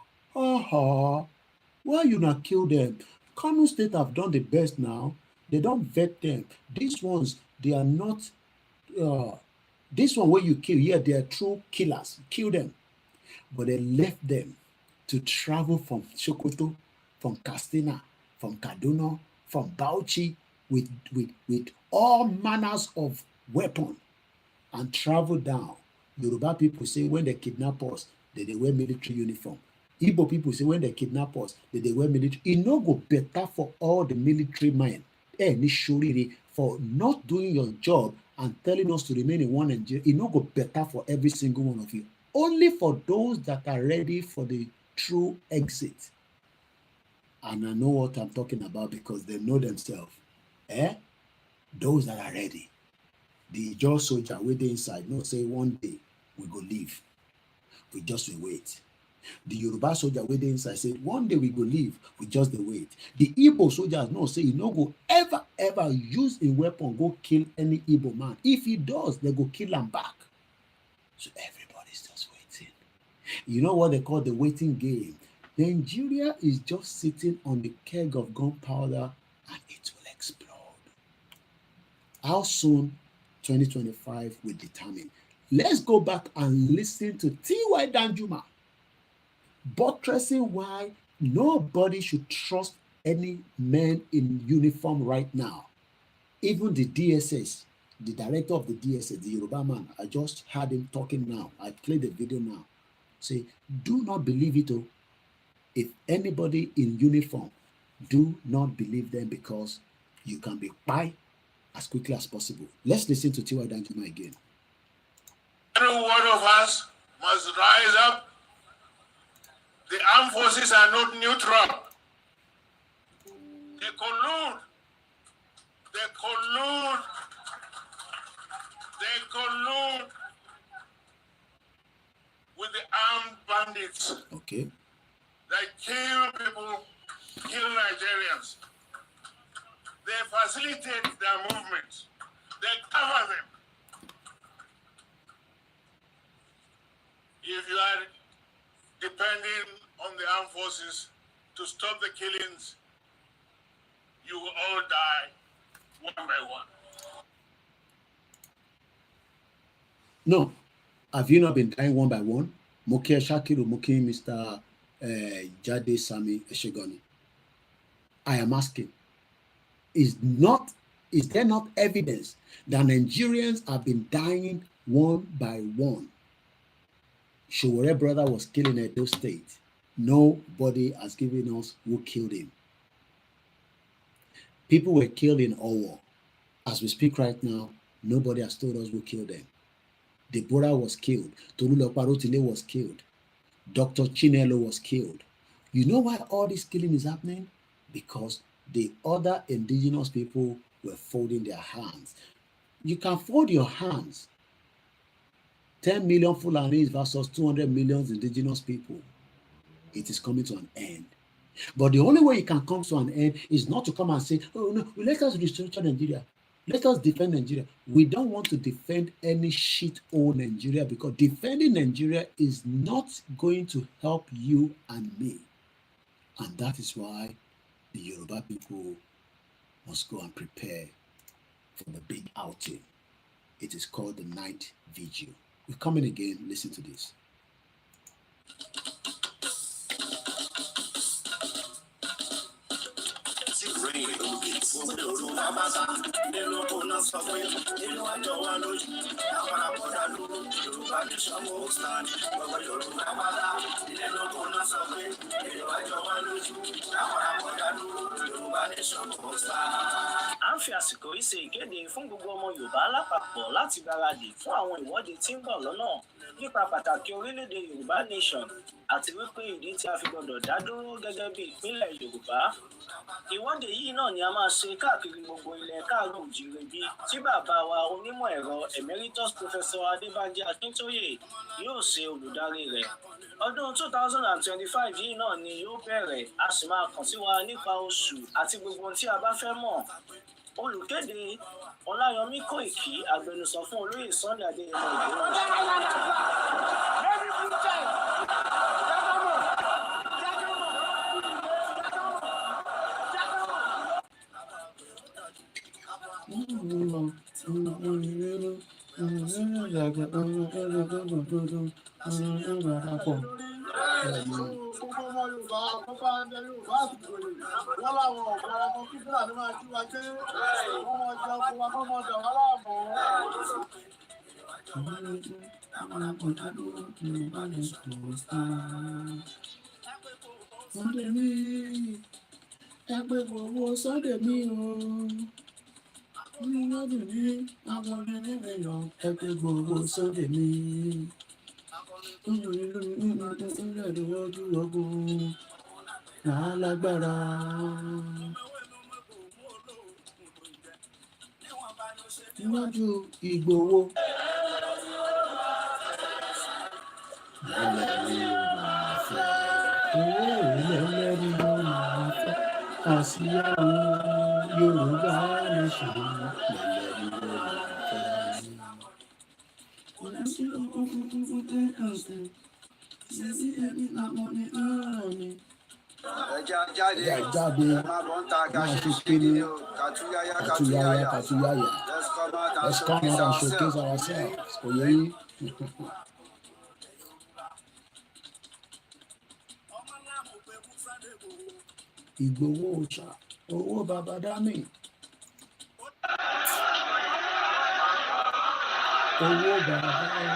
you not kill them? Kano State have done the best now. They don't vet them. These ones, they are not, this one where you kill, yeah, they are true killers. Kill them. But they left them to travel from Sokoto, from Katsina, from Kaduna, from Bauchi, with all manners of weapon, and travel down. Yoruba people say when they kidnap us, they wear military uniform. Igbo people say when they kidnap us, they wear military. It no go better for all the military men for not doing your job and telling us to remain in one Nigeria. It no go better for every single one of you. Only for those that are ready for the true exit. And I know what I'm talking about because they know themselves. Those that are ready. The just soldier waiting inside, no say one day we go leave. We just will wait. The Yoruba soldier waiting inside say one day we go leave. We just will wait. The Igbo soldiers no say you no go ever use a weapon go kill any Igbo man. If he does, they go kill him back. So everybody's just waiting. You know what they call the waiting game? Nigeria is just sitting on the keg of gunpowder and it will explode. How soon 2025 will determine. Let's go back and listen to T.Y. Danjuma buttressing why nobody should trust any man in uniform right now. Even the DSS, the director of the DSS, the Yoruba man, I just heard him talking now. I played the video now. Say, do not believe it. If anybody in uniform, do not believe them because you can be by as quickly as possible. Let's listen to T.Y. Danjuma again. Every one of us must rise up. The armed forces are not neutral. They collude. They collude. They collude with the armed bandits. Okay. They kill people, kill Nigerians. They facilitate their movements. They cover them. If you are depending on the armed forces to stop the killings, you will all die one by one. No. Have you not been dying one by one? Mokia Shakiru, Moki Mr. Jade Sami Eshegoni. I am asking, is there not evidence that Nigerians have been dying one by one? Showore brother was killed in Edo State. Nobody has given us who killed him. People were killed in Owo. As we speak right now, nobody has told us who killed them. Deborah was killed. Tolulopa Rotile was killed. Dr. Chinelo was killed. You know why all this killing is happening? Because the other indigenous people were folding their hands. You can fold your hands. 10 million Fulanis versus 200 million indigenous people. It is coming to an end. But the only way it can come to an end is not to come and say, oh no, let us restructure Nigeria. Let us defend Nigeria. We don't want to defend any shit old Nigeria because defending Nigeria is not going to help you and me. And that is why the Yoruba people must go and prepare for the big outing. It is called the night vigil. We're coming again. Listen to this. À ń fi àsìkò yìí ṣe ìkéde fún gbogbo ọmọ Yorùbá lápapọ̀ láti gbáradì fún àwọn ìwọ́de tí ń bọ̀ lọ́nà. nípa pàtàkì orílẹ̀-èdè Yorùbá nation àti wípé ìdí tí a fi gbọdọ̀ dá dúró gẹ́gẹ́ bí ìpínlẹ̀ Yorùbá. Ìwọ́de yìí náà ni a máa ṣe káàkiri gbogbo ilẹ̀ káàárọ̀ oòjíire bí tí bàbá wa onímọ̀ ẹ̀rọ emeritus professor Adébánjí Akíntóyè yóò ṣe olùdarí rẹ̀. Ọdún 2025 yìí náà ni yóò bẹ̀rẹ̀, a sì máa kàn sí wa nípa oṣù àti gbogbo ohun tí a bá fẹ́ mọ̀. Olùkéde Ọláyọmí Kóìkì, agbẹnusọ fún olóyè Sunday Adéyẹmọ Ìgbòho. Níwájú Ìgbòho. Àsíá Yorùbá nation. Jáde máa ṣe kéde kàtúyáyá. Let's come out and showcase ourselves. Kò yẹ yín. Ìgbòho ọ̀ṣà owó bàbá dámì. Owó bàbá owó.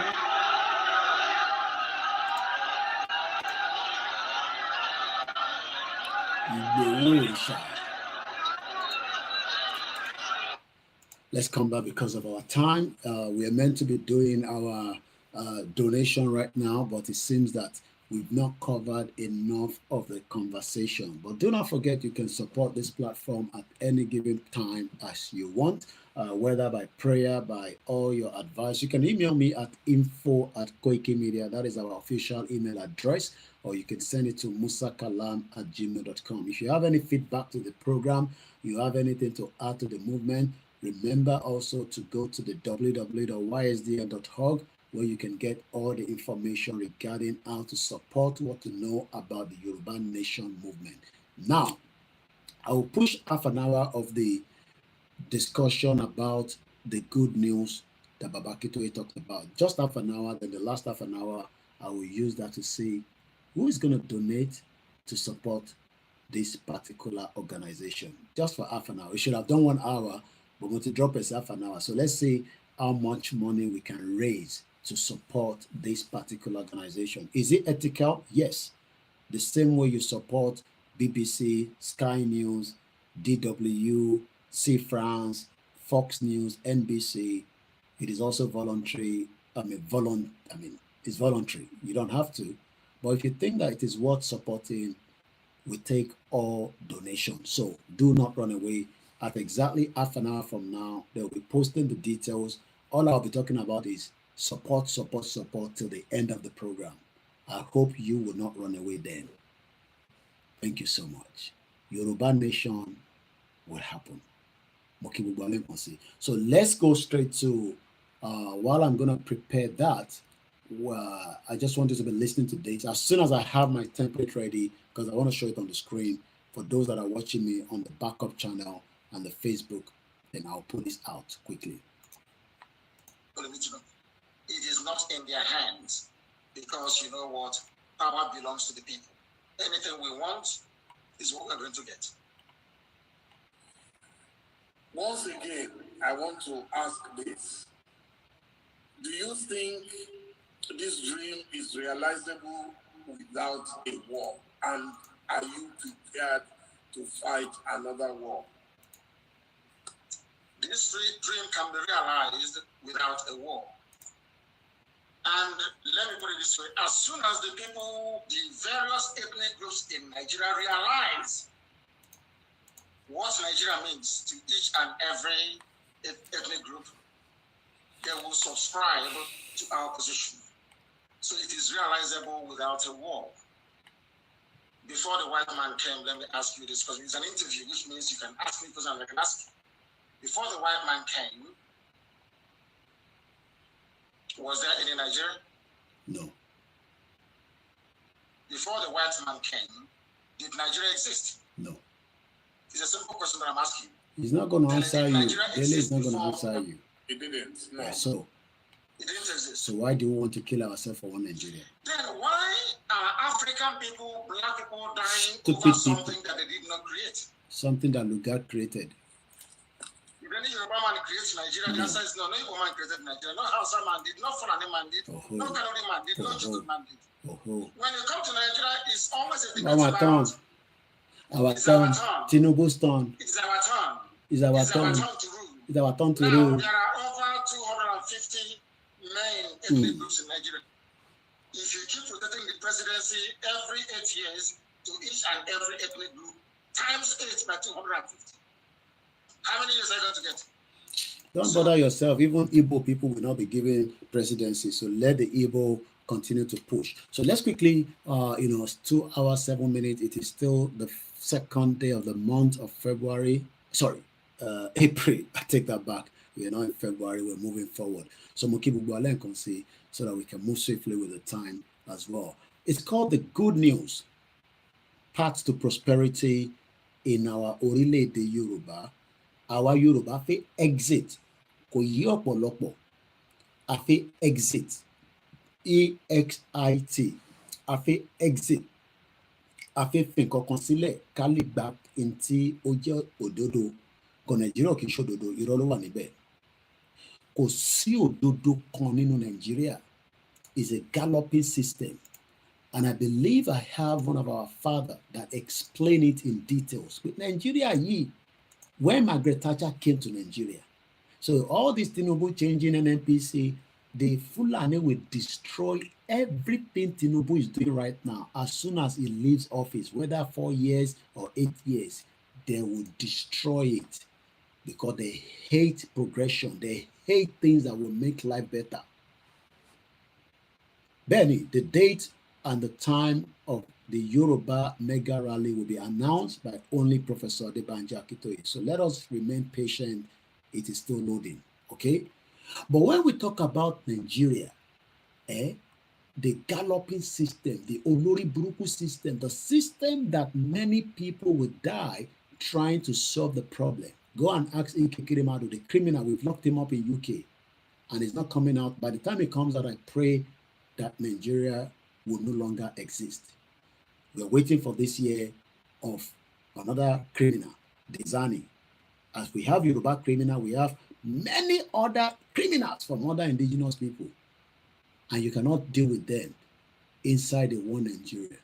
Ìgbòho ọ̀ṣà. Let's come back because of our time. We are meant to be doing our donation right now, but it seems that we've not covered enough of the conversation. But do not forget, you can support this platform at any given time as you want, whether by prayer, by all your advice. You can email me at info@Koikimedia. That is our official email address. Or you can send it to musakalam@gmail.com. If you have any feedback to the program, you have anything to add to the movement, remember also to go to the www.ysdn.org, where you can get all the information regarding how to support what to know about the Yoruba Nation movement. Now, I will push half an hour of the discussion about the good news that Baba Akintoye talked about. Just half an hour, then the last half an hour, I will use that to see who is going to donate to support this particular organization. Just for half an hour. We should have done 1 hour, but we're going to drop it half an hour. So let's see how much money we can raise to support this particular organization. Is it ethical? Yes. The same way you support BBC, Sky News, DW, C France, Fox News, NBC. It is also voluntary. It's voluntary. You don't have to. But if you think that it is worth supporting, we take all donations. So do not run away. At exactly half an hour from now, they'll be posting the details. All I'll be talking about is support till the end of the program. I hope you will not run away then. Thank you so much. Yoruba Nation will happen. So let's go straight to, while I'm going to prepare that, I just want you to be listening to this. As soon as I have my template ready, because I want to show it on the screen for those that are watching me on the backup channel and the Facebook, then I'll put this out quickly. It is not in their hands, because you know what? Power belongs to the people. Anything we want is what we're going to get. Once again, I want to ask this. Do you think this dream is realizable without a war? And are you prepared to fight another war? This dream can be realized without a war. And let me put it this way, as soon as the people, the various ethnic groups in Nigeria realize what Nigeria means to each and every ethnic group, they will subscribe to our position. So it is realizable without a war. Before the white man came, let me ask you this, because it's an interview, which means you can ask me because I can ask you. Before the white man came, was there any Nigeria? No. Before the white man came, did Nigeria exist? No. It's a simple question that I'm asking. He's not going to answer you. Dele is not going to answer you. It didn't. No. So, it didn't exist. So why do we want to kill ourselves for one Nigeria? Then why are African people, black people dying Stupid over something people. that they did not create? Something that Lugard created. If any Yoruba man creates Nigeria, the answer is no. No Yoruba man created Nigeria. No Hausa man did. No Fulani man did. No Kanuri man did. No Chukwu man did. When you come to Nigeria, it's always a debate about our turn. Tinubu's turn. It's our turn. It's our turn. To rule. It's our turn to now, rule. There are over 250 main ethnic groups in Nigeria. If you keep rotating the presidency every 8 years to each and every ethnic group, times 8 by 250. How many years are you going to get? Don't bother yourself. Even Igbo people will not be given presidency. So let the Igbo continue to push. So let's quickly, it's 2 hours, 7 minutes. It is still the second day of the month of February. Sorry, April. I take that back. We are not in February. We're moving forward. So Mukibu can see so that we can move swiftly with the time as well. It's called the Good News, Paths to Prosperity in our Orile de Yoruba. Our Yoruba fe exit. Ko yi opolopo. A fe exit. EXIT. A fe exit. A fe fin kankan sílẹ̀ ká lè gba ntí ó jẹ́ òdodo. Ko Nigeria kì í ṣe òdodo, irọ́ ló wà níbẹ̀. Kò sí òdodo kan nínú Nigeria. Is a galloping system. And I believe I have one of our father that explain it in details. With Nigeria, when Margaret Thatcher came to Nigeria, so all this Tinubu changing NNPC, the Fulani will destroy everything Tinubu is doing right now. As soon as he leaves office, whether 4 years or 8 years, they will destroy it because they hate progression. They hate things that will make life better. Benny, the date and the time of the Yoruba mega rally will be announced by only Professor Adebanji Akintoye. So let us remain patient. It is still loading, okay? But when we talk about Nigeria, the galloping system, the Olori Buruku system, the system that many people will die trying to solve the problem. Go and ask Ike Kirimadu, the criminal. We've locked him up in UK and it's not coming out. By the time it comes out, I pray that Nigeria will no longer exist. We're waiting for this year of another criminal, Dezani. As we have Yoruba criminal, we have many other criminals from other indigenous people. And you cannot deal with them inside the one Nigeria.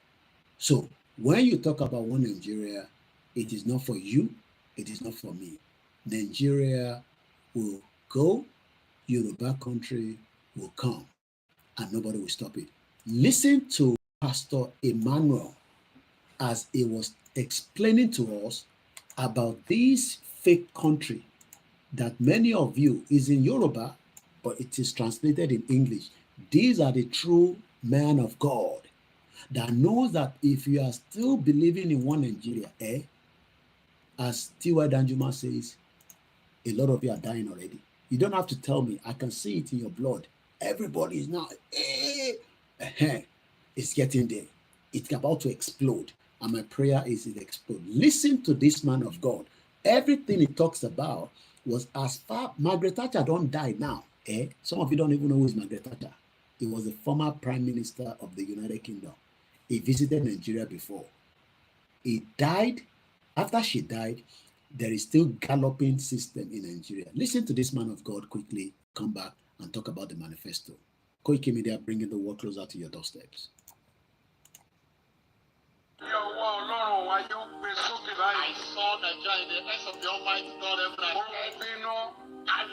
So when you talk about one Nigeria, it is not for you, it is not for me. Nigeria will go, Yoruba country will come, and nobody will stop it. Listen to Pastor Emmanuel as he was explaining to us about this fake country that many of you is in Yoruba, but it is translated in English. These are the true men of God that knows that if you are still believing in one Nigeria, as T.Y. Danjuma says, a lot of you are dying already. You don't have to tell me. I can see it in your blood. Everybody is now, it's getting there. It's about to explode. And my prayer is it explode. Listen to this man of God. Everything he talks about was as far, Margaret Thatcher don't die now. Some of you don't even know who is Margaret Thatcher. He was the former Prime Minister of the United Kingdom. He visited Nigeria before. He died. After she died, there is still galloping system in Nigeria. Listen to this man of God quickly. Come back and talk about the manifesto. Koikimedia bringing the world closer to your doorsteps. I saw Nigeria in the hands of the Almighty God.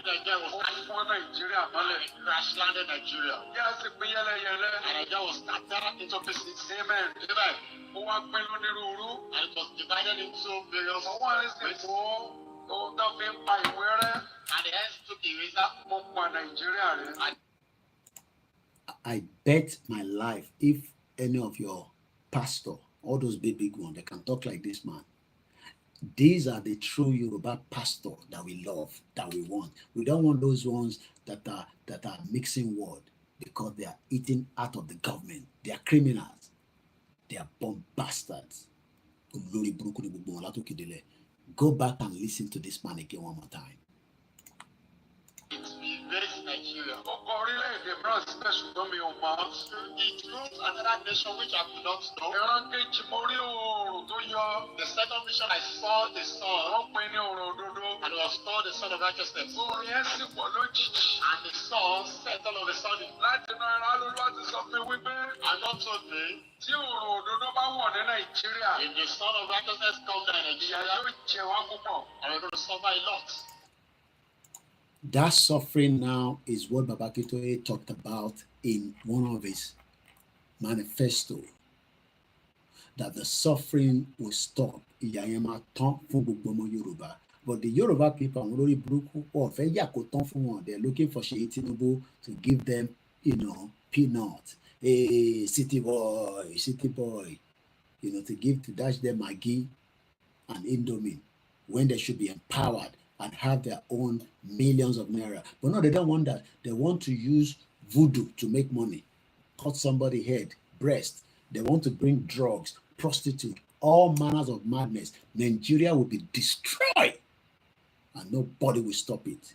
Nigeria was Nigeria, crash landed Nigeria. Yes, and Nigeria was scattered into pieces. Amen. Amen. And it was divided into various places. And the hands took the eraser. I bet my life if any of your pastor, all those big ones, they can talk like this man. These are the true Yoruba pastor that we love, that we want. We don't want those ones that are mixing word because they are eating out of the government. They are criminals. They are bomb bastards. Go back and listen to this man again one more time. Nigeria. It rules another nation which I could not know. The second mission I saw the sun, and it was called the Son of Righteousness. And the sun set all of a sudden. And God told me, if the Son of Righteousness comes down in Nigeria, and we're going to suffer a lot. That suffering now is what Baba Akintoye talked about in one of his manifesto, that the suffering will stop. But the Yoruba people, they're looking for Sheyi Tinubu to give them, peanuts. Hey, city boy, to dash them Maggi and Indomie when they should be empowered and have their own millions of naira. But no, they don't want that. They want to use voodoo to make money, cut somebody's head, breast. They want to bring drugs, prostitute, all manners of madness. Nigeria will be destroyed and nobody will stop it.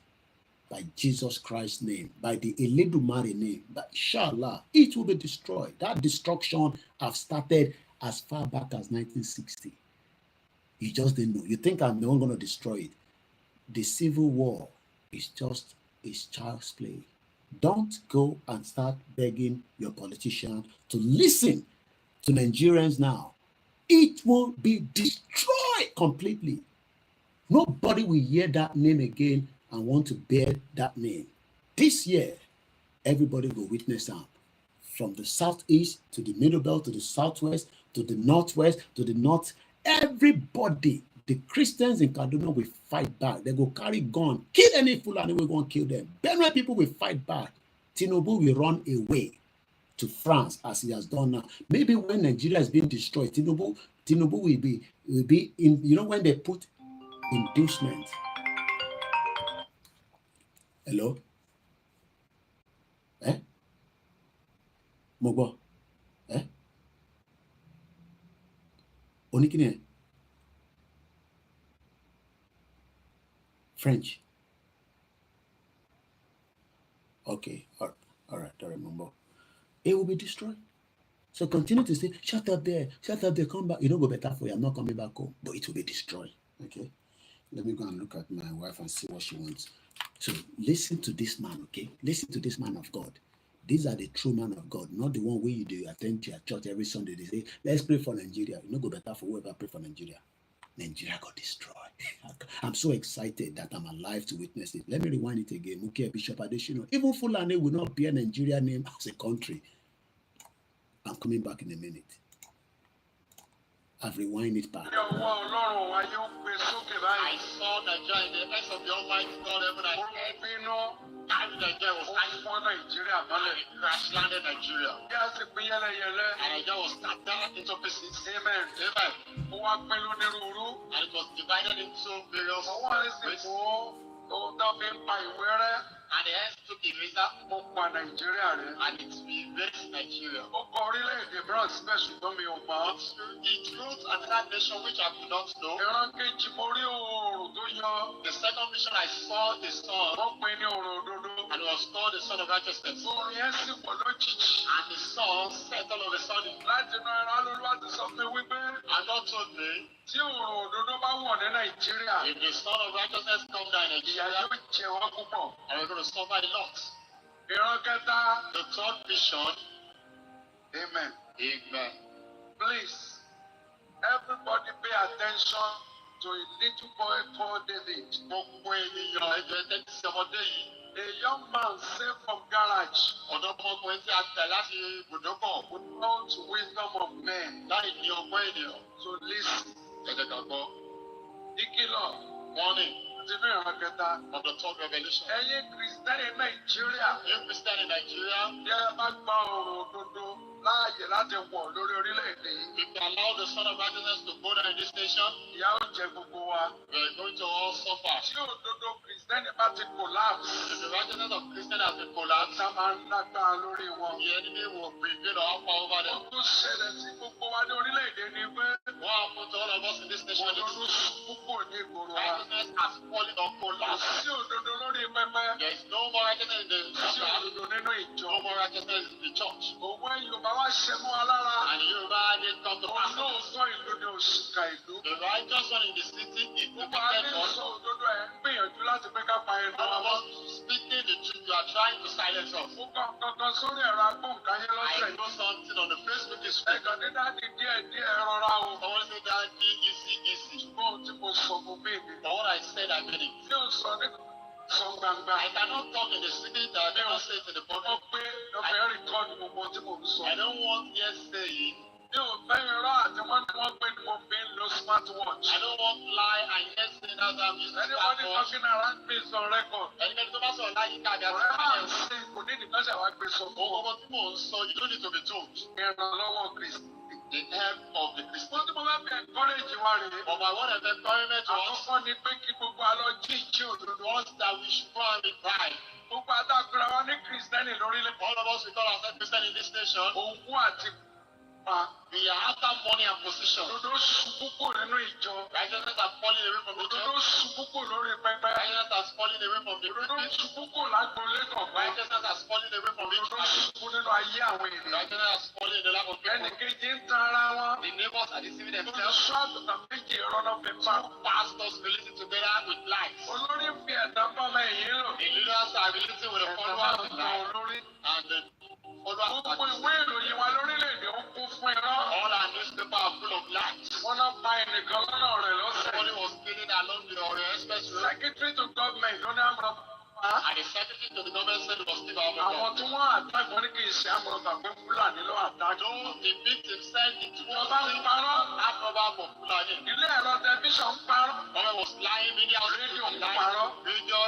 By Jesus Christ's name, by the Eledumare name, but inshallah, it will be destroyed. That destruction have started as far back as 1960. You just didn't know. You think I'm the one going to destroy it. The civil war is just child's play. Don't go and start begging your politicians to listen to Nigerians now. It will be destroyed completely. Nobody will hear that name again and want to bear that name. This year, everybody will witness that. From the southeast to the middle belt to the southwest to the northwest to the north, everybody. The Christians in Kaduna will fight back. They go carry gun, kill any Fulani, we're going to kill them. Benue people will fight back. Tinubu will run away to France as he has done now. Maybe when Nigeria is being destroyed, Tinubu will be in, when they put inducement. Hello? Mogbo? Onikine? French. Okay, all right, Mogbo. It will be destroyed. So continue to say, shut up there, come back. You don't go better for you. I'm not coming back home, but it will be destroyed. Okay. Let me go and look at my wife and see what she wants. So listen to this man, okay? Listen to this man of God. These are the true man of God, not the one where you do attend to your church every Sunday. They say, let's pray for Nigeria. You know, go better for whoever pray for Nigeria. Nigeria got destroyed. I'm so excited that I'm alive to witness it. Let me rewind it again. Okay, Bishop Adeshino. Even Fulani will not bear Nigeria name as a country. I'm coming back in a minute. I've rewind it back. I saw Nigeria in the eyes of the Almighty God, heaven and earth. Nigeria was Nigeria, crash landed Nigeria. And Nigeria was scattered into pieces. Amen. Amen. And it was divided into various places. And the hands took the eraser and it erased Nigeria. It rules another nation which I could not know. The second mission I saw the sun, and it was called the Son of Righteousness. And the sun set all of a sudden. And God told me, if the Son of Righteousness comes down in Nigeria, and we're going to suffer a lot. The third vision. Amen. Amen. Please, everybody pay attention to a little boy called David. A young man saved from garage without wisdom of men. So listen. Ìkìlọ̀ warning ti fi hàn kẹta of the third revelation. Ẹ̀yin Kristẹni Nàìjíríà. You Christian in Nigeria. Bí ẹ bá gba ọ̀rọ̀ òdodo láàyè láti wọ̀ lórí orílẹ̀-èdè yìí. If you allow the son of righteousness to go down in this nation, ìyà ó jẹ gbogbo wa. We are going to all suffer. Tí òdodo Kristẹni bá ti collapse. If the righteousness of Christian has been collapsed, ọ̀tá máa ń lágbára lórí wọn. The enemy will prevail or power over them. Ó tún ṣẹlẹ̀ sí gbogbo wa ní orílẹ̀-èdè ni pé. What happened to all of us in this nation? Òdodo púpọ̀ ní ìgboro wa. Righteousness has fallen or collapsed. Sí òdodo lórí pẹpẹ. There is no more righteousness in the church. Sí òdodo nínú ìjọ. No more righteousness in the church. Òwe Yorùbá wá ṣe mú wa lára. And Yorùbá did come to pass. Olóòótọ́ ìlú ni òṣìkà ìlú. The righteous one in the city is the wicked one. Sọ òdodo ẹ̀ ń gbìyànjú láti pé ká pa ẹnu. All of us speaking the truth, you are trying to silence us. Mo kàn kankan sórí ẹ̀rọ agbóhùnkáyé lọ́sẹ̀. I know something on the Facebook this week. Ẹ̀gàn ní dáàdi díẹ̀ rọra o. Someone say dáàdi easy. Ṣùgbọ́n ohun tí mo sọ mo bí mi. But what I said I mean it. Ṣé o sọ ní sọ gbangba? I cannot talk in the city that I never say to the public. Ó pé lọ́fẹ̀ẹ́ rìkọ́ọ̀dù gbogbo tí mo sọ. I don't want yesterday. Mi ò fẹ́ irọ́ àti wọ́n pé ni mo fi ń lo smartwatch. I don't want lie and yesterday that I'm using smartwatch. Anybody talking around me is on record. Ẹnikẹ́ni tó bá sọ̀rọ̀ láyé káàdì àti káàdì. Ọ̀rẹ́ máa ń sìn kò ní ìdíkọ́ ṣe àwọn agbésọ. Owó tí mò ń sọ, you don't need to be told. Ìrànlọ́wọ́ Kristi. The help of the Christian. Wọ́n tí mo bá fi encourage wa rèé. But my word of encouragement to us. Àkọ́kọ́ ni pé kí gbogbo àlọ́ jíjí òdodo. Once that we should go and be pride. Gbogbo àdàkùnrin wa ní Kristẹni lórílẹ̀. All of us we call ourselves Christian in this nation. Owó àti we are after money and position. Òdodo ṣubú kò nínú ìjọ. Righteousness are falling away from the church. Òdodo ṣubú kò lórí pẹpẹ. Righteousness are falling away from the pulpit. Òdodo ṣubú kò lágbolé kọ̀ọ̀kan. Righteousness are falling away from the church. Òdodo ṣubú nínú ayé àwọn ènìyàn. Righteousness are falling in the lap of people. Ẹnìkejì ń tan ara wọn. The neighbors are deceiving themselves. Olùṣọ́ àgùntàn méjì ìrọ́nà pépà. Pastors relating together with lies. Olórí fi ẹ̀dá bọ́mọ ẹ̀yìn lò. The leaders are relating with the followers with lies. And the gbogbo ìwé ìròyìn wa lórílẹ̀-èdè ó kún fún irọ́. All our newspapers are full of lies. Wọ́n náà pa ẹnìkan lọ́nà rẹ̀ lọ́sẹ̀. Somebody was killing along the express road. Secretary to government ló ní àmọ́. And the secretary to the government said it was still our problem. Àwọn tí wọ́n attack wọn ní kì í ṣe àmọ̀ràn pé Fúlàní ló attack. No, the victim said it was ìjọba ń parọ́. Àkọ́bá for Fúlàní. Ilé ẹ̀rọ tẹlifíṣàn ń parọ́. Government was lying, media rédíò ń parọ́. Radio.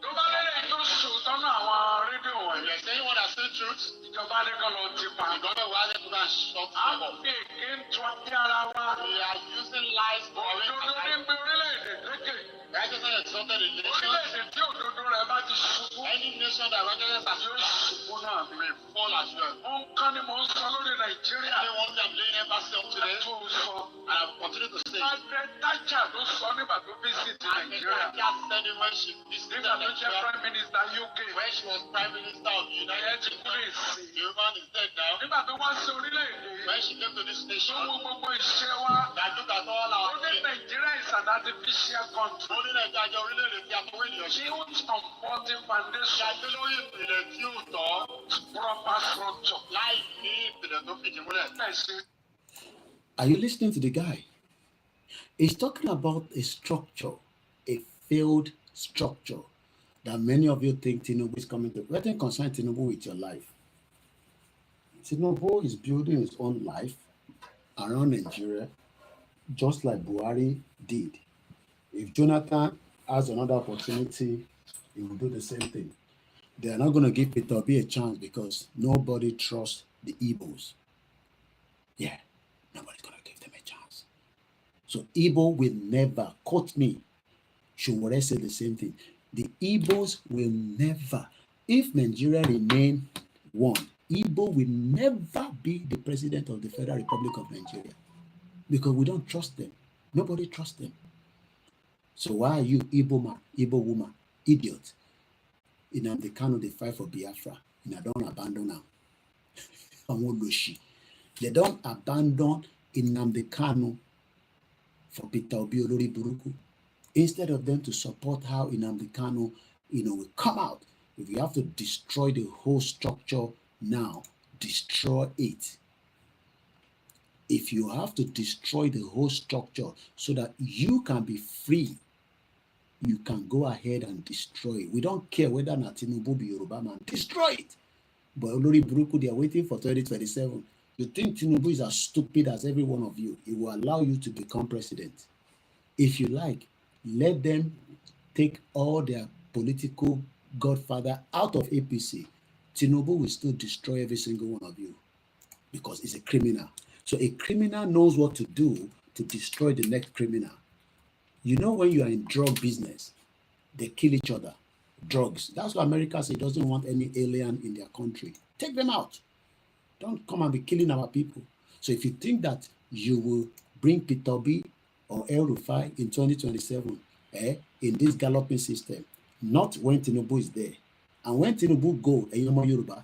Tó bá lélẹ̀ tó sòótọ́ náà àwọn rédíò wọ̀nyí. If you say what I say truth, ìjọba ní kan lọ ti pa. The government will have to go and shut them up. A fi èké ń tún ọtí ara wa. We are using lies for our own. Òdodo ní gbé orílẹ̀-èdè lékè. Righteousness exalted in nations. Orílẹ̀-èdè tí òdodo rẹ̀ bá ti ṣubú. Any nation that righteousness has yóò ṣubú náà will fall as well. Ó ń kán ni mò ń sọ lórí Nàìjíríà. Anyone that laying emphasis on today. Tó sọ. And I will continue to say. Margaret Thatcher ló sọ nígbà tó visit Nàìjíríà. Margaret Thatcher said it when she visited Nigeria. Nígbà tó jẹ́ Prime Minister UK. When she was Prime Minister of the United Kingdom. The woman is dead now. Nígbà tó wá sí orílẹ̀-èdè. When she came to this nation. Tó mú gbogbo ìṣe wa. That look at all our things. Ó ní Nàìjíríà is an artificial country. Ó ní Nàìjíríà jẹ́ orílẹ̀-èdè tí a fọwọ́ ènìyàn ṣe. Built on faulty foundation. Ṣàgbé lórí ìpìlẹ̀ tí ò tọ́. Proper structure. Láì ní ìpìlẹ̀ tó fìdí múlẹ̀. Are you listening to the guy? He's talking about a structure, a failed structure that many of you think Tinubu is coming to. Let him concern Tinubu with your life. Tinubu is building his own life around Nigeria, just like Buhari did. If Jonathan has another opportunity, he will do the same thing. They are not going to give Peter Obi a chance because nobody trusts the Igbos. Yeah, nobody's going to give them a chance. So Igbo will never, quote me, Shomore said the same thing. The Igbos will never, if Nigeria remain one, Igbo will never be the president of the Federal Republic of Nigeria because we don't trust them. Nobody trusts them. So why are you, Igbo man, Igbo woman, idiot? In the Kano, they fight for Biafra. And I don't abandon now. They don't abandon Nnamdi Kanu for Peter Obi Olori Buruku. Instead of them to support how Nnamdi Kanu, will come out. If we have to destroy the whole structure now, destroy it. if you have to destroy the whole structure so that you can be free, you can go ahead and destroy it. We don't care whether Tinubu be Yoruba man, destroy it. But Olori Buruku, they are waiting for 2027. You think Tinubu is as stupid as every one of you? It will allow you to become president. If you like, let them take all their political godfather out of APC. Tinubu will still destroy every single one of you because he's a criminal. So a criminal knows what to do to destroy the next criminal. You know, when you are in drug business, they kill each other. Drugs. That's why America says it doesn't want any alien in their country. Take them out. Don't come and be killing our people. So if you think that you will bring Peter B or El Rufai in 2027 in this galloping system, not when Tinubu is there. And when Tinubu go, Yoruba,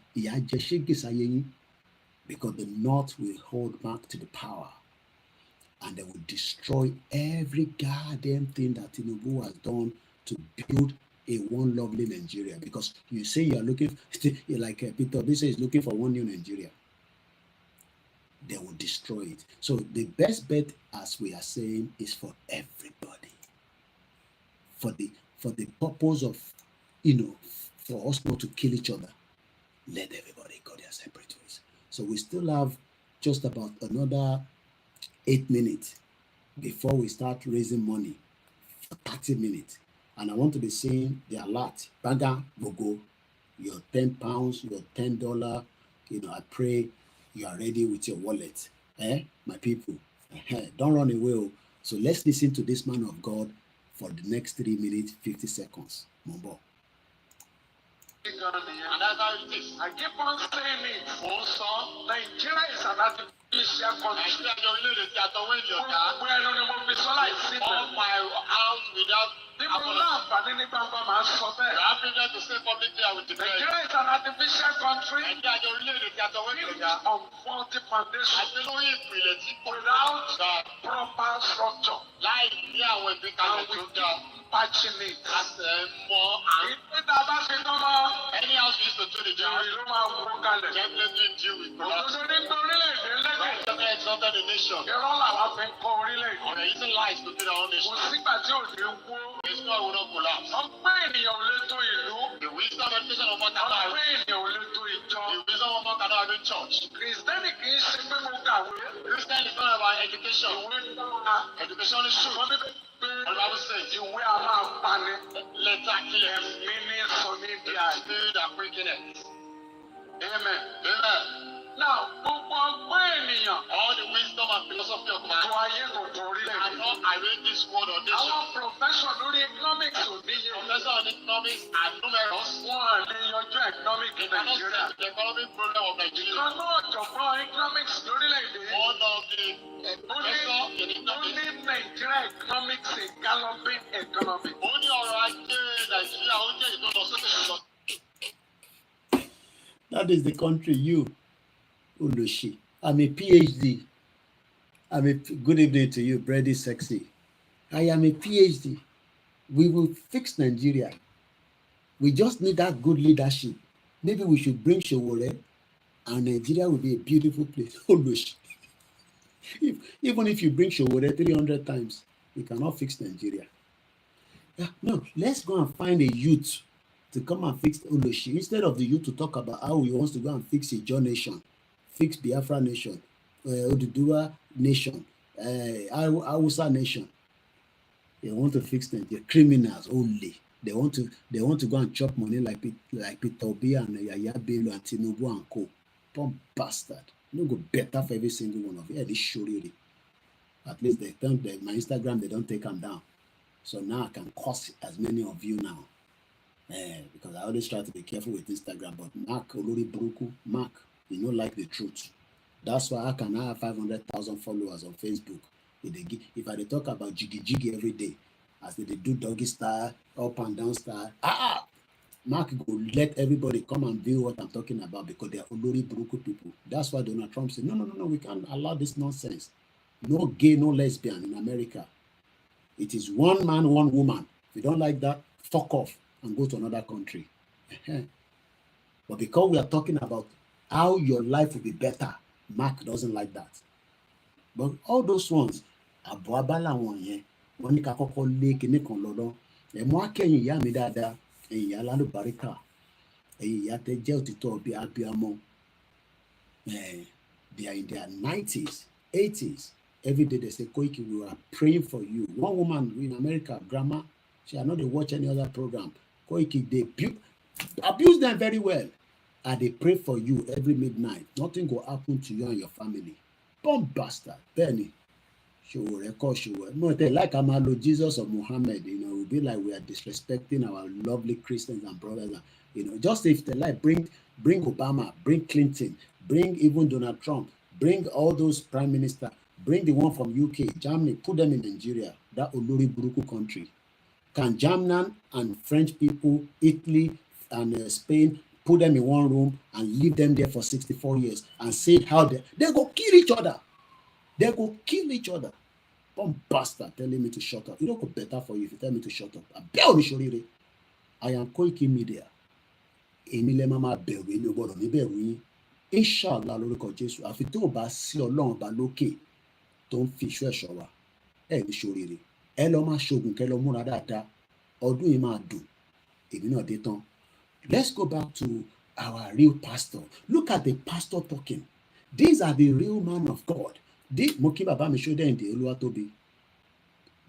because the North will hold back to the power. And they will destroy every goddamn thing that Tinubu has done to build a one lovely Nigeria. Because you say you are looking, like Peter B is looking for one new Nigeria. They will destroy it. So the best bet, as we are saying, is for everybody. For the purpose of, for us not to kill each other. Let everybody go their separate ways. So we still have just about another 8 minutes before we start raising money for 30 minutes. And I want to be saying the alert, Baga Bogo, your 10 pounds, your $10, I pray you are ready with your wallet. My people, don't run away. So let's listen to this man of God for the next 3 minutes, 50 seconds. Mombo. And I keep on saying it. Also, Nigeria is an artificial country. All my house without people Nigeria is an artificial country. On faulty foundation. Without proper structure. And we patching it. Any house used to do the job. Definitely deal with that. Exalted the nation. They're using lies to build our own nation. There's no way will not collapse. The wisdom and education of man cannot have. The wisdom of man cannot have in church. Christian is not about education. Education is true. The Bible says, let that kill spirit and wickedness. Amen. Amen. Now, all the wisdom and philosophy of man cannot arrange this world or nation. Our professor on economics are numerous. They cannot solve the economic problem of Nigeria. One of the professor in economics is galloping economy. Only Nigeria, that is the country you, Ulushi. I'm a PhD. Good evening to you, Brady Sexy. I am a PhD. We will fix Nigeria. We just need that good leadership. Maybe we should bring Showore and Nigeria will be a beautiful place. Ulushi. Even if you bring Showore 300 times, we cannot fix Nigeria. No, let's go and find a youth to come and fix Ulushi. Instead of the youth to talk about how he wants to go and fix Ijaw nation, fix Biafra nation, Oduduwa nation, Hausa nation. They want to fix them. They're criminals only. They want to go and chop money like Peter Obi and Yaya Bello and Tinubu and co. Poor bastard. No go better for every single one of you. This surely. At least my Instagram, they don't take them down. So now I can curse as many of you now. Because I always try to be careful with Instagram. But Mark Olori Buruku, Mark, you don't like the truth. That's why I can have 500,000 followers on Facebook. If I talk about jiggy every day, as they do doggy style, up and down style, Mark will let everybody come and view what I'm talking about because they are Olori Buruku people. That's why Donald Trump said, no, we can't allow this nonsense. No gay, no lesbian in America. It is one man, one woman. If you don't like that, fuck off and go to another country. But because we are talking about how your life will be better, Mark doesn't like that. But all those ones, àbọ̀ abala wọn yẹn, wọ́n ní ká kọ́kọ́ lé kinní kan lọ́dọ́. Ẹ̀mú akẹ́yìn ìyá mi dáadáa, ẹ̀yìn ìyá lálùbáríkà, ẹ̀yìn ìyá tẹ jẹ́ òtítọ́ bí abiyamọ. They are in their 90s, 80s. Every day they say, Koiki, we are praying for you. One woman in America, grandma, she had not watch any other program. Koiki, they abuse them very well. And they pray for you every midnight. Nothing will happen to you and your family. Bomb bastard. Benny. She will record, she will. No, they like Amalo, Jesus or Muhammad, you know, it will be like we are disrespecting our lovely Christians and brothers. You know, just if they like, bring Obama, bring Clinton, bring even Donald Trump, bring all those prime minister, bring the one from UK, Germany, put them in Nigeria, that Olori Buruku country. Can German and French people, Italy and Spain, put them in one room and leave them there for 64 years and say how they go kill each other. They go kill each other. One bastard telling me to shut up. You don't go better for you if you tell me to shut up. I am Koikimedia. Emile mama bẹ̀rù èmi ò gbọ́dọ̀ ní bẹ̀rù yín. Inshallah lórúkọ Jésù. Àfi tó o bá sí Ọlọ́run bá lókè tó ń fi iṣu ẹ̀ṣọ́ wa. Ẹ ní ṣoríire. Ẹ lọ máa ṣoògùn kẹ́ lọ múra dáadáa. Ọdún yìí máa dùn. Èmi náà dé tán. Let's go back to our real pastor. Look at the pastor talking. These are the real man of God. Mo kí bàbá mi ṣó dẹ́yìndé Olúwatóbi.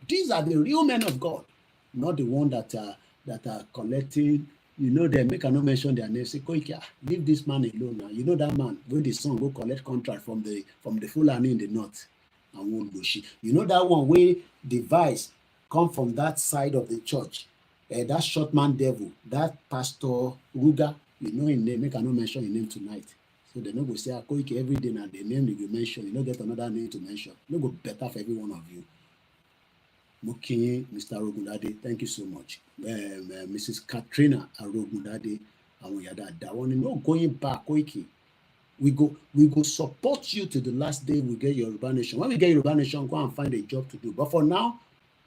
These are the real men of God, not the one that are collecting. You know them, make I not mention their name. Say, Koiki, leave this man alone now. You know that man, when the son go collect contract from the Fulani in the north. And won't go shit. You know that one where the vice come from that side of the church. That short man devil, that Pastor Ruga, you know his name, make I not mention his name tonight. So they no go say Koiki every day now the name you mention, you don't get another name to mention. No go better for every one of you. Mokinye, Mr. Arogundade, thank you so much. Mrs. Katrina Arogundade, and we are that one. No going back, Koiki. We go support you to the last day we get your Yoruba Nation. When we get Yoruba Nation, go and find a job to do. But for now,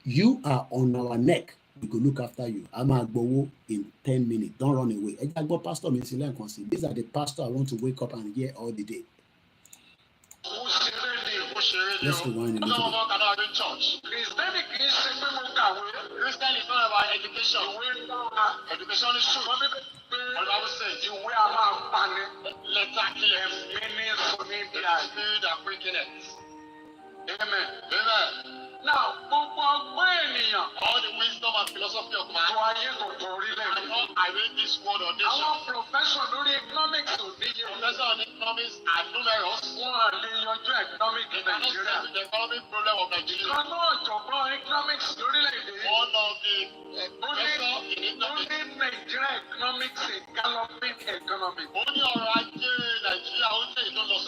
you are on our neck. We go look after you. I'm Agbowo in 10 minutes. Don't run away. Pastor, these are the pastor I want to wake up and hear all the day. Let's rewind a little bit. Christian is not about education. Education is true. The Bible says, you wear a man Amen. Amen. Now, all the wisdom and philosophy of man, I read this word on this. Our profession on economics are numerous. Economic in Nigeria. The economic problem of Nigeria. Economics. One of the only Nigeria economics is galloping economy. Only alright, Nigeria, only don't lost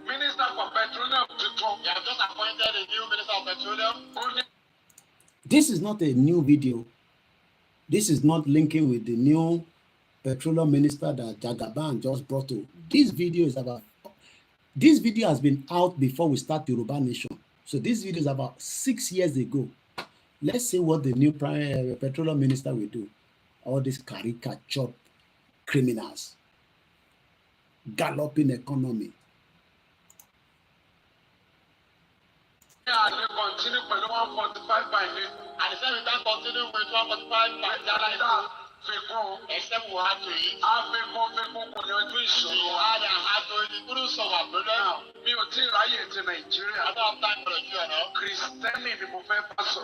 Minister for Petroleum. You have just appointed a new Minister of Petroleum. This is not a new video. This is not linking with the new petroleum minister that Jagaban just brought to. This video has been out before we start the Yoruba Nation. So this video is about 6 years ago. Let's see what the new petroleum minister will do. All these caricature criminals. Galloping economy. Yeah, they continue with 145 by this. And the same time continue with 145 by that. Except we had to eat. You had to eat. Couldn't solve our problem. I don't have time for you, you know. Christianity, I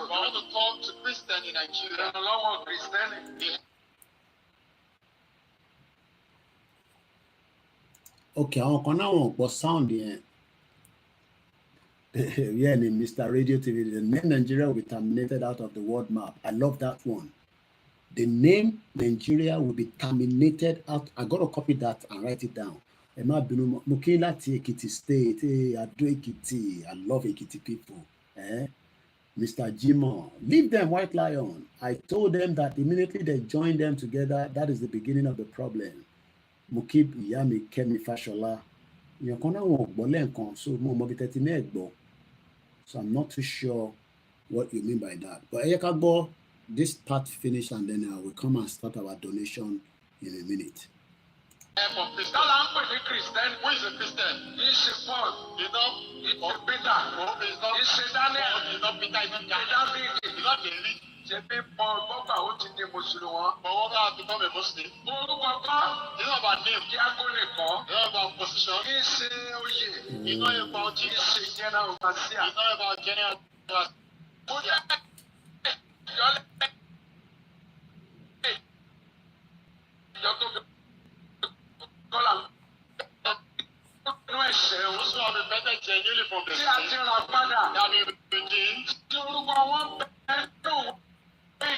want to talk to Christian in Nigeria. Okay, àwọn kan náà wọ́n gbọ́ sound yẹn. Yeah, Mr. Radio TV, the name Nigeria will be terminated out of the world map. I love that one. The name Nigeria will be terminated out. I got to copy that and write it down. Mukila Ekiti State, Ado Ekiti. I love Ekiti people. Mr. Jimo, leave them, White Lion. I told them that immediately they joined them together, that is the beginning of the problem. Mukib Yami Kemi Fashola. So I'm not too sure what you mean by that. But this part finished and then I will come and start our donation in a minute. a Christian. He's a Paul. You know, He's a Peter. He's not He's a Daniel. He's not Peter, he's not David. He's not David. Ṣebí Paul bọ́gbà ó ti di Mùsùlùmí. But what has become a Muslim? Orúkọ kọ́. It's not about name. Kí Agole kọ́. It's not about position. Kì í ṣe oyè. It's not about Kì í Jesus. ṣe general overseer. It's not about general. Mo jẹ́ ìjọ́lẹ̀ ìjọ tó fi kọ́là nínú ẹ̀ṣẹ̀ o. Those who have been better genuinely from the Tí a ti sin, rà padà. they have been redeemed. Tí orúkọ wọn bẹ̀rẹ̀ nínú èyí And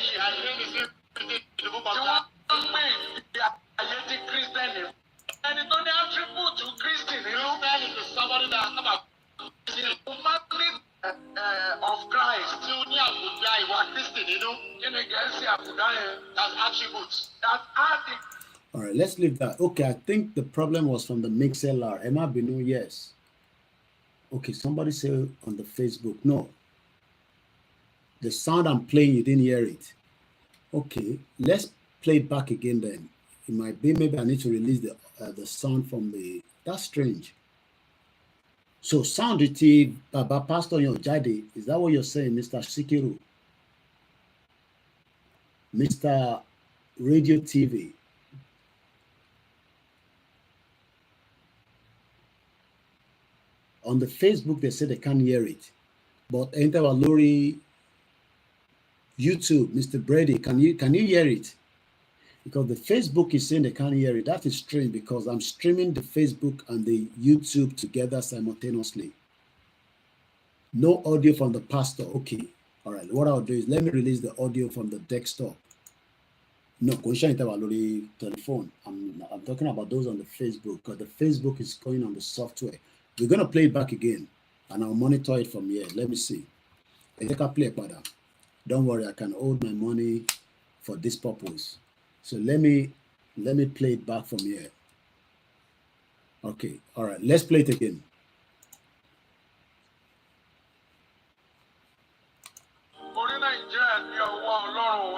then it's in the book of tí wọ́n ń pè ní ayé tí Kírísítẹ́nì. Ẹni tó ní attribute Kristi nínú. Christian is somebody that has come up Humanity of Christ. tí ó ní àbùdá ìwà Kristi nínú. Kí ni Gẹ̀ẹ́sì àbùdá yẹn? That's attributes. That are the All right, let's leave that. Okay, I think the problem was from the mixer. Emma Binu, yes. Okay, somebody say on the Facebook, no. The sound I'm playing, you didn't hear it. Okay, let's play it back again then. It might be, maybe I need to release the sound from the, that's strange. So sound retrieve, Baba Pastor Jade, is that what you're saying, Mr. Sikiru? Mr. Radio TV. On the Facebook, they say they can't hear it. But enter Lori YouTube, Mr. Brady, can you hear it? Because the Facebook is saying they can't hear it. That is strange because I'm streaming the Facebook and the YouTube together simultaneously. No audio from the pastor. Okay. All right. What I'll do is let me release the audio from the desktop. No, Lori telephone. I'm talking about those on the Facebook because the Facebook is going on the software. We're going to play it back again and I'll monitor it from here. Let me see. Don't worry, I can hold my money for this purpose. So let me play it back from here. Okay, all right, let's play it again.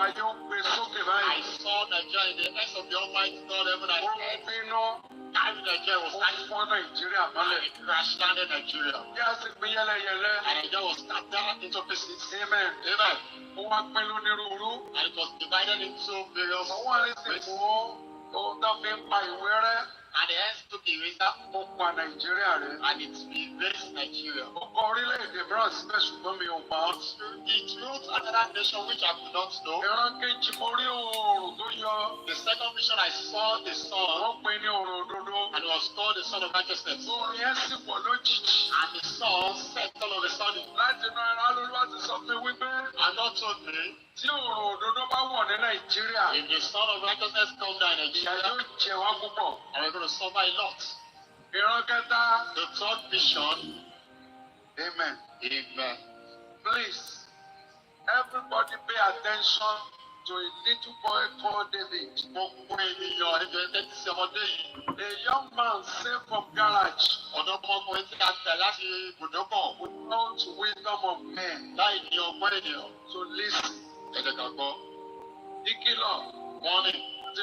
I saw Nigeria in the eyes of the Almighty God, heaven and earth. Nigeria was and it crashed down in Nigeria. And Nigeria was scattered into pieces. Amen. Amen. And it was divided into various ways. And the hands took the eraser and it erased Nigeria. It wrote another nation which I could not know. The second vision I saw the sun and it was called the Son of Righteousness. And the sun set all of the sun. And God told me, if the Son of Righteousness comes down in Nigeria, and we're going to suffer a lot. The third vision. Amen. Amen. Please, everybody pay attention to a little boy called David. A young man saved from garage without wisdom of men. So listen. Warning. On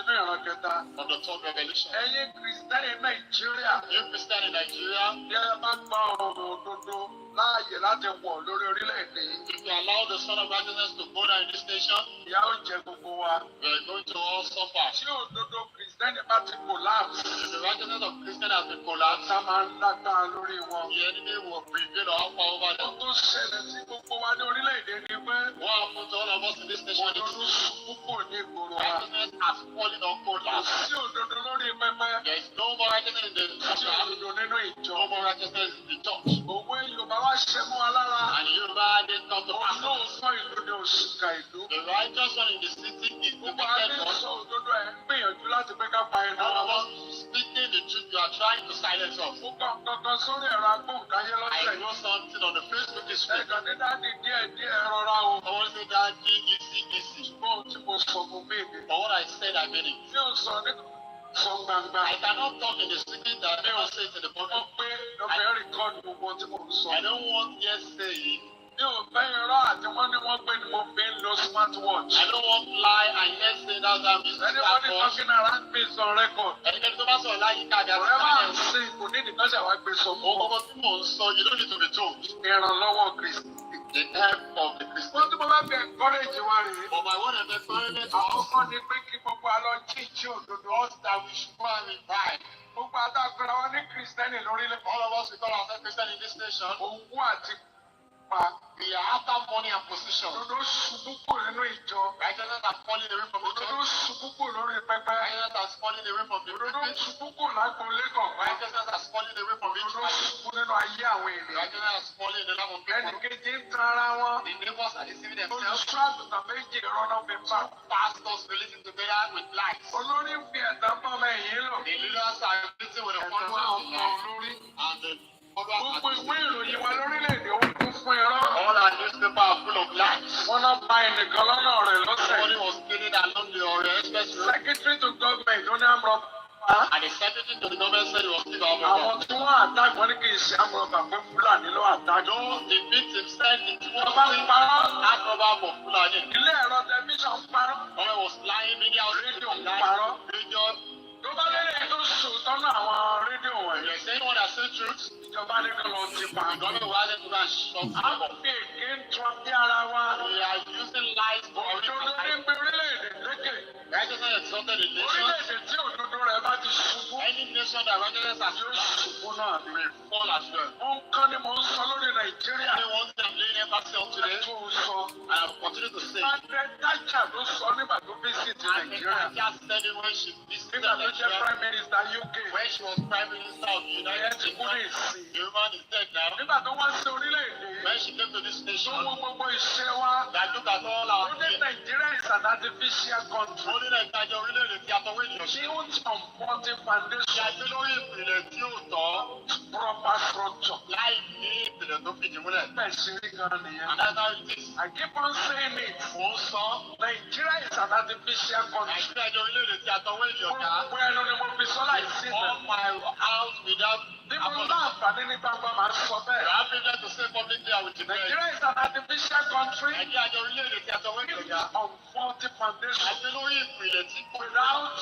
the third revelation. Ẹ̀yin Kristẹni Nàìjíríà. You Christian in Nigeria. Bí ẹ bá gba ọ̀rọ̀ òdodo láàyè láti wọ̀ lórí orílẹ̀-èdè. If you allow the Son of Righteousness to go down in this nation, ìyà ó jẹ gbogbo wa. we are going to all suffer. Tí òdodo Kristẹni bá ti collapse. If the righteousness of Christian has been collapsed, Ọ̀tá máa ń lágbára lórí wọn. the enemy will prevail or have power over them. Ó tó ṣẹlẹ̀ sí gbogbo wa ní orílẹ̀-èdè ni pé. What happened to all of us in this nation? Òdodo púpọ̀ ní ìgboro wa. Righteousness has fallen on collapse. Sí òdodo lórí pẹpẹ. There is no more righteousness in the Sí church. òdodo nínú ìjọ. No more righteousness in the church. Òwe Yorùbá wá ṣe mú wa lára. And Yoruba didn't come to pass. Olóòótọ́ ìlú ni òṣìkà ìlú. The righteous one in the city is the Gbogbo wicked adé one. sọ òdodo ẹ̀ ń gbìyànjú láti pé ká pa ẹnu All of wọn. us speaking the truth, you are trying to silence us. Mo kàn kankan sórí ẹ̀rọ agbóhùnkáyé I lọ́sẹ̀ yìí. wrote something on the Facebook this week. Ẹ̀kan ní dáàdi díẹ̀ rọra o. I want to say that easy. Bóun tí mo sọ mo mí ni. But what I said, I mean it. Tí o sọ ní sọ gbangba. I cannot talk in the secret that I never say it in the Mo public. pé lọ́fẹ̀ẹ́ rìkọ́ọ̀dù gbogbo tí mo sọ. I don't want yes saying Mi ò fẹ́ irọ́ àti wọ́n ní wọ́n pè ní mo fi ń lo smartwatch. I don't want lie and yet say that I'm using smartwatch. Anybody talking around me is on record. Ẹnikẹ́ni tó bá sọ̀rọ̀ láyé káàdì àti káàdì. Whatever I'm saying kò ní ìdíkan ṣe àwọn ẹgbẹ́ sọ. Ọkọ̀ tí mò ń sọ, you don't need to be told. Ìrànlọ́wọ́ Kristi. The help of the Christian. Wọ́n tí mo bá fi encourage wa rèé. But my word of encouragement was. Àkọ́kọ́ ni pé kí gbogbo àlọ́ jíjí òdodo. Us that we should go and revive. Gbogbo àtàkùn àwọn ní Kristẹni lórílẹ̀. All of us we call ourselves Christian in this nation. Owó àti we are after money and position. Òdodo ṣubú kúrò nínú ìjọ. Righteousness has fallen away from the church. Òdodo ṣubú kúrò lórí pẹpẹ. Righteousness has fallen away from the pulpit. Òdodo ṣubú kúrò lágbolé kọ̀ọ̀kan. Righteousness has fallen away from each one. Òdodo ṣubú nínú ayé àwọn ènìyàn. Righteousness has fallen in the life of people. Ẹnìkejì ń tan ara wọn. The neighbors are deceiving themselves. Olùṣọ́ àgùntàn méjì rọ́nà fi pa. Pastors relating together with lies. Olórí ń fi ẹ̀tàn bọ́ ọmọ ẹ̀yìn lò. The leaders are relating with the followers and the gbogbo ìwé ìròyìn wa lórílẹ̀-èdè ó kún fún irọ́. All our newspapers are full of lies. Wọ́n náà pa ẹnìkan lọ́nà rẹ̀ lọ́sẹ̀. Somebody was killing along the express road. Secretary to government ló ní àmọ́. And the secretary to the government said he was still out of work. Àwọn tí wọ́n attack wọn ní kì í ṣe àmọ́rọ̀bà fún Fúlàní ló attack. Those the victims said it was àmọ́rọ̀bà for Fúlàní. Ilé ẹ̀rọ tẹlifíṣàn ń parọ́. Someone was lying media rédíò ń parọ́. Radio. Tó bá lélẹ̀ tó sòótọ́ náà àwọn rédíò wọ̀nyí. Yes, anyone that say truth. Ìjọba ní kan lọ ti pa. Ìjọba wa ní kan ṣọ. A kò fi èké ń tọ́ sí ara wa. We are using lies for òdodo ní gbé orílẹ̀-èdè lékè. Righteousness exalted the nation. Orílẹ̀-èdè tí òdodo rẹ̀ bá ti ṣubú. Any nation that righteousness has yóò ṣubú náà ni. Fall as well. Ó ń kán ni mò ń sọ lórí Nàìjíríà. Any one thing I'm laying emphasis on today. Tó ń sọ. I have continued to say. Margaret Thatcher ló sọ nígbà tó visit Nàìjíríà. Margaret Thatcher said it when she visited Nigeria. Prime Minister UK. When she was Prime Minister of the United States. Yoruba is dead now. Nígbà tó wá sí orílẹ̀-èdè. When she came to this nation. Tó wọ́n gbogbo iṣẹ́ wa. That look at all our things. Ó ní Nigeria is an artificial country. Ó ní Nàìjíríà orílẹ̀-èdè tí a tọwé ènìyàn. Built on faulty foundation. Ṣàgbé lórí ìpìlẹ̀ tí ò tọ́. Proper structure. Láì ní ìpìlẹ̀ tó fìdí múlẹ̀. Bẹ́ẹ̀ ṣe rí gan nìyẹn. And that's how it is. I keep on saying it. Mo ń sọ. Nigeria is an artificial country. Nàìjíríà orílẹ̀-èdè tí a tọwé ènìyàn ká. Gbogbo ẹnu ni mo fi sọ láì sí ìtàn. All my house without. Bí mo láǹfààní ní gbangba máa ń sọ bẹ́ẹ̀. You have been to say publicly I will deny. Nigeria is an artificial country. Nàìjíríà orílẹ̀-èdè tí a tọwé ènìyàn ká. On faulty foundation. Àti lórí ìpìlẹ̀ tí kò without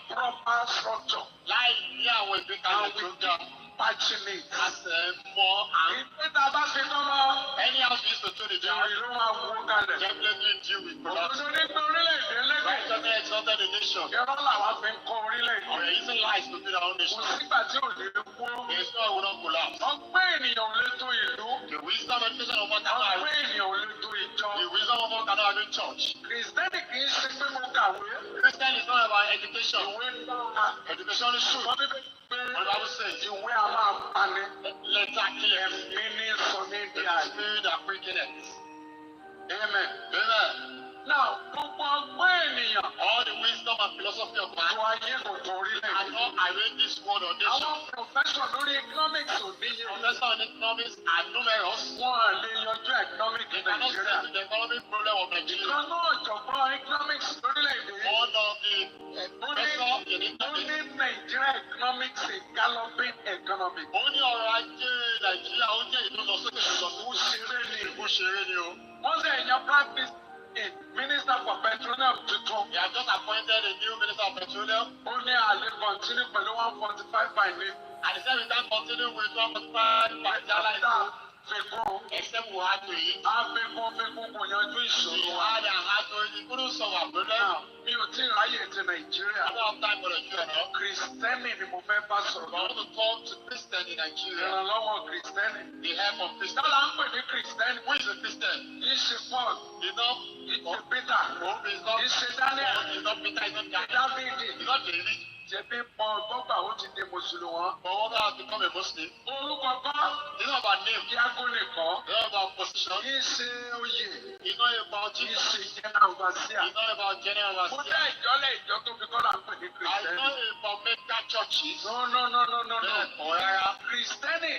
proper structure. Láì ní àwọn ìgbékalẹ̀ tó ga. Passionate. Àṣẹ mọ́ àwọn. Ìpínlẹ̀ bá ṣe tán mọ́. Any house used to do the job. Ìrìn ló máa wó kalẹ̀. Definitely deal with production. Òdodo ní pé orílẹ̀-èdè lẹ́gbẹ̀ẹ́. Righteousness exalted the nation. Yọ̀rọ̀ làwọn fi ń kọ́ orílẹ̀-èdè. Ọ̀rẹ́ yìí sì lies to build our own nation. Kò sígbà tí ò lè kú. There is no way we don't collapse. Ọgbẹ́ ènìyàn lè tó ìlú. The wisdom and education of one cannot. Ọgbẹ́ ènìyàn lè tó ìjọ. The wisdom of one cannot have a church. Kìrìsìtẹ́nì kì í ṣe pé mo kàwé. Christian is not about education. Ìwé náà. Education is true. What Bible says, ìwé a máa pani. Letter kills. Ẹ̀mí ní sọ ní di àyè. Spirit that quickeneth. Amen. Amen. Now, gbogbo ọgbọ́n ènìyàn. All the wisdom and philosophy of man. Tó ayé kò tó orílẹ̀-èdè. I know I read this word on this show. Àwọn professor lórí economics ò níye. Professor on economics are numerous. Wọ́n lè yanjú economic in Nigeria. They cannot settle the economic problem of Nigeria. Ìkan náà jọ̀gbọ́n economics lórílẹ̀-èdè. One of the professor in economics. Ó ní Nigeria economics a galloping economy. Ó ní ọrọ̀ ajé Nàìjíríà ó jẹ́ ìlú lọ sókè lọ. Ó ṣeré ni. Ó ṣeré ni o. Wọ́n sì ẹ̀yàn practice. Minister for Petroleum tuntun. He has just appointed a new Minister of Petroleum. Ó ní àlè continue pẹ̀lú 145 by name. And he said we can't continue with 145 by Jala. Fekun. Except we had to eat. Fekun kò yanjú ìṣòro. We had and had to eat. He couldn't solve our problem. Mi ò tí ì ráyè ti Nàìjíríà. I don't have time for Nigeria now. Kristẹni ni mo fẹ́ bá sọ̀rọ̀. I want to talk to Christian in Nigeria. Ìrànlọ́wọ́ Kristẹni. The help of Christian. Dọ́là ń pè ní Kristẹni. Who is a Christian? Kìí ṣe Paul. He's not Peter. Kìí ṣe Daniel. He's not Peter. He's not David. He's not David. Ṣebí Paul gbọ́gbà ó ti di Mùsùlùmí. But what has become a Muslim? Orúkọ kọ́. It's not about name. Diago nìkan. It's not about position. Kìí ṣe oyè. It's not about Jesus. Kìí ṣe general overseer. It's not about general overseer. Mo dá ìjọ tó fi kọ́lá ń pè ní Kristẹni. I know about mega churches. No. Ọ̀rẹ́ra. Kristẹni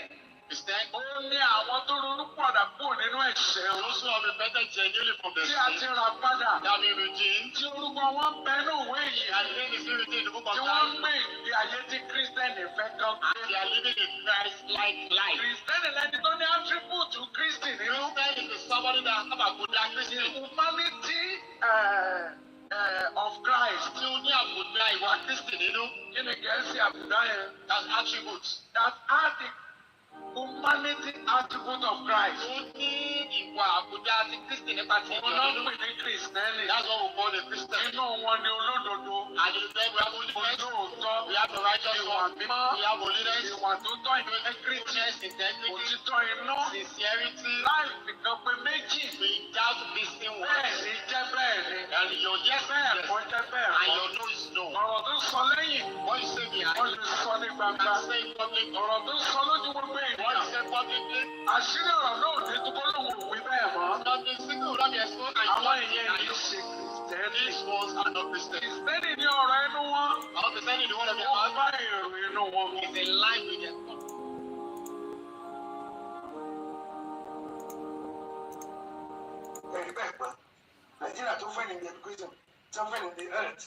Kristẹni. Ó ní àwọn tó ronú padà kúrò nínú ẹ̀ṣẹ̀ wọn. Those who have repented genuinely from their sin. Tí a ti rà padà. They have been redeemed. Tí orúkọ wọn bẹnu ìwé yìí. And the name is written in the book of life. Tí wọ́n gbé ìgbé ayé tí Kristẹni fẹ́ gan. And they are living a Christ-like life. Kristẹni lẹni tó ní attribute to Kristi nínú. Kristẹni is somebody that have a good Kristi. Humanity of Christ. Tí ó ní àbùdá ìwà Kristi nínú. Kí ni Gẹ̀ẹ́sì àbùdá yẹn? That's attributes. That are the humanity attribute of Christ. Ó ní ìwà àbùdá ti Kristi nípa ti ìjọ nínú. Wọ́n náà pè ní Kristẹni. That's what we call the Christian. Inú wọn ni olódodo. And you say we have only olóòótọ́. We have the righteous one. Ìwà mímọ́. We have holiness. Ìwà tó tọ́ integrity. Òtítọ́ iná. Sincerity. Láì fìkan pé méjì. Without missing one. Bẹ́ẹ̀ ni jẹ́ bẹ́ẹ̀ ni. And your yes bẹ́ẹ̀ kọ́ jẹ́ bẹ́ẹ̀ kọ́. And your no is no. Ọ̀rọ̀ tó sọ lẹ́yìn. What you say behind. Wọ́n lè sọ ní gbangba. And say in public. Ọ̀rọ̀ tó sọ lójú gbogbo èèyàn. What you say publicly. Àṣírí ọ̀rọ̀ náà ní tó kọ́ lóhùn òwe bẹ́ẹ̀ mọ́. Something single will be exposed. Àwọn èèyàn yìí ṣe Kristẹni. These ones are not Christians. Kristẹni ní ọ̀rọ̀ ẹnu wọn. Àwọn Kristẹni ni wọ́n lọ bí wọ́n bá èrò inú wọn. It's a line with them. Nigeria tó fẹ́ ní the education, tó fẹ́ ní the health,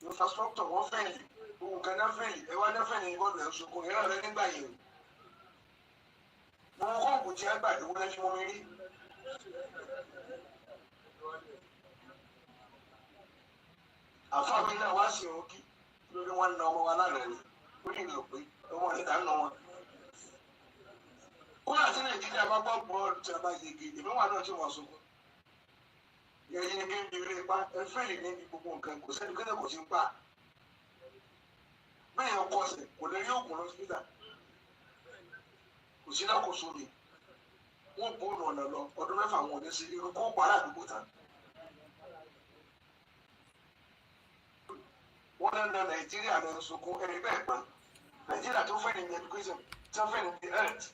infrastructure wọ́n fẹ́ ní, òun kan náà fẹ́ ní, ẹ̀wá náà fẹ́ ní ìbọn rẹ̀ ṣokùn ìran rẹ̀ nígbà yìí. Mo kọ́ òkú tí a gbà ìwé lẹ́sìn wọn rí. Àfáàmì náà wá sí òkè lórí wọn na ọmọ wa lánàá ni, ó ní ìlò pé ọmọ níta ń nà wọn. Kó láti Nàìjíríà bá gbọ́ bọ́ọ̀lù tí a bá yege, ìmọ̀wá náà tí wọ́n sunkún. Yẹ̀yẹ́ ni bí eré ipá ẹ̀fẹ́lì níbi gbogbo nǹkan kò sẹ́ni kẹ́lẹ́ kò sí ń pa. Bẹ́ẹ̀ ọkọ ọ̀sẹ̀ kò lè rí òògùn lọ́sípítà. Kò sí náà kò sómi. Wọ́n bóòlù ọ̀nà lọ ọdún mẹ́fà wọn ò ní sí irú kó pàrọ̀ àdúgbò tán. Wọ́n lọ Nàìjíríà lọ sunkún ẹ̀rí bẹ́ẹ̀ pa. Nàìjíríà tó fẹ́ ní education, tó fẹ́ ní the health,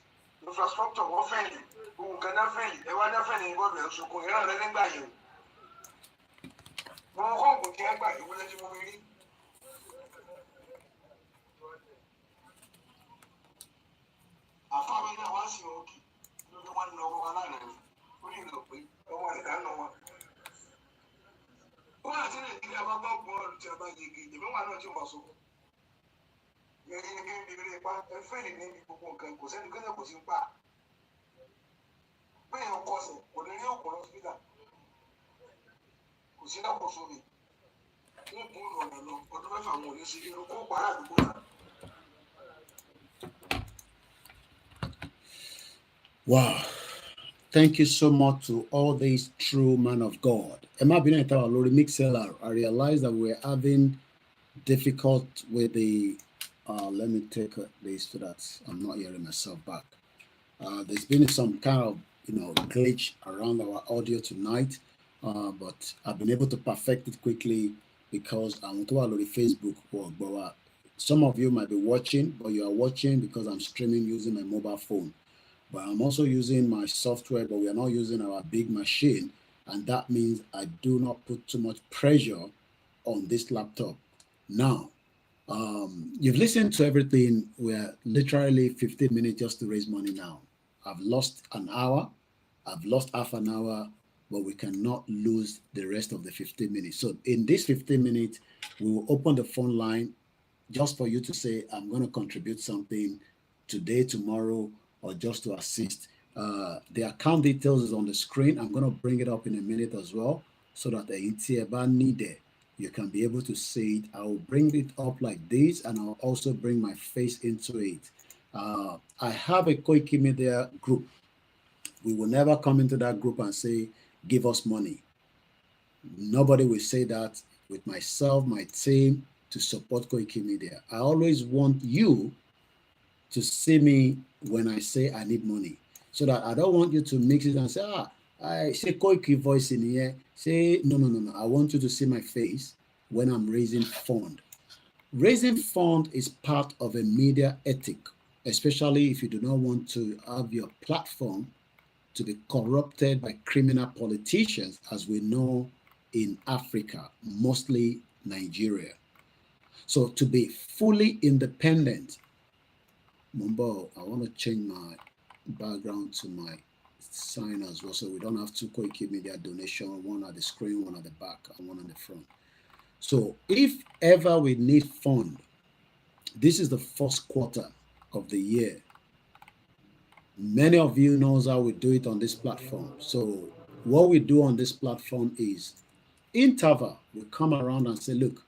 infrastructure wọ́n fẹ́ ní, òun kan náà fẹ́ ní, ẹ̀wá náà fẹ́ ní ìbọn rẹ̀ sunkún ìran rẹ̀ nígbà yìí. Mo kọ́ òkú tí a gbà ìwé lẹ́sìn wọn rí. Àfáàmì náà wá sí òkè lórí wọn na ọmọ wa lánàá ni, ó ní ìlò pé ọmọ níta ń nà wọn. Kó láti Nàìjíríà bá gbọ́ bọ́ọ̀lù tí a bá yege, ìmọ̀wá náà tí wọ́n sunkún. Yẹ̀yẹ́ ni bí eré ipá ẹ̀fẹ́lì níbi gbogbo nǹkan kò sẹ́ni kẹ́lẹ́ kò sí ń pa. Bẹ́ẹ̀ ọkọ ọ̀sẹ̀ kò lè rí òògùn lọ́sípítà. Kò sí náà kò sómi. Wọ́n bóòlù ọ̀nà lọ ọdún mẹ́fà wọn ò ní sí irú kó pàrọ̀ àdúgbò tán. Wow. Thank you so much to all these true men of God. Emma Bineta Lori Mixeller, I realized that we're having difficult with the let me take this so that I'm not hearing myself back. There's been some kind of glitch around our audio tonight, but I've been able to perfect it quickly because I want to allow the Facebook work. But some of you might be watching, but you are watching because I'm streaming using my mobile phone. But I'm also using my software, but we are not using our big machine. And that means I do not put too much pressure on this laptop. Now, you've listened to everything. We're literally 15 minutes just to raise money now. I've lost an hour. I've lost half an hour, but we cannot lose the rest of the 15 minutes. So in this 15 minutes, we will open the phone line just for you to say, I'm going to contribute something today, tomorrow, or just to assist. The account details is on the screen. I'm going to bring it up in a minute as well, so that you can be able to see it. I will bring it up like this, and I'll also bring my face into it. I have a Koikimedia group. We will never come into that group and say, give us money. Nobody will say that with myself, my team, to support Koikimedia. I always want you to see me when I say I need money, so that I don't want you to mix it and say, I say Koiki voice in here. Say, no. I want you to see my face when I'm raising fund. Raising fund is part of a media ethic, especially if you do not want to have your platform to be corrupted by criminal politicians, as we know in Africa, mostly Nigeria. So to be fully independent, Mumbo, I want to change my background to my sign as well, so we don't have two Koikimedia donation, one at the screen, one at the back, and one on the front. So if ever we need fund, this is the first quarter of the year. Many of you knows how we do it on this platform. So what we do on this platform is interval. We come around and say, look,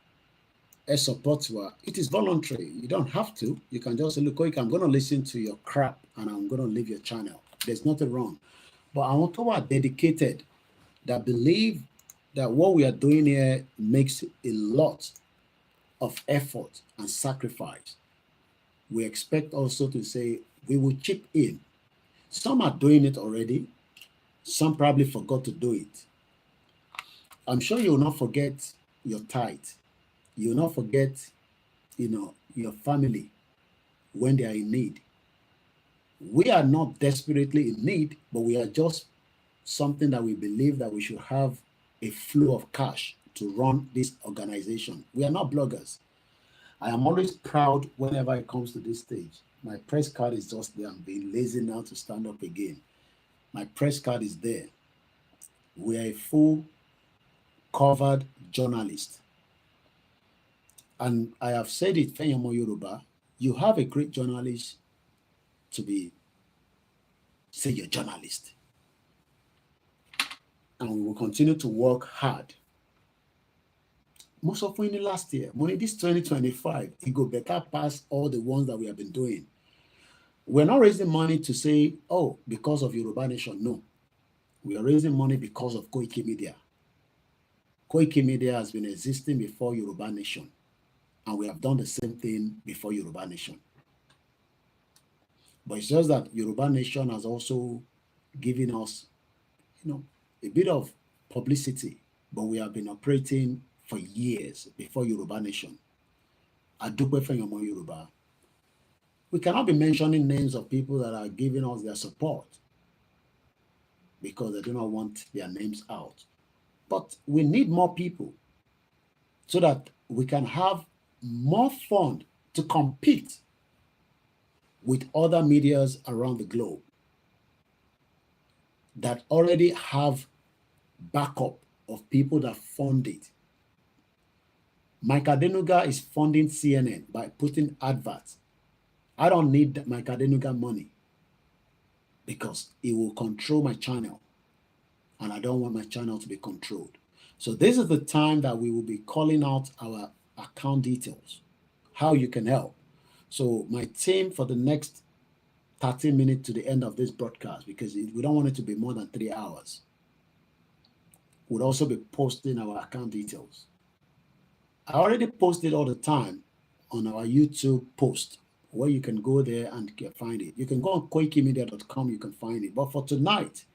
as support, it is voluntary. You don't have to. You can just say, look, Koiki, I'm going to listen to your crap and I'm going to leave your channel. There's nothing wrong. But I want to are dedicated, that believe that what we are doing here makes a lot of effort and sacrifice. We expect also to say we will chip in. Some are doing it already. Some probably forgot to do it. I'm sure you will not forget your tithe. You will not forget, your family when they are in need. We are not desperately in need, but we are just something that we believe that we should have a flow of cash to run this organization. We are not bloggers. I am always proud whenever it comes to this stage. My press card is just there. I'm being lazy now to stand up again. My press card is there. We are a full covered journalist. And I have said it, Fenyamo Yoruba, you have a great journalist to be, say you're a journalist. And we will continue to work hard. Most of in the last year, money this 2025, it go better past all the ones that we have been doing. We're not raising money to say, oh, because of Yoruba Nation. No. We are raising money because of Koikimedia. Koikimedia has been existing before Yoruba Nation. And we have done the same thing before Yoruba Nation. But it's just that Yoruba Nation has also given us, a bit of publicity. But we have been operating for years before Yoruba Nation. Adukwe Fenyamo Yoruba. We cannot be mentioning names of people that are giving us their support because they do not want their names out. But we need more people so that we can have more fund to compete with other medias around the globe that already have backup of people that fund it. Mike Adenuga is funding CNN by putting adverts. I don't need Mike Adenuga money because it will control my channel. And I don't want my channel to be controlled. So this is the time that we will be calling out our account details, how you can help. So my team for the next 30 minutes to the end of this broadcast, because we don't want it to be more than 3 hours, would also be posting our account details. I already posted all the time on our YouTube post, where you can go there and find it. You can go on koikimedia.com, you can find it. But for tonight,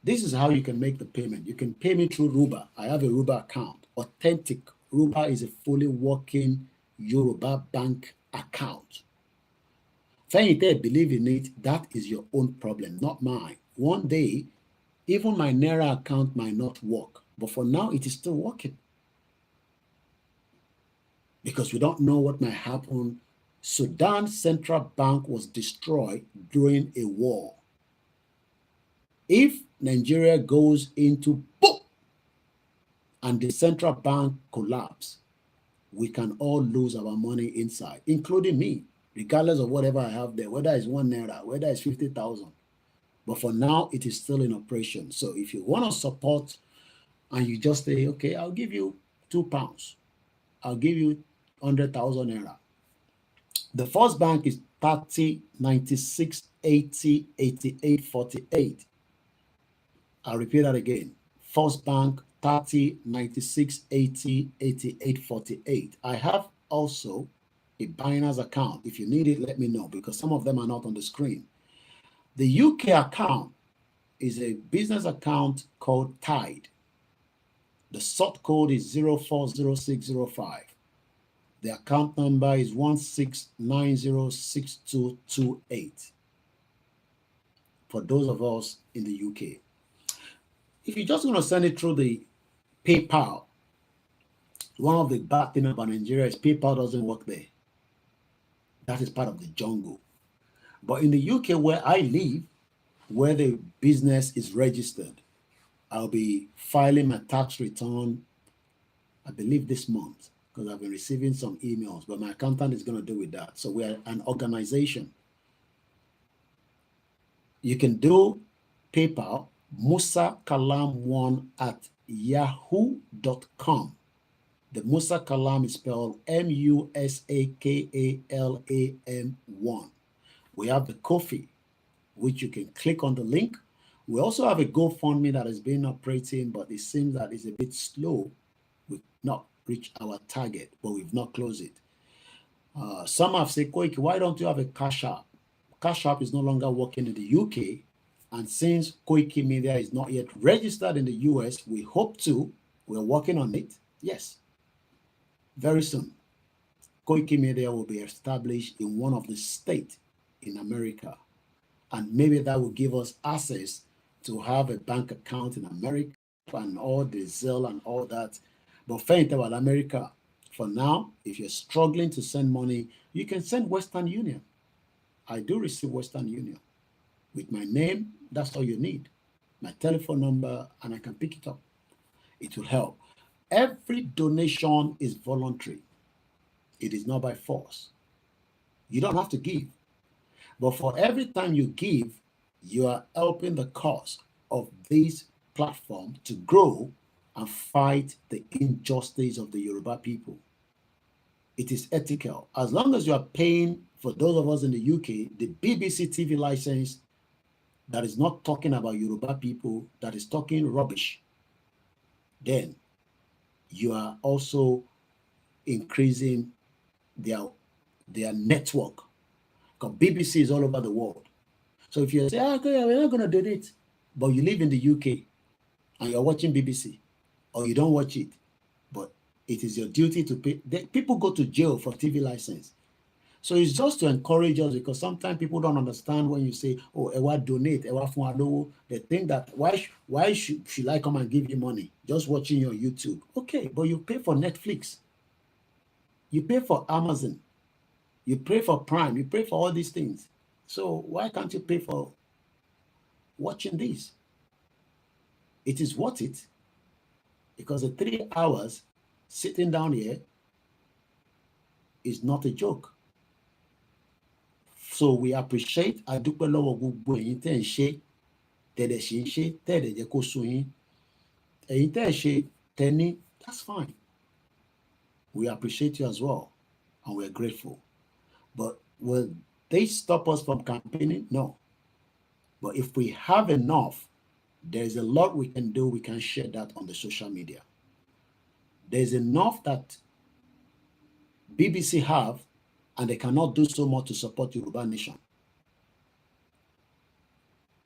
this is how you can make the payment. You can pay me through Ruba. I have a Ruba account. Authentic. Ruba is a fully working Yoruba bank account. If you believe in it, that is your own problem, not mine. One day, even my Naira account might not work. But for now, it is still working. Because we don't know what might happen. Sudan Central Bank was destroyed during a war. If Nigeria goes into boom and the central bank collapse, we can all lose our money inside, including me, regardless of whatever I have there, whether it's 1 Naira, whether it's 50,000. But for now, it is still in operation. So if you want to support and you just say, okay, I'll give you £2. I'll give you 100,000 Naira. The first bank is 30, 96, 80, 88, 48. I'll repeat that again. First bank, 30, 96, 80, 88, 48. I have also a Binance account. If you need it, let me know, because some of them are not on the screen. The UK account is a business account called Tide. The sort code is 040605. The account number is 16906228 for those of us in the UK. If you're just going to send it through the PayPal, one of the bad things about Nigeria is PayPal doesn't work there. That is part of the jungle. But in the UK where I live, where the business is registered. I'll be filing my tax return, I believe this month, because I've been receiving some emails, but my accountant is going to do with that. So we are an organization. You can do PayPal, musakalam1@yahoo.com. The Musa Kalam is spelled MUSAKALAM1. We have the Ko-fi, which you can click on the link. We also have a GoFundMe that has been operating, but it seems that it's a bit slow. We've not reached our target, but we've not closed it. Some have said, Koiki, why don't you have a Cash App? Cash App is no longer working in the UK. And since Koikimedia is not yet registered in the US, we hope to. We're working on it. Yes. Very soon, Koikimedia will be established in one of the states in America. And maybe that will give us access to have a bank account in America and all the Zelle and all that. But faint about America, for now, if you're struggling to send money, you can send Western Union. I do receive Western Union. With my name, that's all you need. My telephone number, and I can pick it up. It will help. Every donation is voluntary. It is not by force. You don't have to give. But for every time you give, you are helping the cause of this platform to grow and fight the injustice of the Yoruba people. It is ethical. As long as you are paying, for those of us in the UK, the BBC TV license that is not talking about Yoruba people, that is talking rubbish, then you are also increasing their network. Because BBC is all over the world. So if you say, okay, we're not going to donate, but you live in the UK and you're watching BBC, or you don't watch it, but it is your duty to pay. People go to jail for TV license. So it's just to encourage us, because sometimes people don't understand when you say, oh, Ewa donate, Ewa fun. They think that why should I come and give you money just watching your YouTube? Okay, but you pay for Netflix, you pay for Amazon, you pay for Prime, you pay for all these things. So why can't you pay for watching this? It is worth it, because the 3 hours sitting down here is not a joke. So we appreciate adúpẹ́ lọ́wọ́ gbogbo ẹ̀yin tẹ́ ń ṣe, tẹ́lẹ̀ ṣe ń ṣe, tẹ́lẹ̀ jẹ́ kó sú yín. Ẹ̀yin tẹ́ ẹ̀ ṣe tẹ́ni, that's fine. We appreciate you as well, and we're grateful. But will they stop us from campaigning? No. But if we have enough, there's a lot we can do. We can share that on the social media. There's enough that BBC have, and they cannot do so much to support Yoruba Nation.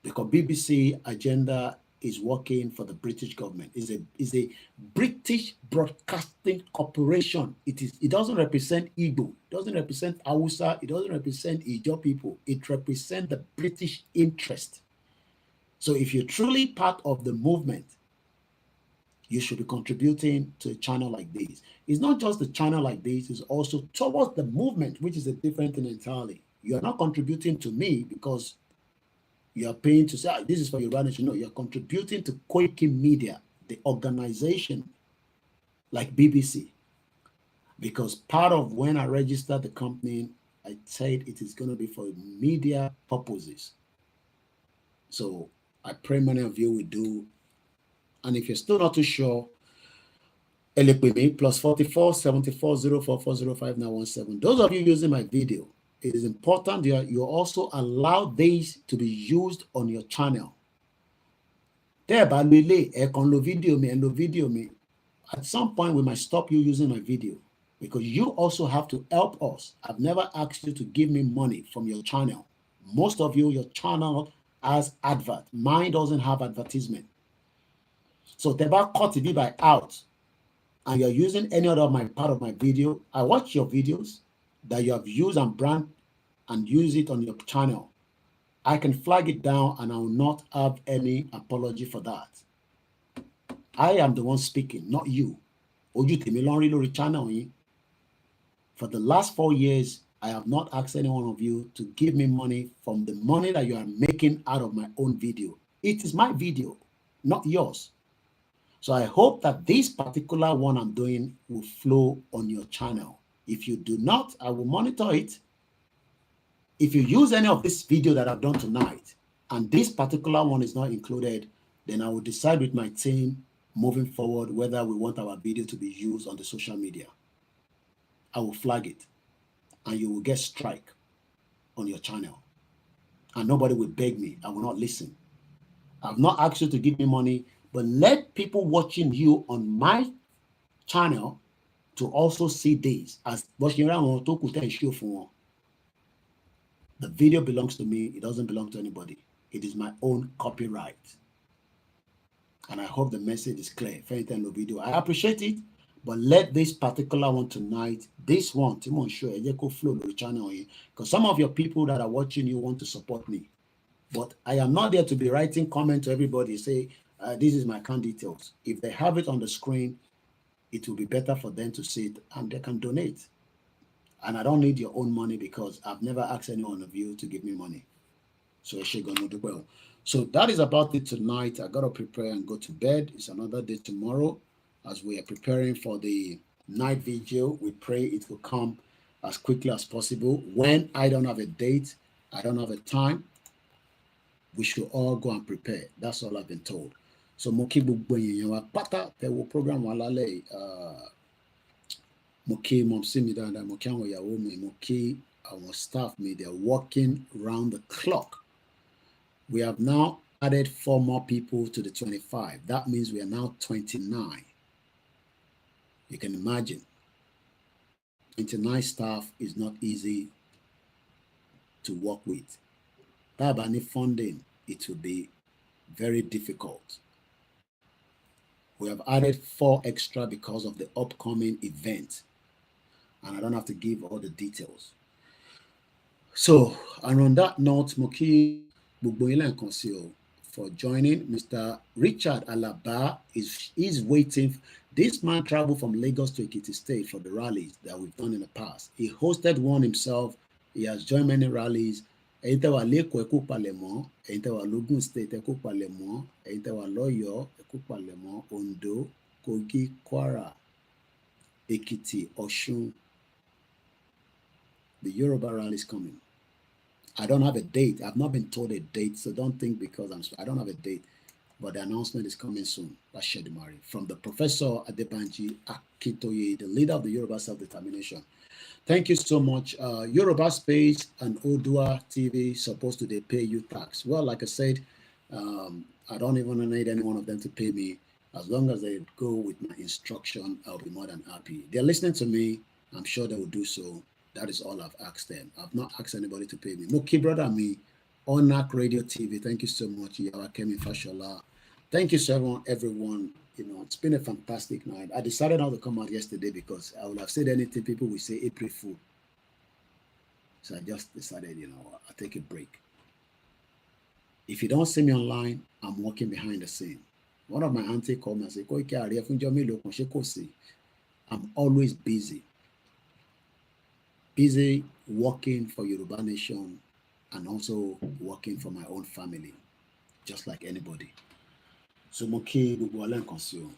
Because BBC agenda is working for the British government. Is a British Broadcasting Corporation. It doesn't represent Igbo, it doesn't represent Hausa, it doesn't represent Ijaw people. It represents the British interest. So if you're truly part of the movement, you should be contributing to a channel like this. It's not just a channel like this, it's also towards the movement, which is a different thing entirely. You are not contributing to me because you are paying to say, this is for Yoruba Nation. No, you're contributing to Koikimedia, the organization like BBC. Because part of when I registered the company, I said it is going to be for media purposes. So I pray many of you will do. And if you're still not too sure, +44 74 04 405 917. Those of you using my video, it is important you also allow these to be used on your channel. At some point, we might stop you using my video, because you also have to help us. I've never asked you to give me money from your channel. Most of you, your channel has advert. Mine doesn't have advertisement. So Teba cut TV by out, and you're using any other part of my video. I watch your videos that you have used and brand and use it on your channel. I can flag it down, and I will not have any apology for that. I am the one speaking, not you. For the last 4 years, I have not asked any one of you to give me money from the money that you are making out of my own video. It is my video, not yours. So I hope that this particular one I'm doing will flow on your channel. If you do not, I will monitor it. If you use any of this video that I've done tonight, and this particular one is not included, then I will decide with my team moving forward whether we want our video to be used on the social media. I will flag it, and you will get strike on your channel. And nobody will beg me. I will not listen. I've not asked you to give me money, but let people watching you on my channel to also see this as the video belongs to me. It doesn't belong to anybody. It is my own copyright. And I hope the message is clear. No video. I appreciate it, but let this particular one tonight, this one, Timon show flow the channel, because some of your people that are watching you want to support me. But I am not there to be writing comment to everybody, say, this is my account details. If they have it on the screen, it will be better for them to see it and they can donate. And I don't need your own money because I've never asked any one of you to give me money. So she gonna do well. So that is about it tonight. I gotta prepare and go to bed. It's another day tomorrow. As we are preparing for the night vigil, we pray it will come as quickly as possible. When I don't have a date, I don't have a time, we should all go and prepare. That's all I've been told. So Moki Bugboyin Pata, there will program Walale Moki Momsimida and Moki Yawomi, Moki, our staff, they're working round the clock. We have now added 4 more people to the 25. That means we are now 29. You can imagine. 29 staff is not easy to work with. Any funding, it will be very difficult. We have added 4 extra because of the upcoming event. And I don't have to give all the details. So, and on that note, Moki Bugboyila and Conceal for joining. Mr. Richard Alaba is waiting. This man traveled from Lagos to Ekiti State for the rallies that we've done in the past. He hosted one himself. He has joined many rallies. Ẹ̀yin tẹ́ wà l'Ékòó ẹ kú palẹ̀mọ́, ẹ̀yin tẹ́ wà l'Ógùn State ẹ kú palẹ̀mọ́, ẹ̀yin tẹ́ wà l'Ọ́yọ́ ẹ kú palẹ̀mọ́, Ondo, Kogi, Kwara, Ekiti, Ọ̀ṣun. The Yoruba rally is coming. I don't have a date. I've not been told a date, so don't think because I don't have a date, but the announcement is coming soon. That's Shedimari. From the Professor Adebanji Akintoye, the leader of the Yoruba Self-Determination. Thank you so much. Yoruba Space and Odua TV supposed to pay you tax. Well, like I said, I don't even need any one of them to pay me. As long as they go with my instruction, I'll be more than happy. They're listening to me. I'm sure they will do so. That is all I've asked them. I've not asked anybody to pay me. Moki brother me, Onak Radio TV. Thank you so much. Yawa Kemi Fashola. Thank you so everyone. You know, it's been a fantastic night. I decided not to come out yesterday because I would have said anything. People will say April Fool. So I just decided, I'll take a break. If you don't see me online, I'm working behind the scene. One of my auntie called me and said, Koiki, I'm always busy. Busy working for Yoruba Nation and also working for my own family, just like anybody. So mo kí gbogbo wa lẹ́ẹ̀kan sí o,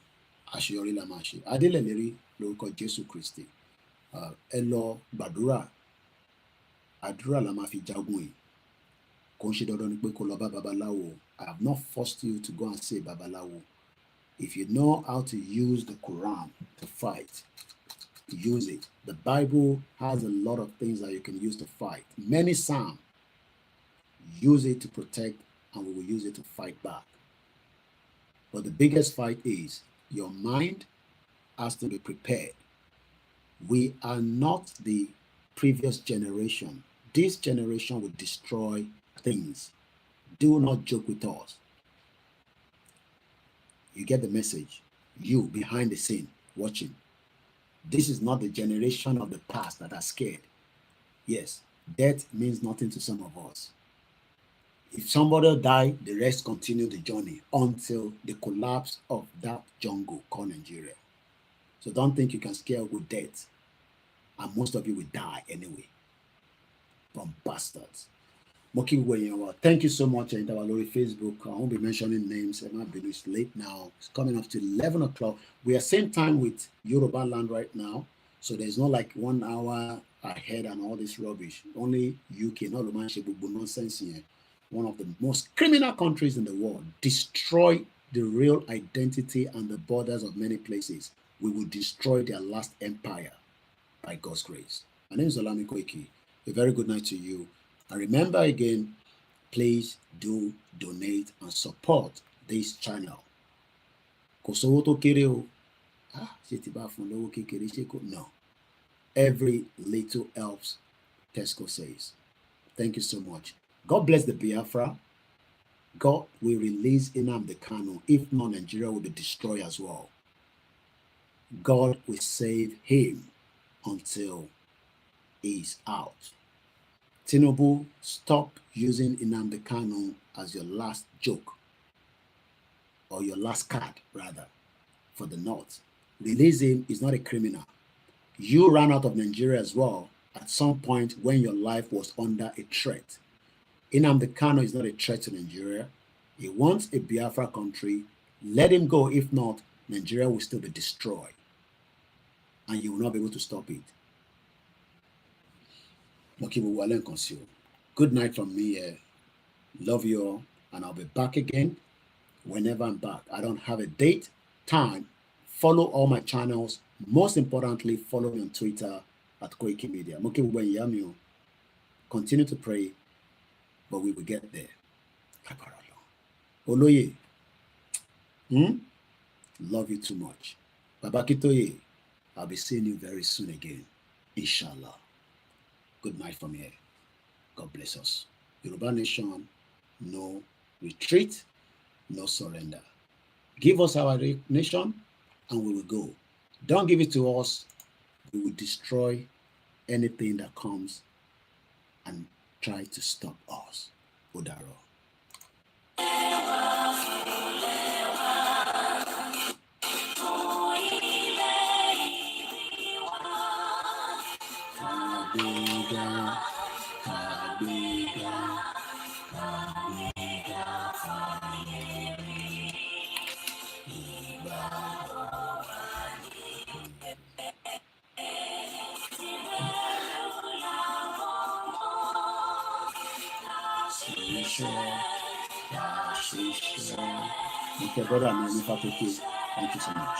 àṣeyọrí la máa ṣe. Adélẹ̀lérí lórúkọ Jésù Kristi. Ẹ lọ gbàdúrà, àdúrà la máa fi jagun yìí. Kò ń ṣe dandan ni pé kó lọ bá babaláwo. I have not forced you to go and say babaláwo. If you know how to use the Quran to fight, use it. The Bible has a lot of things that you can use to fight. Many psalms. Use it to protect, and we will use it to fight back. But the biggest fight is your mind has to be prepared. We are not the previous generation. This generation will destroy things. Do not joke with us. You get the message. You behind the scene watching. This is not the generation of the past that are scared. Yes, death means nothing to some of us. If somebody die, the rest continue the journey until the collapse of that jungle called Nigeria. So don't think you can scare with death. And most of you will die anyway. from bastards. Thank you so much. And our Lori Facebook. I won't be mentioning names. It's late now. It's coming up to 11 o'clock. We are same time with Yoruba land right now. So there's not like 1 hour ahead and all this rubbish. Only UK, not nonsense here. One of the most criminal countries in the world. Destroy the real identity and the borders of many places. We will destroy their last empire by God's grace. My name is OLAYOMI KOIKI. A very good night to you. And remember again, please do donate and support this channel. No. Every little helps, Tesco says. Thank you so much. God bless the Biafra. God will release Nnamdi Kanu. If not, Nigeria will be destroyed as well. God will save him until he's out. Tinubu, stop using Nnamdi Kanu as your last joke, or your last card, rather, for the North. Release him. He's not a criminal. You ran out of Nigeria as well at some point when your life was under a threat. Nnamdi Kanu is not a threat to Nigeria. He wants a Biafra country. Let him go. If not, Nigeria will still be destroyed. And you will not be able to stop it. Good night from me here. Love you all. And I'll be back again whenever I'm back. I don't have a date, time. Follow all my channels. Most importantly, follow me on Twitter at Koikimedia. Continue to pray, but we will get there. Oloye, love you too much. Babakitoye, I'll be seeing you very soon again. Inshallah. Good night from here. God bless us. Yoruba nation, no retreat, no surrender. Give us our nation and we will go. Don't give it to us. We will destroy anything that comes and try to stop us. Odaro. Okay, brother, thank you so much.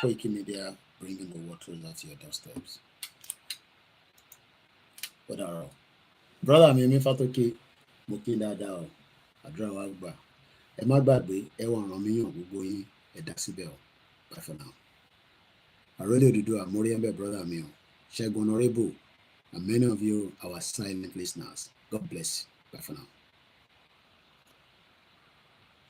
Koikimedia, bringing the waters at your doorsteps. Brother, mi fatoke mo ki dada o. Àdúrà wa gbà. Ẹ má gbàgbé ẹ wá ràn mí yàn gbogbo yín ẹ dá síbẹ̀ o. Bye for now. I really do Amori and brother mi o. Ṣẹ́gun Honorable and many of you our silent listeners. God bless. Bye for now.